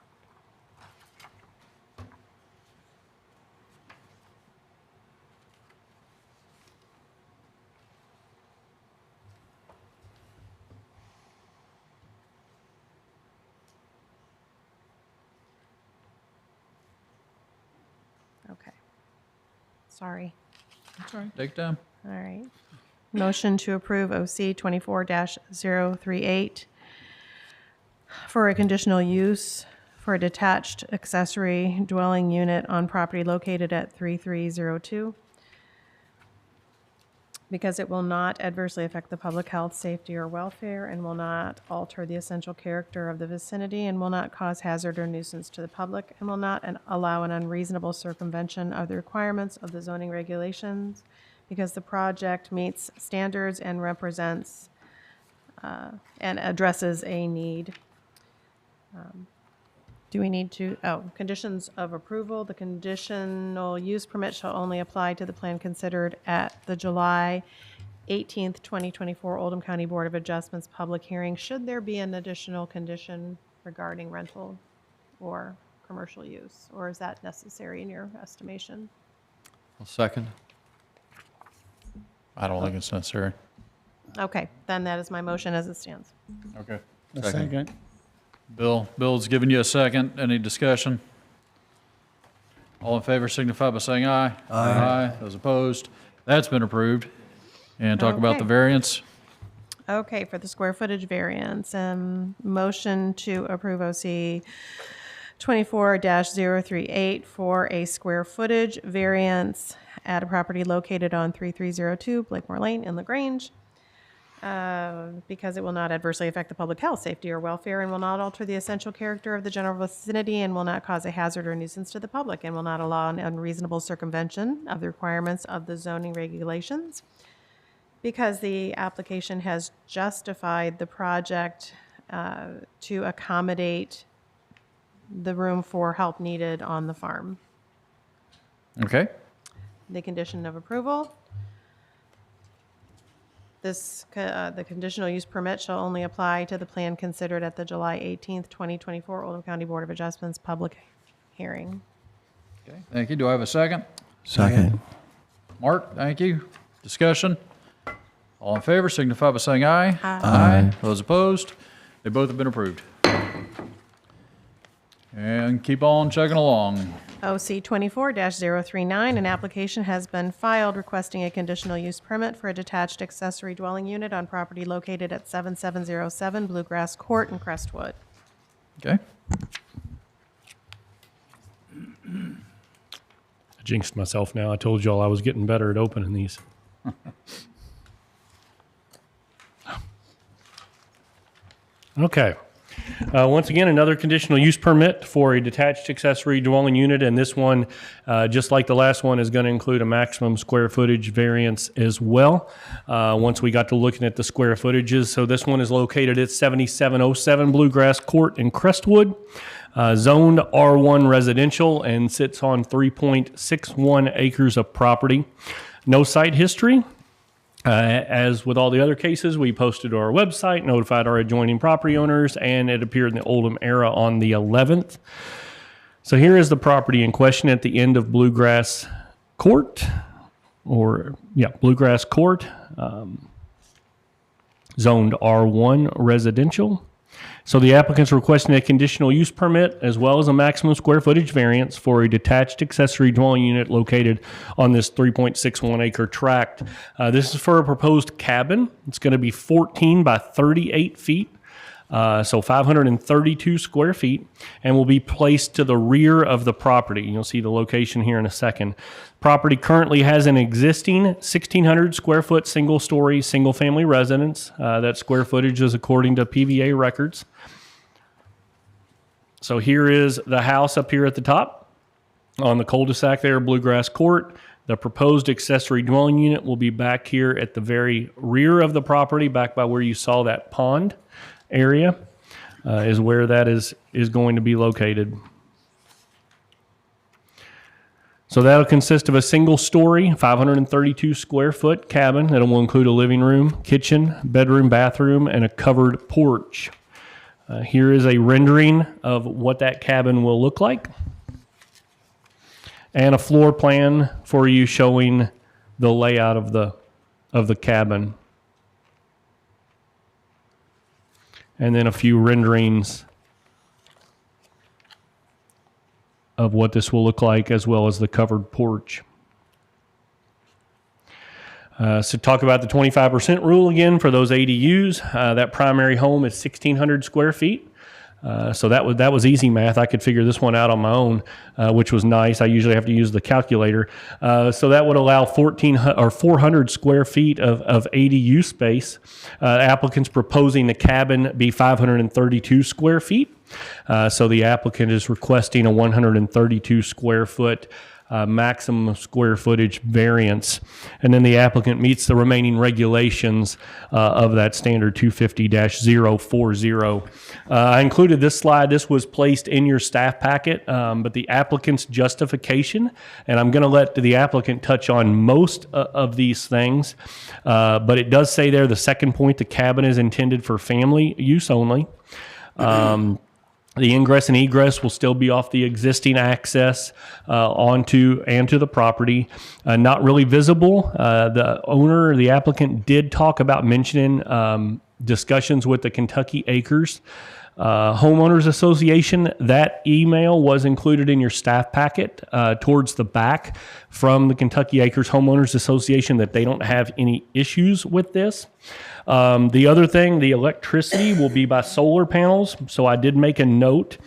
Okay. Sorry. That's all right, take time. All right. Motion to approve OC 24-038 for a conditional use for a detached accessory dwelling unit on property located at 3302. Because it will not adversely affect the public health, safety, or welfare, and will not alter the essential character of the vicinity, and will not cause hazard or nuisance to the public, and will not allow an unreasonable circumvention of the requirements of the zoning regulations, because the project meets standards and represents and addresses a need. Do we need to, conditions of approval. The conditional use permit shall only apply to the plan considered at the July 18th, 2024 Oldham County Board of Adjustments public hearing. Should there be an additional condition regarding rental or commercial use? Or is that necessary in your estimation? I'll second. I don't think it's necessary. Okay, then that is my motion as it stands. Okay. A second. Bill's giving you a second. Any discussion? All in favor signify by saying aye. Aye. Those opposed? That's been approved. And talk about the Okay. variance. Okay, for the square footage variance, motion to approve OC 24-038 for a square footage variance at a property located on 3302 Blakemore Lane in LaGrange, because it will not adversely affect the public health, safety, or welfare, and will not alter the essential character of the general vicinity, and will not cause a hazard or nuisance to the public, and will not allow an unreasonable circumvention of the requirements of the zoning regulations, because the application has justified the project to accommodate the room for help needed on the farm. Okay. The condition of approval. The conditional use permit shall only apply to the plan considered at the July 18th, 2024 Oldham County Board of Adjustments public hearing. Okay. Thank you. Do I have a second? Second. Mark, thank you. Discussion? All in favor signify by saying aye. Aye. Those opposed? They both have been approved. And keep on chugging along. OC 24-039, an application has been filed requesting a conditional use permit for a detached accessory dwelling unit on property located at 7707 Bluegrass Court in Crestwood. Okay. I jinxed myself now. I told y'all I was getting better at opening these. Okay. Once again, another conditional use permit for a detached accessory dwelling unit, and this one, just like the last one, is going to include a maximum square footage variance as well. Once we got to looking at the square footages, so this one is located at 7707 Bluegrass Court in Crestwood, zoned R1 residential, and sits on 3.61 acres of property. No site history. As with all the other cases, we posted to our website, notified our adjoining property owners, and it appeared in the Oldham Era on the 11th. So here is the property in question at the end of Bluegrass Court, Bluegrass Court, zoned R1 residential. So the applicant's requesting a conditional use permit as well as a maximum square footage variance for a detached accessory dwelling unit located on this 3.61 acre tract. This is for a proposed cabin. It's going to be 14 by 38 feet. So 532 square feet, and will be placed to the rear of the property. You'll see the location here in a second. Property currently has an existing 1,600 square foot single-story, single-family residence. That square footage is according to PVA records. So here is the house up here at the top on the cul-de-sac there, Bluegrass Court. The proposed accessory dwelling unit will be back here at the very rear of the property, back by where you saw that pond area, is where that is going to be located. So that'll consist of a single-story, 532 square foot cabin that will include a living room, kitchen, bedroom, bathroom, and a covered porch. Here is a rendering of what that cabin will look like, and a floor plan for you showing the layout of the cabin. And then a few renderings of what this will look like, as well as the covered porch. So talk about the 25% rule again for those ADUs. That primary home is 1,600 square feet. So that was easy math. I could figure this one out on my own, which was nice. I usually have to use the calculator. So that would allow 400 square feet of ADU space. Applicant's proposing the cabin be 532 square feet. So the applicant is requesting a 132 square foot maximum square footage variance. And then the applicant meets the remaining regulations of that standard 250-040. I included this slide. This was placed in your staff packet, but the applicant's justification, and I'm going to let the applicant touch on most of these things, but it does say there, the second point, the cabin is intended for family use only. The ingress and egress will still be off the existing access onto and to the property. Not really visible. The owner, the applicant, did talk about mentioning discussions with the Kentucky Acres Homeowners Association. That email was included in your staff packet towards the back from the Kentucky Acres Homeowners Association, that they don't have any issues with this. The other thing, the electricity will be by solar panels. So I did make a note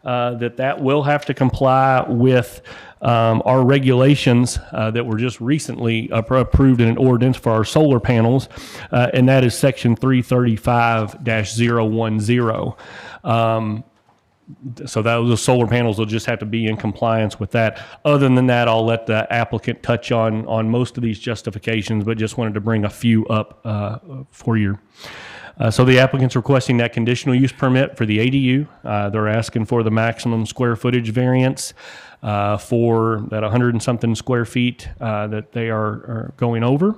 that will have to comply with our regulations that were just recently approved in an ordinance for our solar panels, and that is section 335-010. So those solar panels will just have to be in compliance with that. Other than that, I'll let the applicant touch on most of these justifications, but just wanted to bring a few up for you. So the applicant's requesting that conditional use permit for the ADU. They're asking for the maximum square footage variance for that 100 and something square feet that they are going over.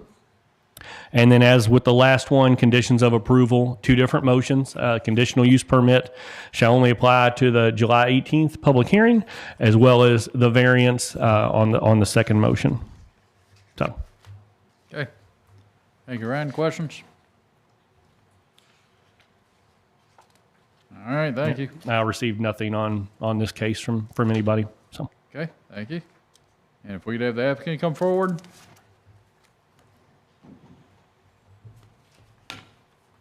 And then, as with the last one, conditions of approval, two different motions. Conditional use permit shall only apply to the July 18th public hearing, as well as the variance on the second motion. So, Okay. Thank you, Ryan. Questions? All right, thank you. I received nothing on this case from anybody. So, Okay, thank you. And if we could have the applicant come forward.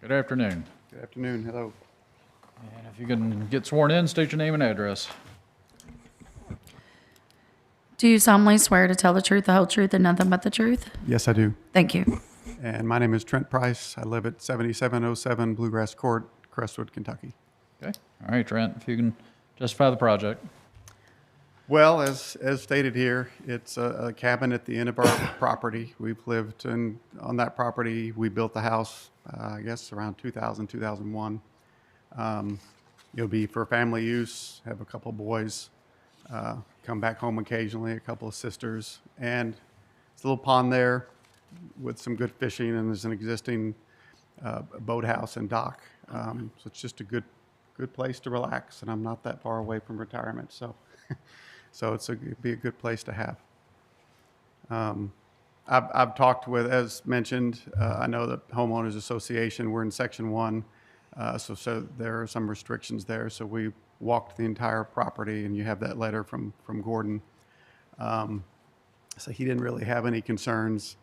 Good afternoon. Good afternoon. Hello. And if you can get sworn in, state your name and address. Do you solemnly swear to tell the truth, the whole truth, and nothing but the truth? Yes, I do. Thank you. And my name is Trent Price. I live at 7707 Bluegrass Court, Crestwood, Kentucky. Okay. All right, Trent, if you can justify the project. Well, as stated here, it's a cabin at the end of our property. We've lived on that property. We built the house, I guess, around 2000, 2001. It'll be for family use, have a couple boys, come back home occasionally, a couple of sisters. And it's a little pond there with some good fishing, and there's an existing boathouse and dock. So it's just a good place to relax, and I'm not that far away from retirement, so so it'd be a good place to have. I've talked with, as mentioned, I know the homeowners association, we're in section 1, so there are some restrictions there. So we walked the entire property, and you have that letter from Gordon. So he didn't really have any concerns.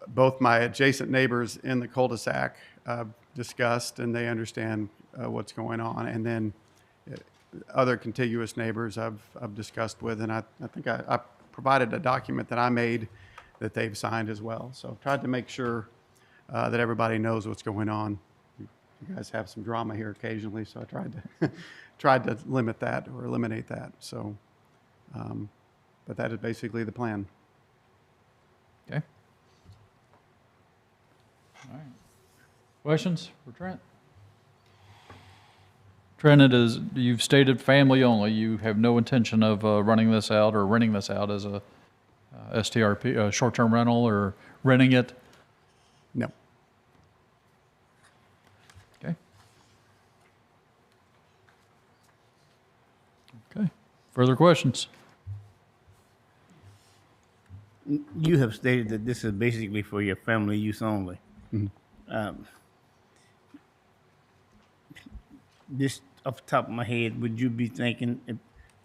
Both my adjacent neighbors in the cul-de-sac discussed, and they understand what's going on. And then other contiguous neighbors I've discussed with, and I think I provided a document that I made that they've signed as well. So I've tried to make sure that everybody knows what's going on. You guys have some drama here occasionally, so I tried to limit that or eliminate that. So, but that is basically the plan. Okay. All right. Questions for Trent? Trent, you've stated family only. You have no intention of running this out or renting this out as a STRP, short-term rental, or renting it? No. Okay. Okay. Further questions? You have stated that this is basically for your family use only. Mm-hmm. Just off the top of my head, would you be thinking,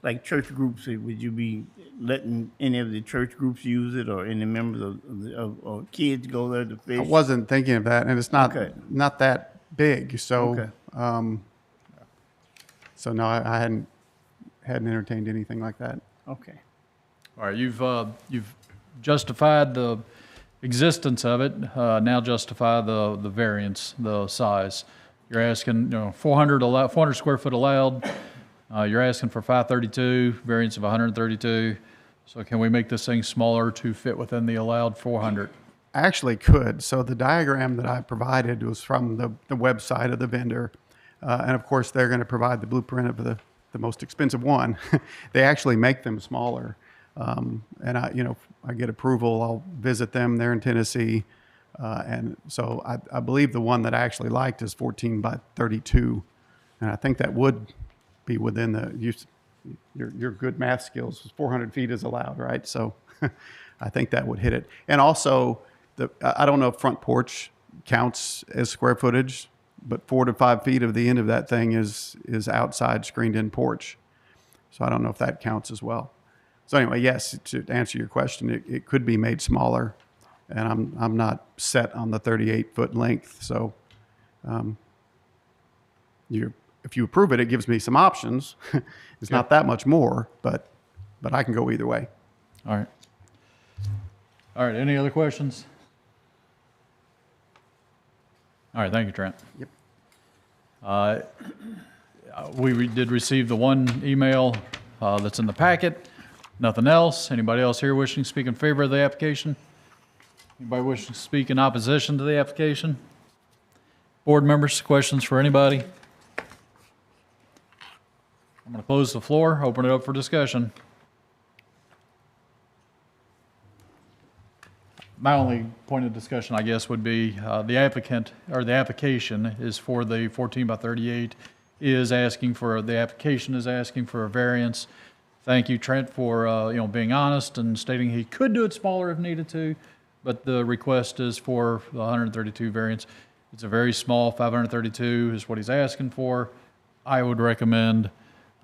like church groups, would you be letting any of the church groups use it, or any members or kids go there to fish? I wasn't thinking of that, and it's not not that big. So, so no, I hadn't entertained anything like that. Okay. All right, you've justified the existence of it. Now justify the variance, the size. You're asking, 400 square foot allowed. You're asking for 532, variance of 132. So can we make this thing smaller to fit within the allowed 400? I actually could. So the diagram that I provided was from the website of the vendor. And of course, they're going to provide the blueprint of the most expensive one. They actually make them smaller. And I get approval, I'll visit them. They're in Tennessee. And so I believe the one that I actually liked is 14 by 32. And I think that would be within your good math skills. 400 feet is allowed, right? So I think that would hit it. And also, I don't know if front porch counts as square footage, but 4 to 5 feet of the end of that thing is outside screened in porch. So I don't know if that counts as well. So anyway, yes, to answer your question, it could be made smaller. And I'm not set on the 38-foot length. So if you approve it, it gives me some options. It's not that much more, but I can go either way. All right. All right, any other questions? All right, thank you, Trent. Yep. We did receive the one email that's in the packet. Nothing else. Anybody else here wishing to speak in favor of the application? Anybody wishing to speak in opposition to the application? Board members, questions for anybody? I'm going to close the floor, open it up for discussion. My only point of discussion, I guess, would be the applicant, or the application is for the 14 by 38, the application is asking for a variance. Thank you, Trent, for being honest and stating he could do it smaller if needed to. But the request is for the 132 variance. It's a very small 532 is what he's asking for. I would recommend,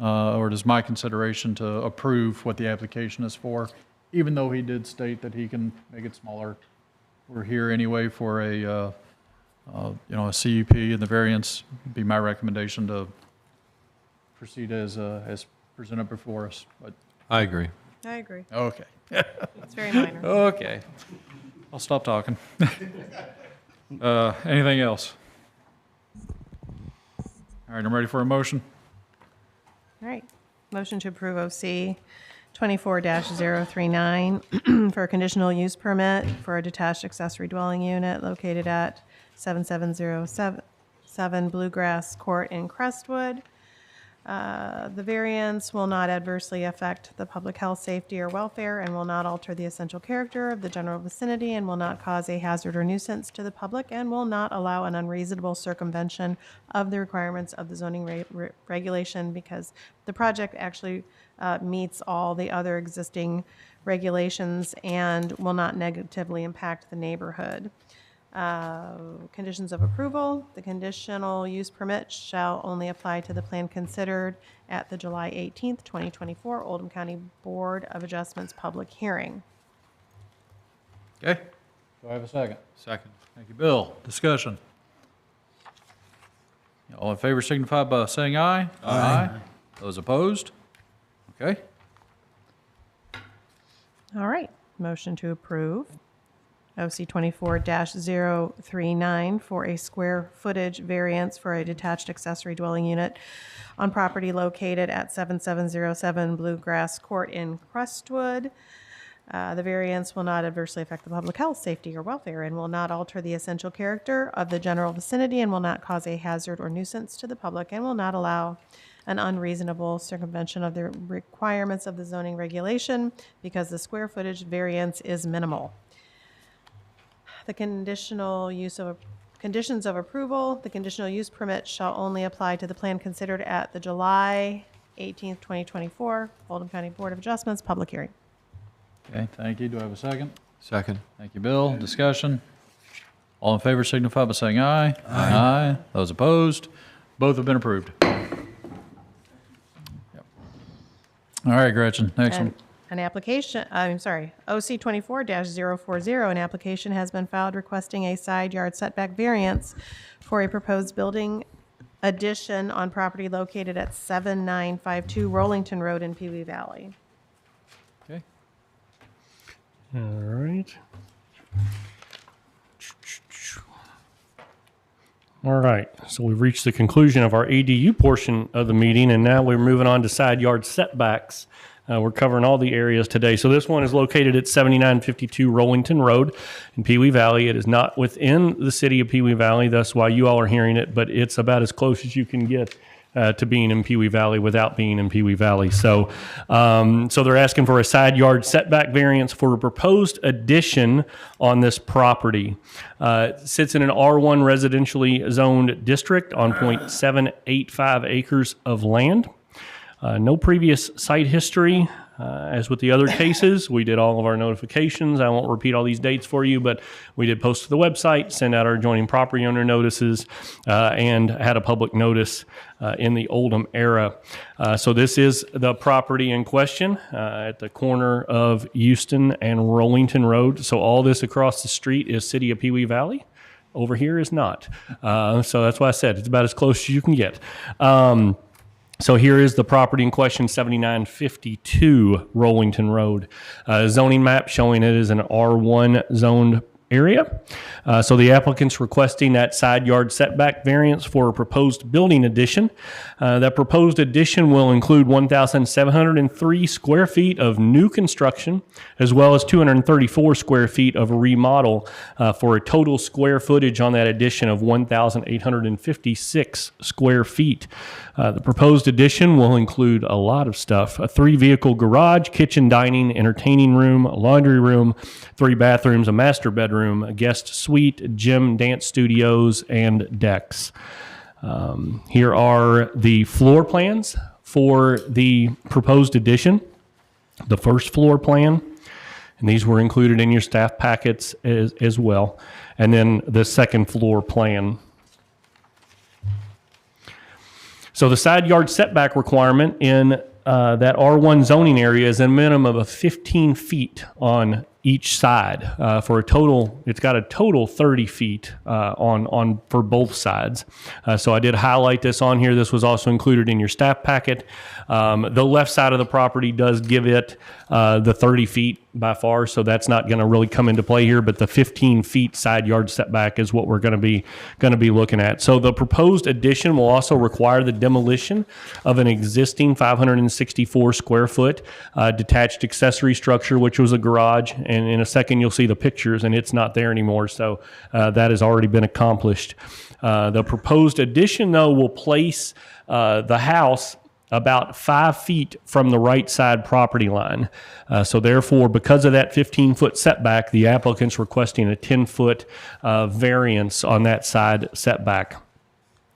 or it is my consideration, to approve what the application is for, even though he did state that he can make it smaller. We're here anyway for a CUP, and the variance would be my recommendation to proceed as presented before us. But I agree. I agree. Okay. It's very minor. Okay. I'll stop talking. Anything else? All All right, I'm ready for a motion. All right. Motion to approve OC 24-039 for a conditional use permit for a detached accessory dwelling unit located at 7707 Bluegrass Court in Crestwood. The variance will not adversely affect the public health, safety, or welfare and will not alter the essential character of the general vicinity and will not cause a hazard or nuisance to the public and will not allow an unreasonable circumvention of the requirements of the zoning regulation because the project actually meets all the other existing regulations and will not negatively impact the neighborhood. Conditions of approval. The conditional use permit shall only apply to the plan considered at the July 18th, 2024 Oldham County Board of Adjustments public hearing. Okay. Do I have a second? Second. Thank you, Bill. Discussion. All in favor signify by saying aye. Aye. Those opposed? Okay. All right. Motion to approve. OC 24-039 for a square footage variance for a detached accessory dwelling unit on property located at 7707 Bluegrass Court in Crestwood. The variance will not adversely affect the public health, safety, or welfare and will not alter the essential character of the general vicinity and will not cause a hazard or nuisance to the public and will not allow an unreasonable circumvention of the requirements of the zoning regulation because the square footage variance is minimal. The conditions of approval, the conditional use permit shall only apply to the plan considered at the July 18th, 2024 Oldham County Board of Adjustments public hearing. Okay, thank you. Do I have a second? Second. Thank you, Bill. Discussion. All in favor signify by saying aye. Aye. Those opposed? Both have been approved. Yep. All right, Gretchen, next one. An application, OC 24-040, an application has been filed requesting a side yard setback variance for a proposed building addition on property located at 7952 Rollington Road in Pee Wee Valley. Okay. All right. All right, so we've reached the conclusion of our ADU portion of the meeting, and now we're moving on to side yard setbacks. We're covering all the areas today. So this one is located at 7952 Rollington Road in Pee Wee Valley. It is not within the city of Pee Wee Valley, that's why you all are hearing it, but it's about as close as you can get to being in Pee Wee Valley without being in Pee Wee Valley. So, so they're asking for a side yard setback variance for a proposed addition on this property. It sits in an R1 residentially zoned district on 0.785 acres of land. No previous site history. As with the other cases, we did all of our notifications. I won't repeat all these dates for you, but we did post to the website, send out our adjoining property owner notices, and had a public notice in the Oldham era. So this is the property in question at the corner of Houston and Rollington Road. So all this across the street is city of Pee Wee Valley. Over here is not. So that's why I said it's about as close as you can get. So here is the property in question, 7952 Rollington Road. Zoning map showing it is an R1 zoned area. So the applicant's requesting that side yard setback variance for a proposed building addition. That proposed addition will include 1,703 square feet of new construction, as well as 234 square feet of remodel, for a total square footage on that addition of 1,856 square feet. The proposed addition will include a lot of stuff: a 3-vehicle garage, kitchen, dining, entertaining room, a laundry room, 3 bathrooms, a master bedroom, a guest suite, gym, dance studios, and decks. Here are the floor plans for the proposed addition. The first floor plan, and these were included in your staff packets as well. And then the second floor plan. So the side yard setback requirement in that R1 zoning area is a minimum of 15 feet on each side. For a total, it's got a total 30 feet on for both sides. So I did highlight this on here. This was also included in your staff packet. The left side of the property does give it the 30 feet by far, so that's not going to really come into play here, but the 15 feet side yard setback is what we're going to be looking at. So the proposed addition will also require the demolition of an existing 564 square foot detached accessory structure, which was a garage, and in a second you'll see the pictures, and it's not there anymore, so that has already been accomplished. The proposed addition, though, will place the house about 5 feet from the right side property line. So therefore, because of that 15-foot setback, the applicant's requesting a 10-foot variance on that side setback.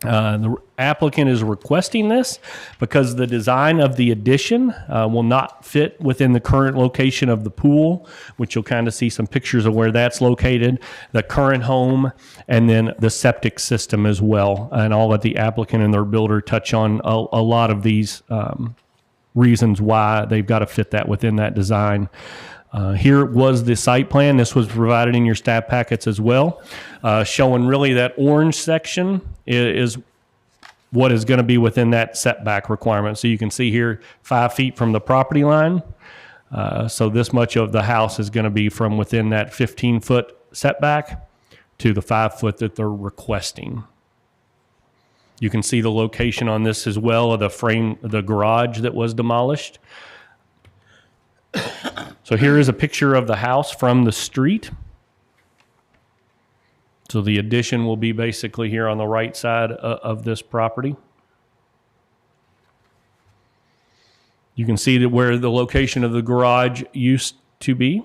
The applicant is requesting this because the design of the addition will not fit within the current location of the pool, which you'll kind of see some pictures of where that's located, the current home, and then the septic system as well. And I'll let the applicant and their builder touch on a lot of these reasons why they've got to fit that within that design. Here was the site plan. This was provided in your staff packets as well, showing really that orange section is what is going to be within that setback requirement. So you can see here 5 feet from the property line. So this much of the house is going to be from within that 15-foot setback to the 5 foot that they're requesting. You can see the location on this as well of the garage that was demolished. So here is a picture of the house from the street. So the addition will be basically here on the right side of this property. You can see that where the location of the garage used to be.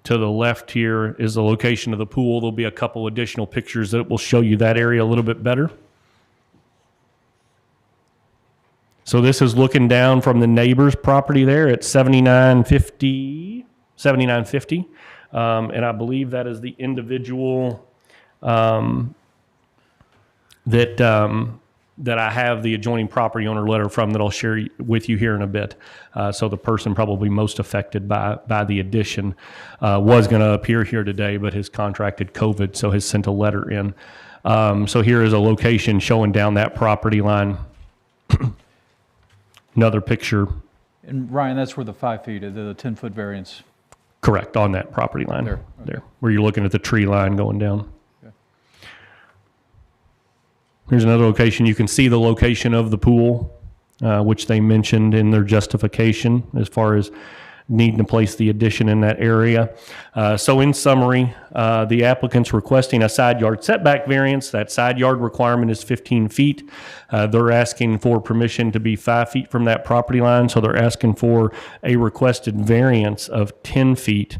To the left here is the location of the pool. There'll be a couple additional pictures that will show you that area a little bit better. So this is looking down from the neighbor's property there at 7950. And I believe that is the individual that I have the adjoining property owner letter from that I'll share with you here in a bit. So the person probably most affected by the addition was going to appear here today, but has contracted COVID, so has sent a letter in. So here is a location showing down that property line. Another picture. And Ryan, that's where the 5 feet, the 10-foot variance. Correct, on that property line. There, okay. Where you're looking at the tree line going down. Okay. Here's another location. You can see the location of the pool, which they mentioned in their justification as far as needing to place the addition in that area. So in summary, the applicant's requesting a side yard setback variance. That side yard requirement is 15 feet. They're asking for permission to be 5 feet from that property line, so they're asking for a requested variance of 10 feet.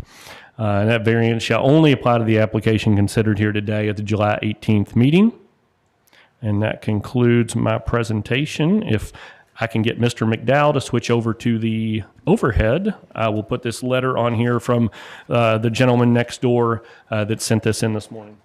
And that variance shall only apply to the application considered here today at the July 18th meeting. And that concludes my presentation. If I can get Mr. McDowell to switch over to the overhead, I will put this letter on here from the gentleman next door that sent this in this morning.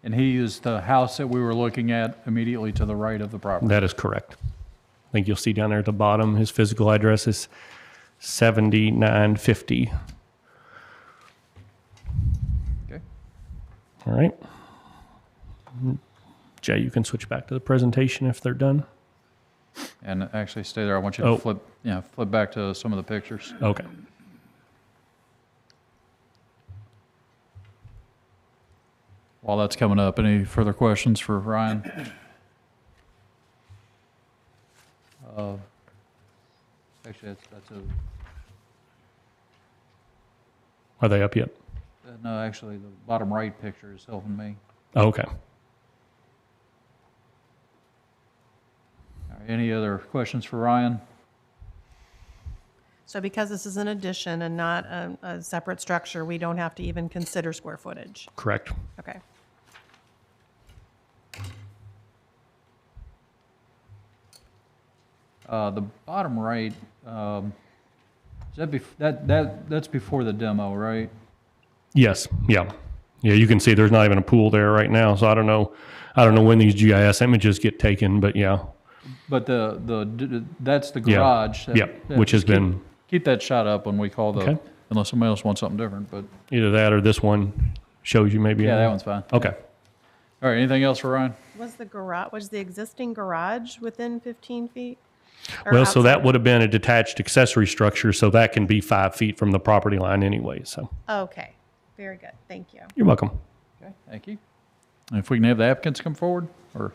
And he is the house that we were looking at immediately to the right of the property. That is correct. I think you'll see down there at the bottom, his physical address is 7950. Okay. All right. Jay, you can switch back to the presentation if they're done. And actually stay there. I want you to flip back to some of the pictures. Okay. While that's coming up, any further questions for Ryan? Actually, that's a... Are they up yet? No, actually, the bottom right picture is helping me. Oh, okay. All right, any other questions for Ryan? So because this is an addition and not a separate structure, we don't have to even consider square footage? Correct. Okay. The bottom right, is that's before the demo, right? Yes. Yeah. Yeah. You can see there's not even a pool there right now. So I don't know when these GIS images get taken, but yeah. But that's the Yeah. garage. Yeah, which has just keep- been- Keep that shot up when we call Okay. unless somebody else wants something different, but, Either that or this one shows you maybe. yeah, that one's fine. Okay. All right, anything else for Ryan? Was the existing garage within 15 feet? Or Well, so that outside? would have been a detached accessory structure, so that can be 5 feet from the property line anyway, so Okay, very good, thank you. you're welcome. Okay, thank you. If we can have the applicants come forward, or?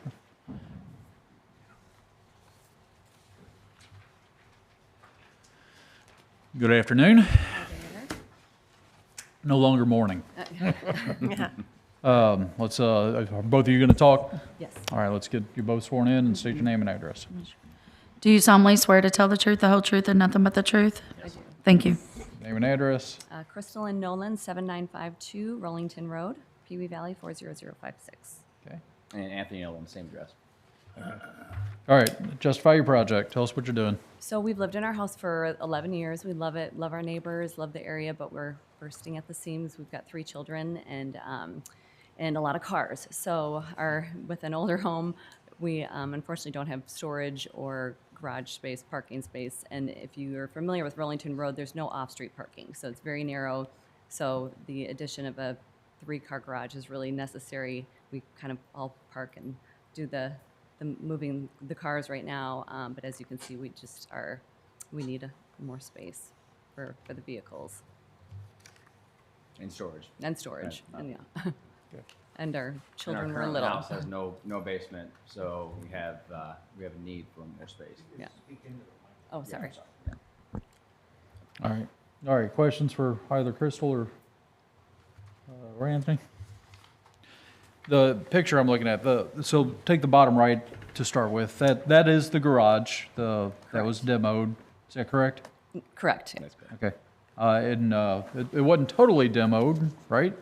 Good afternoon. No longer morning. Let's, are both of you going to talk? Yes. All right, let's get you both sworn in and state your name and address. Do you solemnly swear to tell the truth, the whole truth, and nothing but the truth? I do. Thank you. Name and address. Crystal and Nolan, 7952 Rollington Road, Pee Wee Valley, 40056. Okay. And Anthony Nolan, same address. All right, justify your project. Tell us what you're doing. So we've lived in our house for 11 years. We love it, love our neighbors, love the area, but we're bursting at the seams. We've got 3 children and a lot of cars. So with an older home, we unfortunately don't have storage or garage space, parking space. And if you are familiar with Rollington Road, there's no off-street parking. So it's very narrow. So the addition of a 3-car garage is really necessary. We kind of all park and do the moving the cars right now. But as you can see, we need more space for the vehicles. And storage. And storage, Right. and yeah. And our children And were our current little. house has no basement, so we have a need for more space. Yeah. Oh, sorry. All right, questions for either Crystal or Anthony? The picture I'm looking at, so take the bottom right to start with. That is the garage, that was demoed. Is that correct? Correct. Okay. And it wasn't totally demoed, right?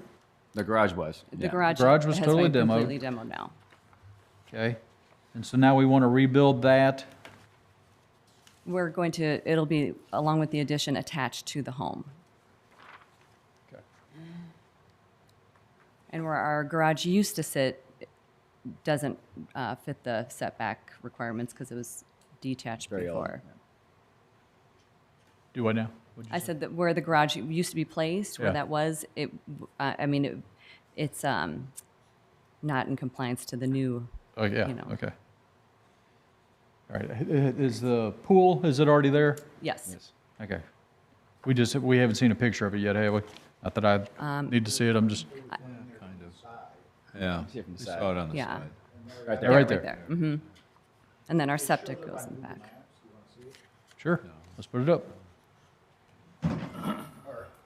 The garage was. The garage was has totally been demoed. completely demoed now. Okay. And so now we want to rebuild that. We're going to, it'll be along with the addition attached to the home. Okay. And where our garage used to sit doesn't fit the setback requirements because it was detached Very old, before. Do what now? I said that where the garage used to be placed, where Yeah. that was, it's not in compliance to the new, Oh, yeah, you know. okay. All right, is the pool, is it already there? Yes. Okay. We haven't seen a picture of it yet, have we? Not that I need to see it, I'm just, Yeah, See it from the we side. saw it on the Yeah. side. Right Yeah, there. right there. Mm-hmm. And then our septic goes in the back. sure, let's put it up.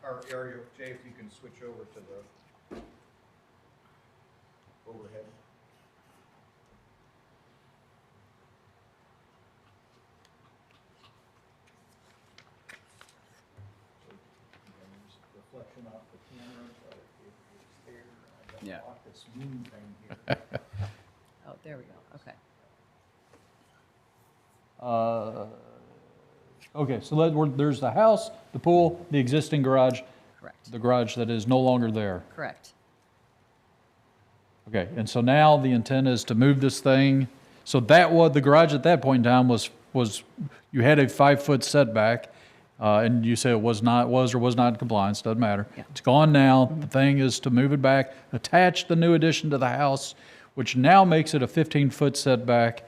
Our area, Jay, if you can switch over to the overhead. Reflection off the camera, but it's there. I Yeah. got this moon thing here. Oh, there we go, okay. Okay, so there's the house, the pool, the existing garage, Correct. the garage that is no longer there. Correct. Okay, and so now the intent is to move this thing, so the garage at that point in time was, you had a 5-foot setback, and you said it was or was not in compliance, doesn't matter. Yeah. It's gone now, the thing is to move it back, attach the new addition to the house, which now makes it a 15-foot setback,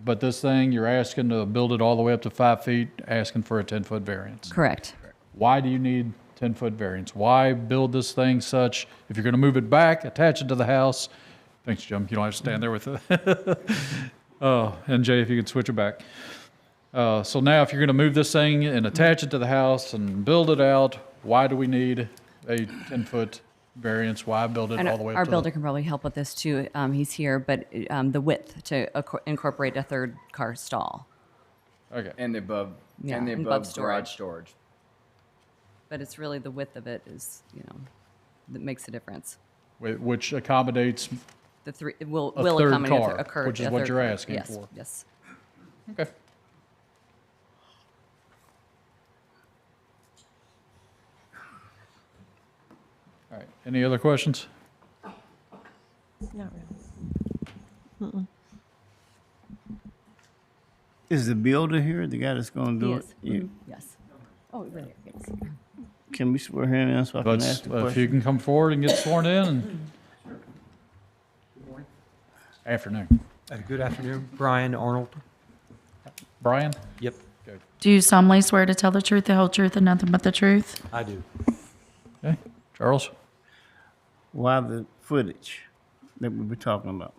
but this thing, you're asking to build it all the way up to 5 feet, asking for a 10-foot variance. Correct. Why do you need 10-foot variance? Why build this thing such, if you're going to move it back, attach it to the house? Thanks, Jim. You don't have to stand there with it. Oh, and Jay, if you could switch it back. So now if you're going to move this thing and attach it to the house and build it out, why do we need a 10-foot variance? Why build it And all the way up our to builder can probably help with this too. He's here, but the width to incorporate a 3rd car stall. Okay. And the above, Yeah, and the and above above garage storage. But it's really the width of it is, that makes a difference. Which accommodates The three, it will a third accommodate car, a cur- which is a what third you're car. asking Yes, for. Yes. Okay. All right, any other questions? Not really. Is the builder here, the guy that's gonna do it? Yes. Yeah. Yes. Oh, right here. Yes. Can we swear him in so I can Let's, ask the if you question? can come forward and get sworn in. Afternoon. Good afternoon, Brian Arnold. Brian? Yep, Do you solemnly swear to tell the truth, the whole truth, and nothing but the truth? I do. Okay. Charles? Why the footage that we were talking about?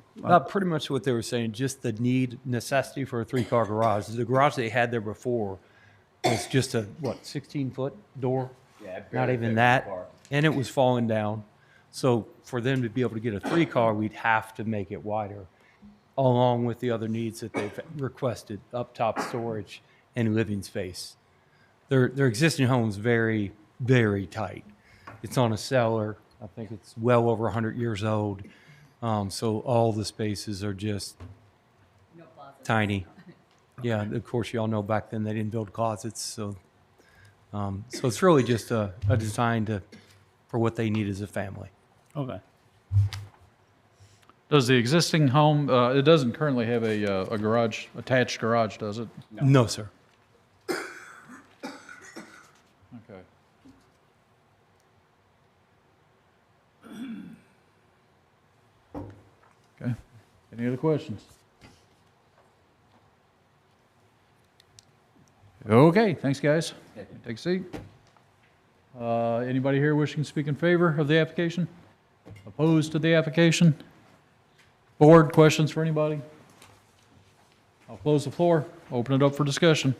Pretty much what they were saying, just the necessity for a 3-car garage. The garage they had there before was just a, 16-foot door? Yeah, it Not barely even fit that. in the car. And it was falling down. So for them to be able to get a 3-car, we'd have to make it wider, along with the other needs that they've requested, up top storage and living space. Their existing home's very, very tight. It's on a cellar. I think it's well over 100 years old. So all the spaces are just tiny. Yeah, of course, you all know back then they didn't build closets. So it's really just a design for what they need as a family. Okay. Does the existing home, it doesn't currently have a garage, attached garage, does it? No, sir. Okay. Okay. Any other questions? Okay, thanks, guys. Take a seat. Anybody here wishing to speak in favor of the application? Opposed to the application? Board, questions for anybody? I'll close the floor, open it up for discussion.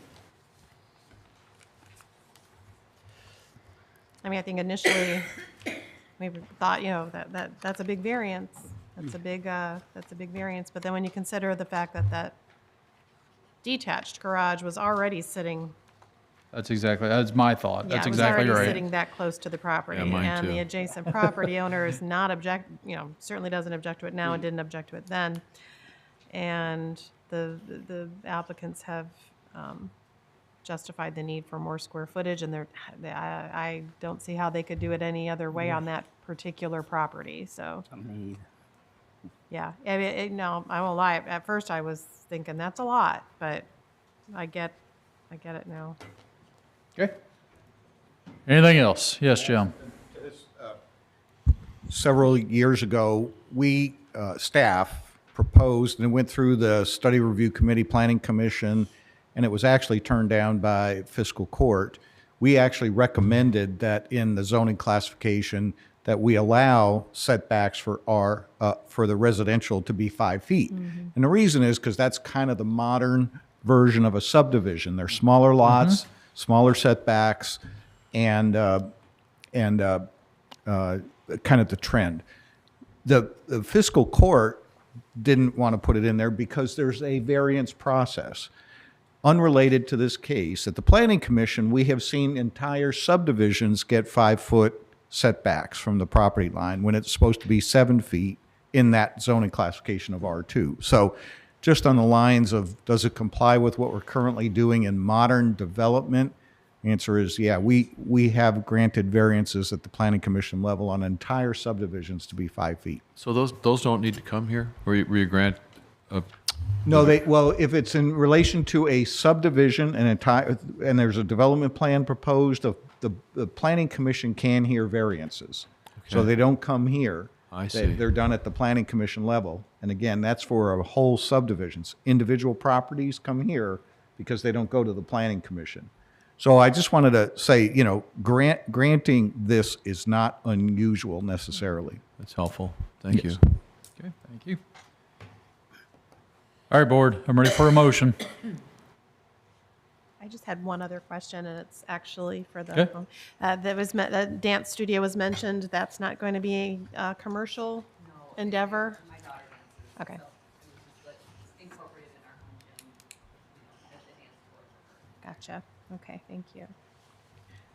I mean, I think initially, we thought, that's a big variance. That's a big variance. But then when you consider the fact that that detached garage was already sitting. That's my thought. That's exactly Yeah, it was already right. sitting that close to the property. Yeah, mine And too. the adjacent property owner is not certainly doesn't object to it now and didn't object to it then. And the applicants have justified the need for more square footage, and I don't see how they could do it any other way on that particular property, so. I mean, Yeah, I mean, no, I won't lie. At first, I was thinking that's a lot, but I get it now. Okay. Anything else? Yes, Jim. Several years ago, we, staff, proposed and went through the Study Review Committee, Planning Commission, and it was actually turned down by fiscal court. We actually recommended that in the zoning classification that we allow setbacks for for the residential to be 5 feet. And the reason is because that's kind of the modern version of a subdivision. They're smaller lots, smaller setbacks, and kind of the trend. The fiscal court didn't want to put it in there because there's a variance process. Unrelated to this case, at the Planning Commission, we have seen entire subdivisions get 5-foot setbacks from the property line when it's supposed to be 7 feet in that zoning classification of R2. So just on the lines of, does it comply with what we're currently doing in modern development? The answer is, yeah, we have granted variances at the Planning Commission level on entire subdivisions to be 5 feet. So those don't need to come here, where you grant a... No, well, if it's in relation to a subdivision and there's a development plan proposed, the Planning Commission can hear variances. So Okay. they don't come here. I see. They're done at the Planning Commission level. And again, that's for a whole subdivisions. Individual properties come here because they don't go to the Planning Commission. So I just wanted to say, granting this is not unusual necessarily. That's helpful. Thank you. Okay, thank you. All right, board, I'm ready for a motion. I just had one other question, and it's actually for Okay. the dance studio was mentioned. That's not going to be a commercial endeavor? Okay. Gotcha. Okay, thank you.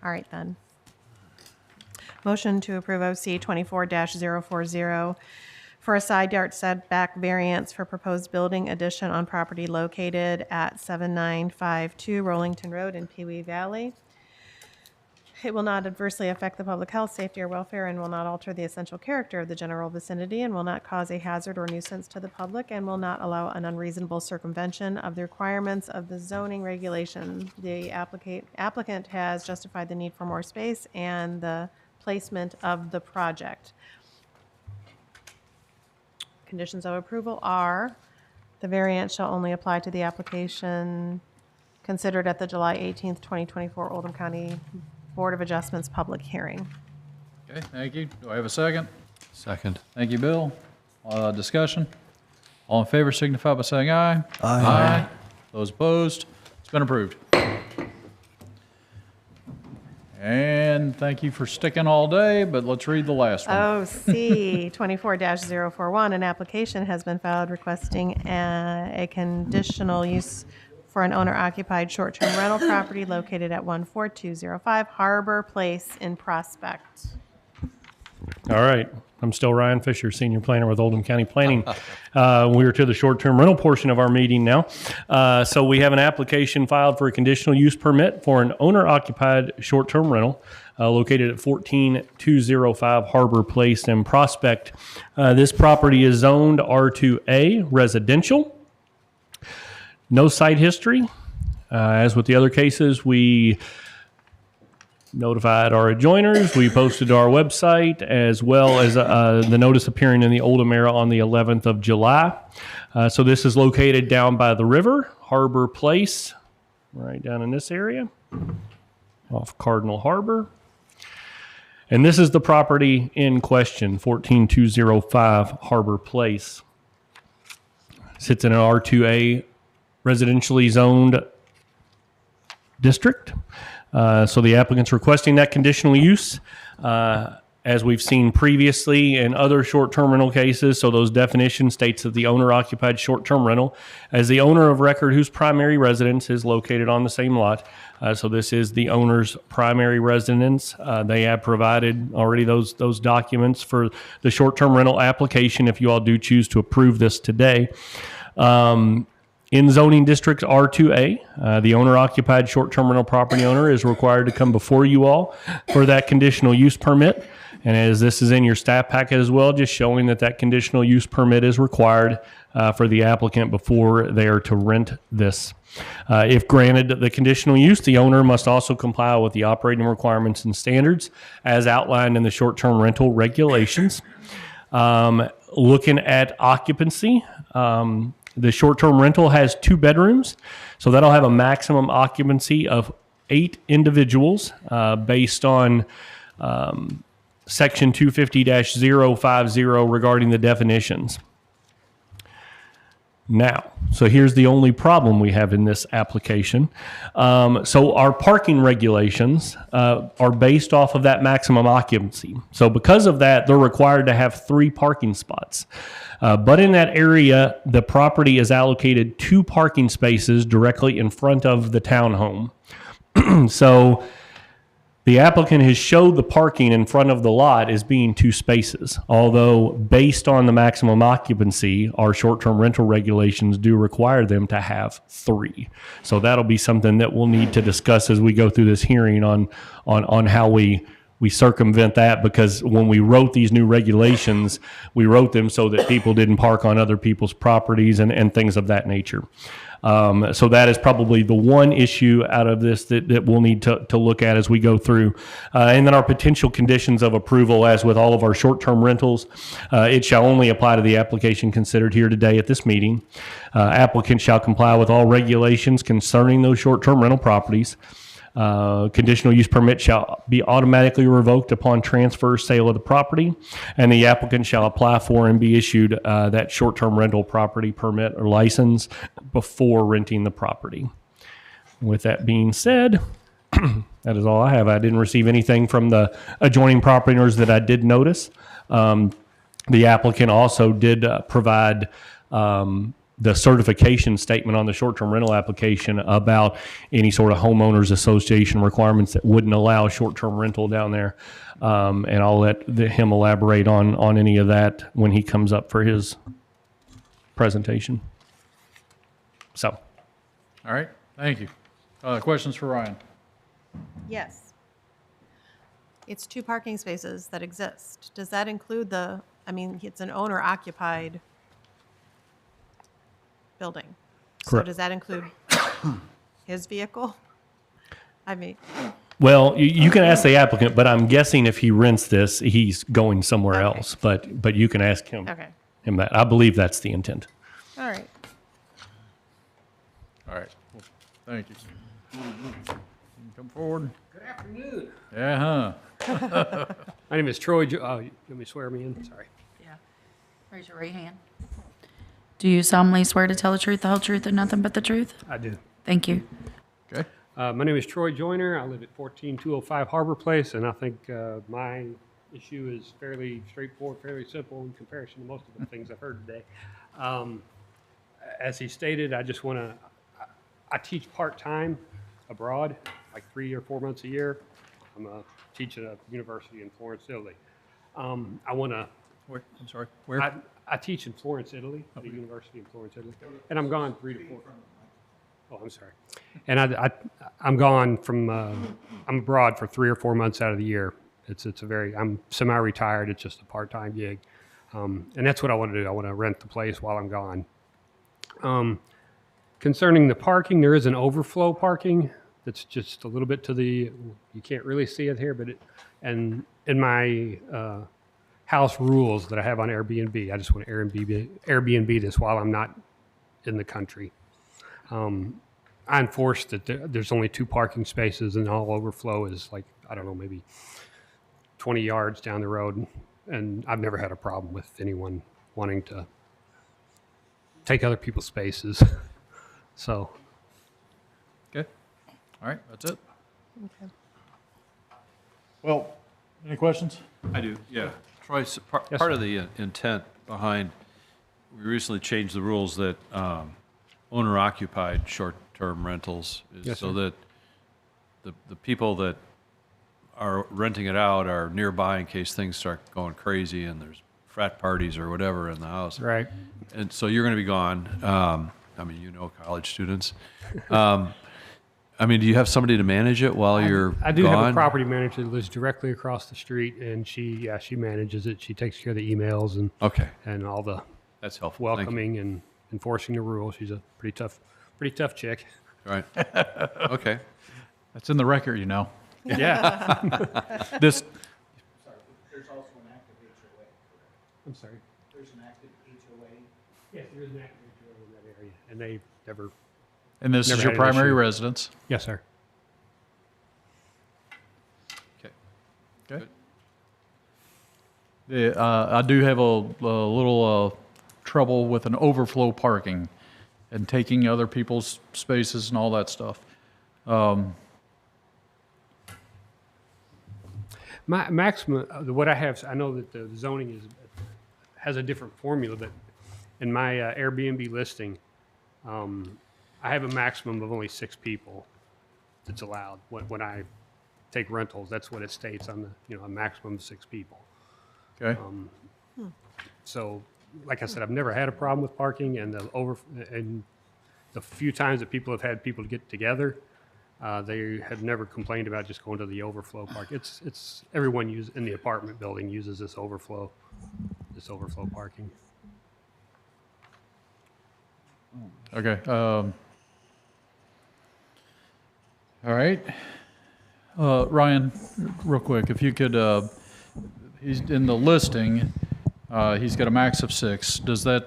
All right, then. Motion to approve OC 24-040 for a side yard setback variance for proposed building addition on property located at 7952 Rollington Road in Pewee Valley. It will not adversely affect the public health, safety, or welfare, and will not alter the essential character of the general vicinity, and will not cause a hazard or nuisance to the public, and will not allow an unreasonable circumvention of the requirements of the zoning regulation. The applicant has justified the need for more space and the placement of the project. Conditions of approval are: the variance shall only apply to the application considered at the July 18th, 2024 Oldham County Board of Adjustments public hearing. Okay, thank you. Do I have a second? Second. Thank you, Bill. Discussion? All in favor signify by saying aye. Aye. Those opposed? It's been approved. And thank you for sticking all day, but let's read the last one. OC 24-041, an application has been filed requesting a conditional use for an owner-occupied short-term rental property located at 14205 Harbor Place in Prospect. All right. I'm still Ryan Fisher, Senior Planner with Oldham County Planning. We're to the short-term rental portion of our meeting now. So we have an application filed for a conditional use permit for an owner-occupied short-term rental located at 14205 Harbor Place in Prospect. This property is zoned R2A residential. No site history. As with the other cases, we notified our adjoiners. We posted to our website, as well as the notice appearing in the Oldham Era on the 11th of July. So this is located down by the river, Harbor Place, right down in this area, off Cardinal Harbor. And this is the property in question, 14205 Harbor Place. Sits in an R2A residentially zoned district. So the applicant's requesting that conditional use, as we've seen previously in other short-term rental cases. So those definitions states that the owner-occupied short-term rental as the owner of record whose primary residence is located on the same lot. So this is the owner's primary residence. They have provided already those documents for the short-term rental application if you all do choose to approve this today. In zoning district R2A, the owner-occupied short-term rental property owner is required to come before you all for that conditional use permit. And as this is in your staff packet as well, just showing that that conditional use permit is required for the applicant before they are to rent this. If granted the conditional use, the owner must also comply with the operating requirements and standards as outlined in the short-term rental regulations. Looking at occupancy, the short-term rental has 2 bedrooms, so that'll have a maximum occupancy of 8 individuals based on Section 250-050 regarding the definitions. Now, so here's the only problem we have in this application. So our parking regulations are based off of that maximum occupancy. So because of that, they're required to have 3 parking spots. But in that area, the property is allocated 2 parking spaces directly in front of the townhome. So the applicant has showed the parking in front of the lot as being 2 spaces, although based on the maximum occupancy, our short-term rental regulations do require them to have 3. So that'll be something that we'll need to discuss as we go through this hearing on how we circumvent that, because when we wrote these new regulations, we wrote them so that people didn't park on other people's properties and things of that nature. So that is probably the one issue out of this that we'll need to look at as we go through. And then our potential conditions of approval, as with all of our short-term rentals, it shall only apply to the application considered here today at this meeting. Applicant shall comply with all regulations concerning those short-term rental properties. Conditional use permit shall be automatically revoked upon transfer or sale of the property, and the applicant shall apply for and be issued that short-term rental property permit or license before renting the property. With that being said, that is all I have. I didn't receive anything from the adjoining property owners that I did notice. The applicant also did provide the certification statement on the short-term rental application about any sort of homeowners association requirements that wouldn't allow short-term rental down there. And I'll let him elaborate on any of that when he comes up for his presentation. So. All right, thank you. Questions for Ryan? Yes. It's 2 parking spaces that exist. Does that include I mean, it's an owner-occupied building. So Correct. does that include his vehicle? I mean, Well, you can ask the applicant, but I'm guessing if he rents this, he's going somewhere else. But you can ask him. Okay. Him that. I believe that's the intent. all right. All right. Well, thank you. Come forward. Good afternoon. Yeah, huh? My name is Troy. You want me to swear me in? Sorry. Yeah. Raise your right hand. Do you solemnly swear to tell the truth, the whole truth, and nothing but the truth? I do. Thank you. Okay. My name is Troy Joyner. I live at 14205 Harbor Place, and I think my issue is fairly straightforward, fairly simple in comparison to most of the things I've heard today. As he stated, I just want to, I teach part-time abroad, like 3 or 4 months a year. I'm teaching at a university in Florence, Italy. I want to. Where? I'm sorry. Where? I teach in Florence, Italy, at the university in Florence, Italy, and I'm gone 3 to 4. Oh, I'm sorry. And I'm gone from. I'm abroad for 3 or 4 months out of the year. It's a very. I'm semi-retired. It's just a part-time gig, and that's what I want to do. I want to rent the place while I'm gone. Concerning the parking, there is an overflow parking that's just a little bit to the. You can't really see it here, but and in my house rules that I have on Airbnb, I just want to Airbnb this while I'm not in the country. I enforce that there's only 2 parking spaces, and all overflow is like, I don't know, maybe 20 yards down the road. And I've never had a problem with anyone wanting to take other people's spaces. So. Okay. All right. That's it. Okay. Well, any questions? I do, yeah. Troy, part of the intent behind, we recently changed the rules that owner-occupied short-term rentals is so that the people that are renting it out are nearby in case things start going crazy and there's frat parties or whatever in the house. Right. And so you're going to be gone. I mean, college students. I mean, do you have somebody to manage it while you're gone? I do have a property manager that lives directly across the street, and she manages it. She takes care of the emails and and all the that's helpful. Welcoming and enforcing the rules. She's a pretty tough chick. Right. Okay. That's in the record, Yeah. This. There's also an active HOA. I'm sorry. There's an active HOA. Yes, there is an active HOA in that area, and they never. And this never is your had an primary issue. residence? Yes, sir. Okay. Okay. I do have a little trouble with an overflow parking and taking other people's spaces and all that stuff. My maximum, what I have, I know that the zoning has a different formula, but in my Airbnb listing, I have a maximum of only 6 people that's allowed when I take rentals. That's what it states on the, a maximum of 6 people. Okay. So, like I said, I've never had a problem with parking, and the few times that people have had people to get together, they have never complained about just going to the overflow park. It's everyone in the apartment building uses this overflow parking. Okay. All right. Ryan, real quick, if you could, he's in the listing, he's got a max of 6. Does that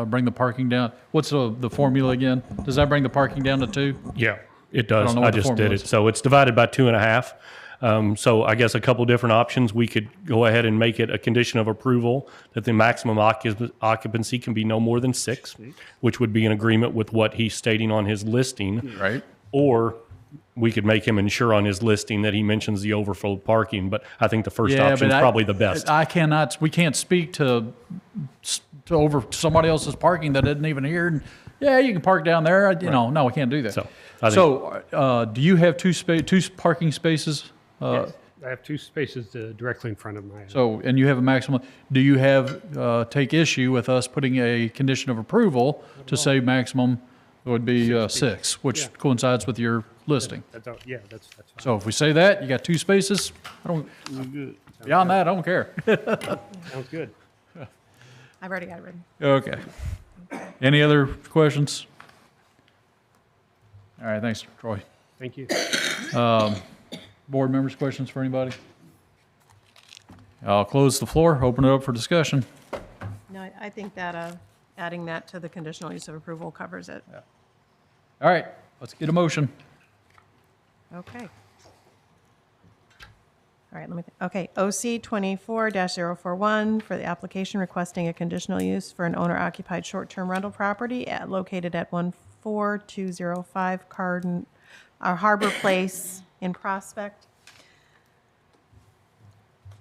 bring the parking down? What's the formula again? Does that bring the parking down to 2? Yeah, it does. don't know I what the just did formula it. is. So it's divided by 2.5. So I guess a couple different options. We could go ahead and make it a condition of approval that the maximum occupancy can be no more than 6, which would be in agreement with what he's stating on his listing. Right. Or we could make him ensure on his listing that he mentions the overflow parking, but I think the first option is probably the best. We can't speak to over somebody else's parking that isn't even here. And, yeah, you can park down there. No, we can't do that. So, do you have 2 parking spaces? Yes, I have 2 spaces directly in front of my. And you have a maximum. Do you have take issue with us putting a condition of approval to say maximum would be 6, which coincides with your listing. That's, yeah, that's fine. So if we say that, you got 2 spaces, I don't, beyond that, I don't care. Sounds good. I've already got it written. Okay. Any other questions? All right, thanks, Troy. Thank you. Board members, questions for anybody? I'll close the floor, open it up for discussion. No, I think that adding that to the conditional use of approval covers it. All right, let's get a motion. Okay. All right, okay, OC 24-041 for the application requesting a conditional use for an owner-occupied short-term rental property located at 14205 Harbor Place in Prospect.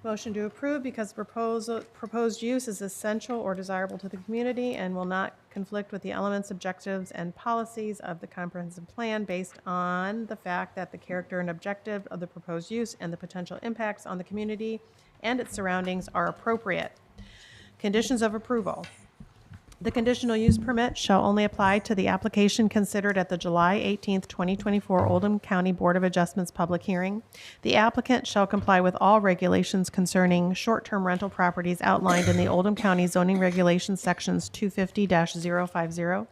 Motion to approve because proposed use is essential or desirable to the community and will not conflict with the elements, objectives, and policies of the comprehensive plan based on the fact that the character and objective of the proposed use and the potential impacts on the community and its surroundings are appropriate. Conditions of approval. The conditional use permit shall only apply to the application considered at the July 18th, 2024 Oldham County Board of Adjustments public hearing. The applicant shall comply with all regulations concerning short-term rental properties outlined in the Oldham County zoning regulations sections 250-050.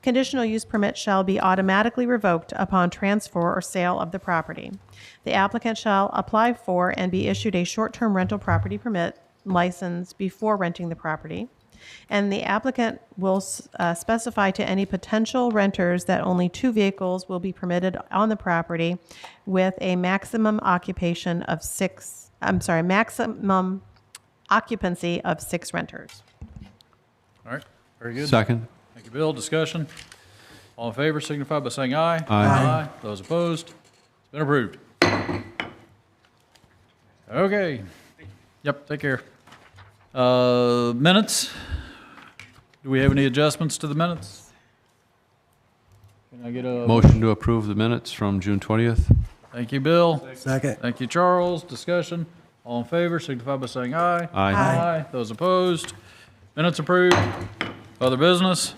Conditional use permit shall be automatically revoked upon transfer or sale of the property. The applicant shall apply for and be issued a short-term rental property permit license before renting the property. And the applicant will specify to any potential renters that only 2 vehicles will be permitted on the property with a maximum maximum occupancy of 6 renters. All right, very good. Second. Thank you, Bill. Discussion? All in favor signify by saying aye. Aye. Those opposed? It's been approved. Okay. Yep, take care. Minutes? Do we have any adjustments to the minutes? Can I get a Motion to approve the minutes from June 20th. Thank you, Bill. Second. Thank you, Charles. Discussion? All in favor signify by saying aye. Aye. Aye. Those opposed? Minutes approved. Other business?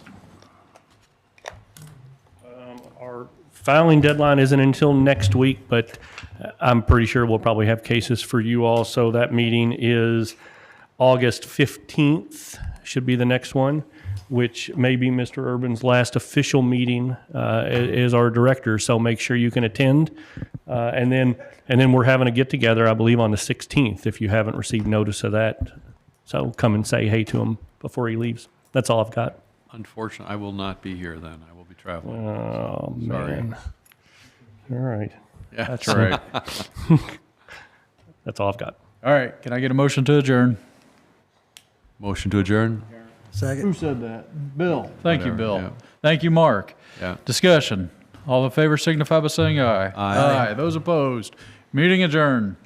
Our filing deadline isn't until next week, but I'm pretty sure we'll probably have cases for you all. So that meeting is August 15th, should be the next one, which may be Mr. Urban's last official meeting as our director. So make sure you can attend. And then we're having a get-together, I believe, on the 16th, if you haven't received notice of that. So come and say hey to him before he leaves. That's all I've got. Unfortunately, I will not be here then. I will be traveling. Oh, Sorry. man. All right. Yeah, that's all right. That's all I've got. All right, can I get a motion to adjourn? Motion to adjourn? Second. Who said that? Bill. Thank you, Whatever, Bill. yeah. Thank you, Mark. Yeah. Discussion. All in favor signify by saying aye. Aye. Those opposed? Meeting adjourned.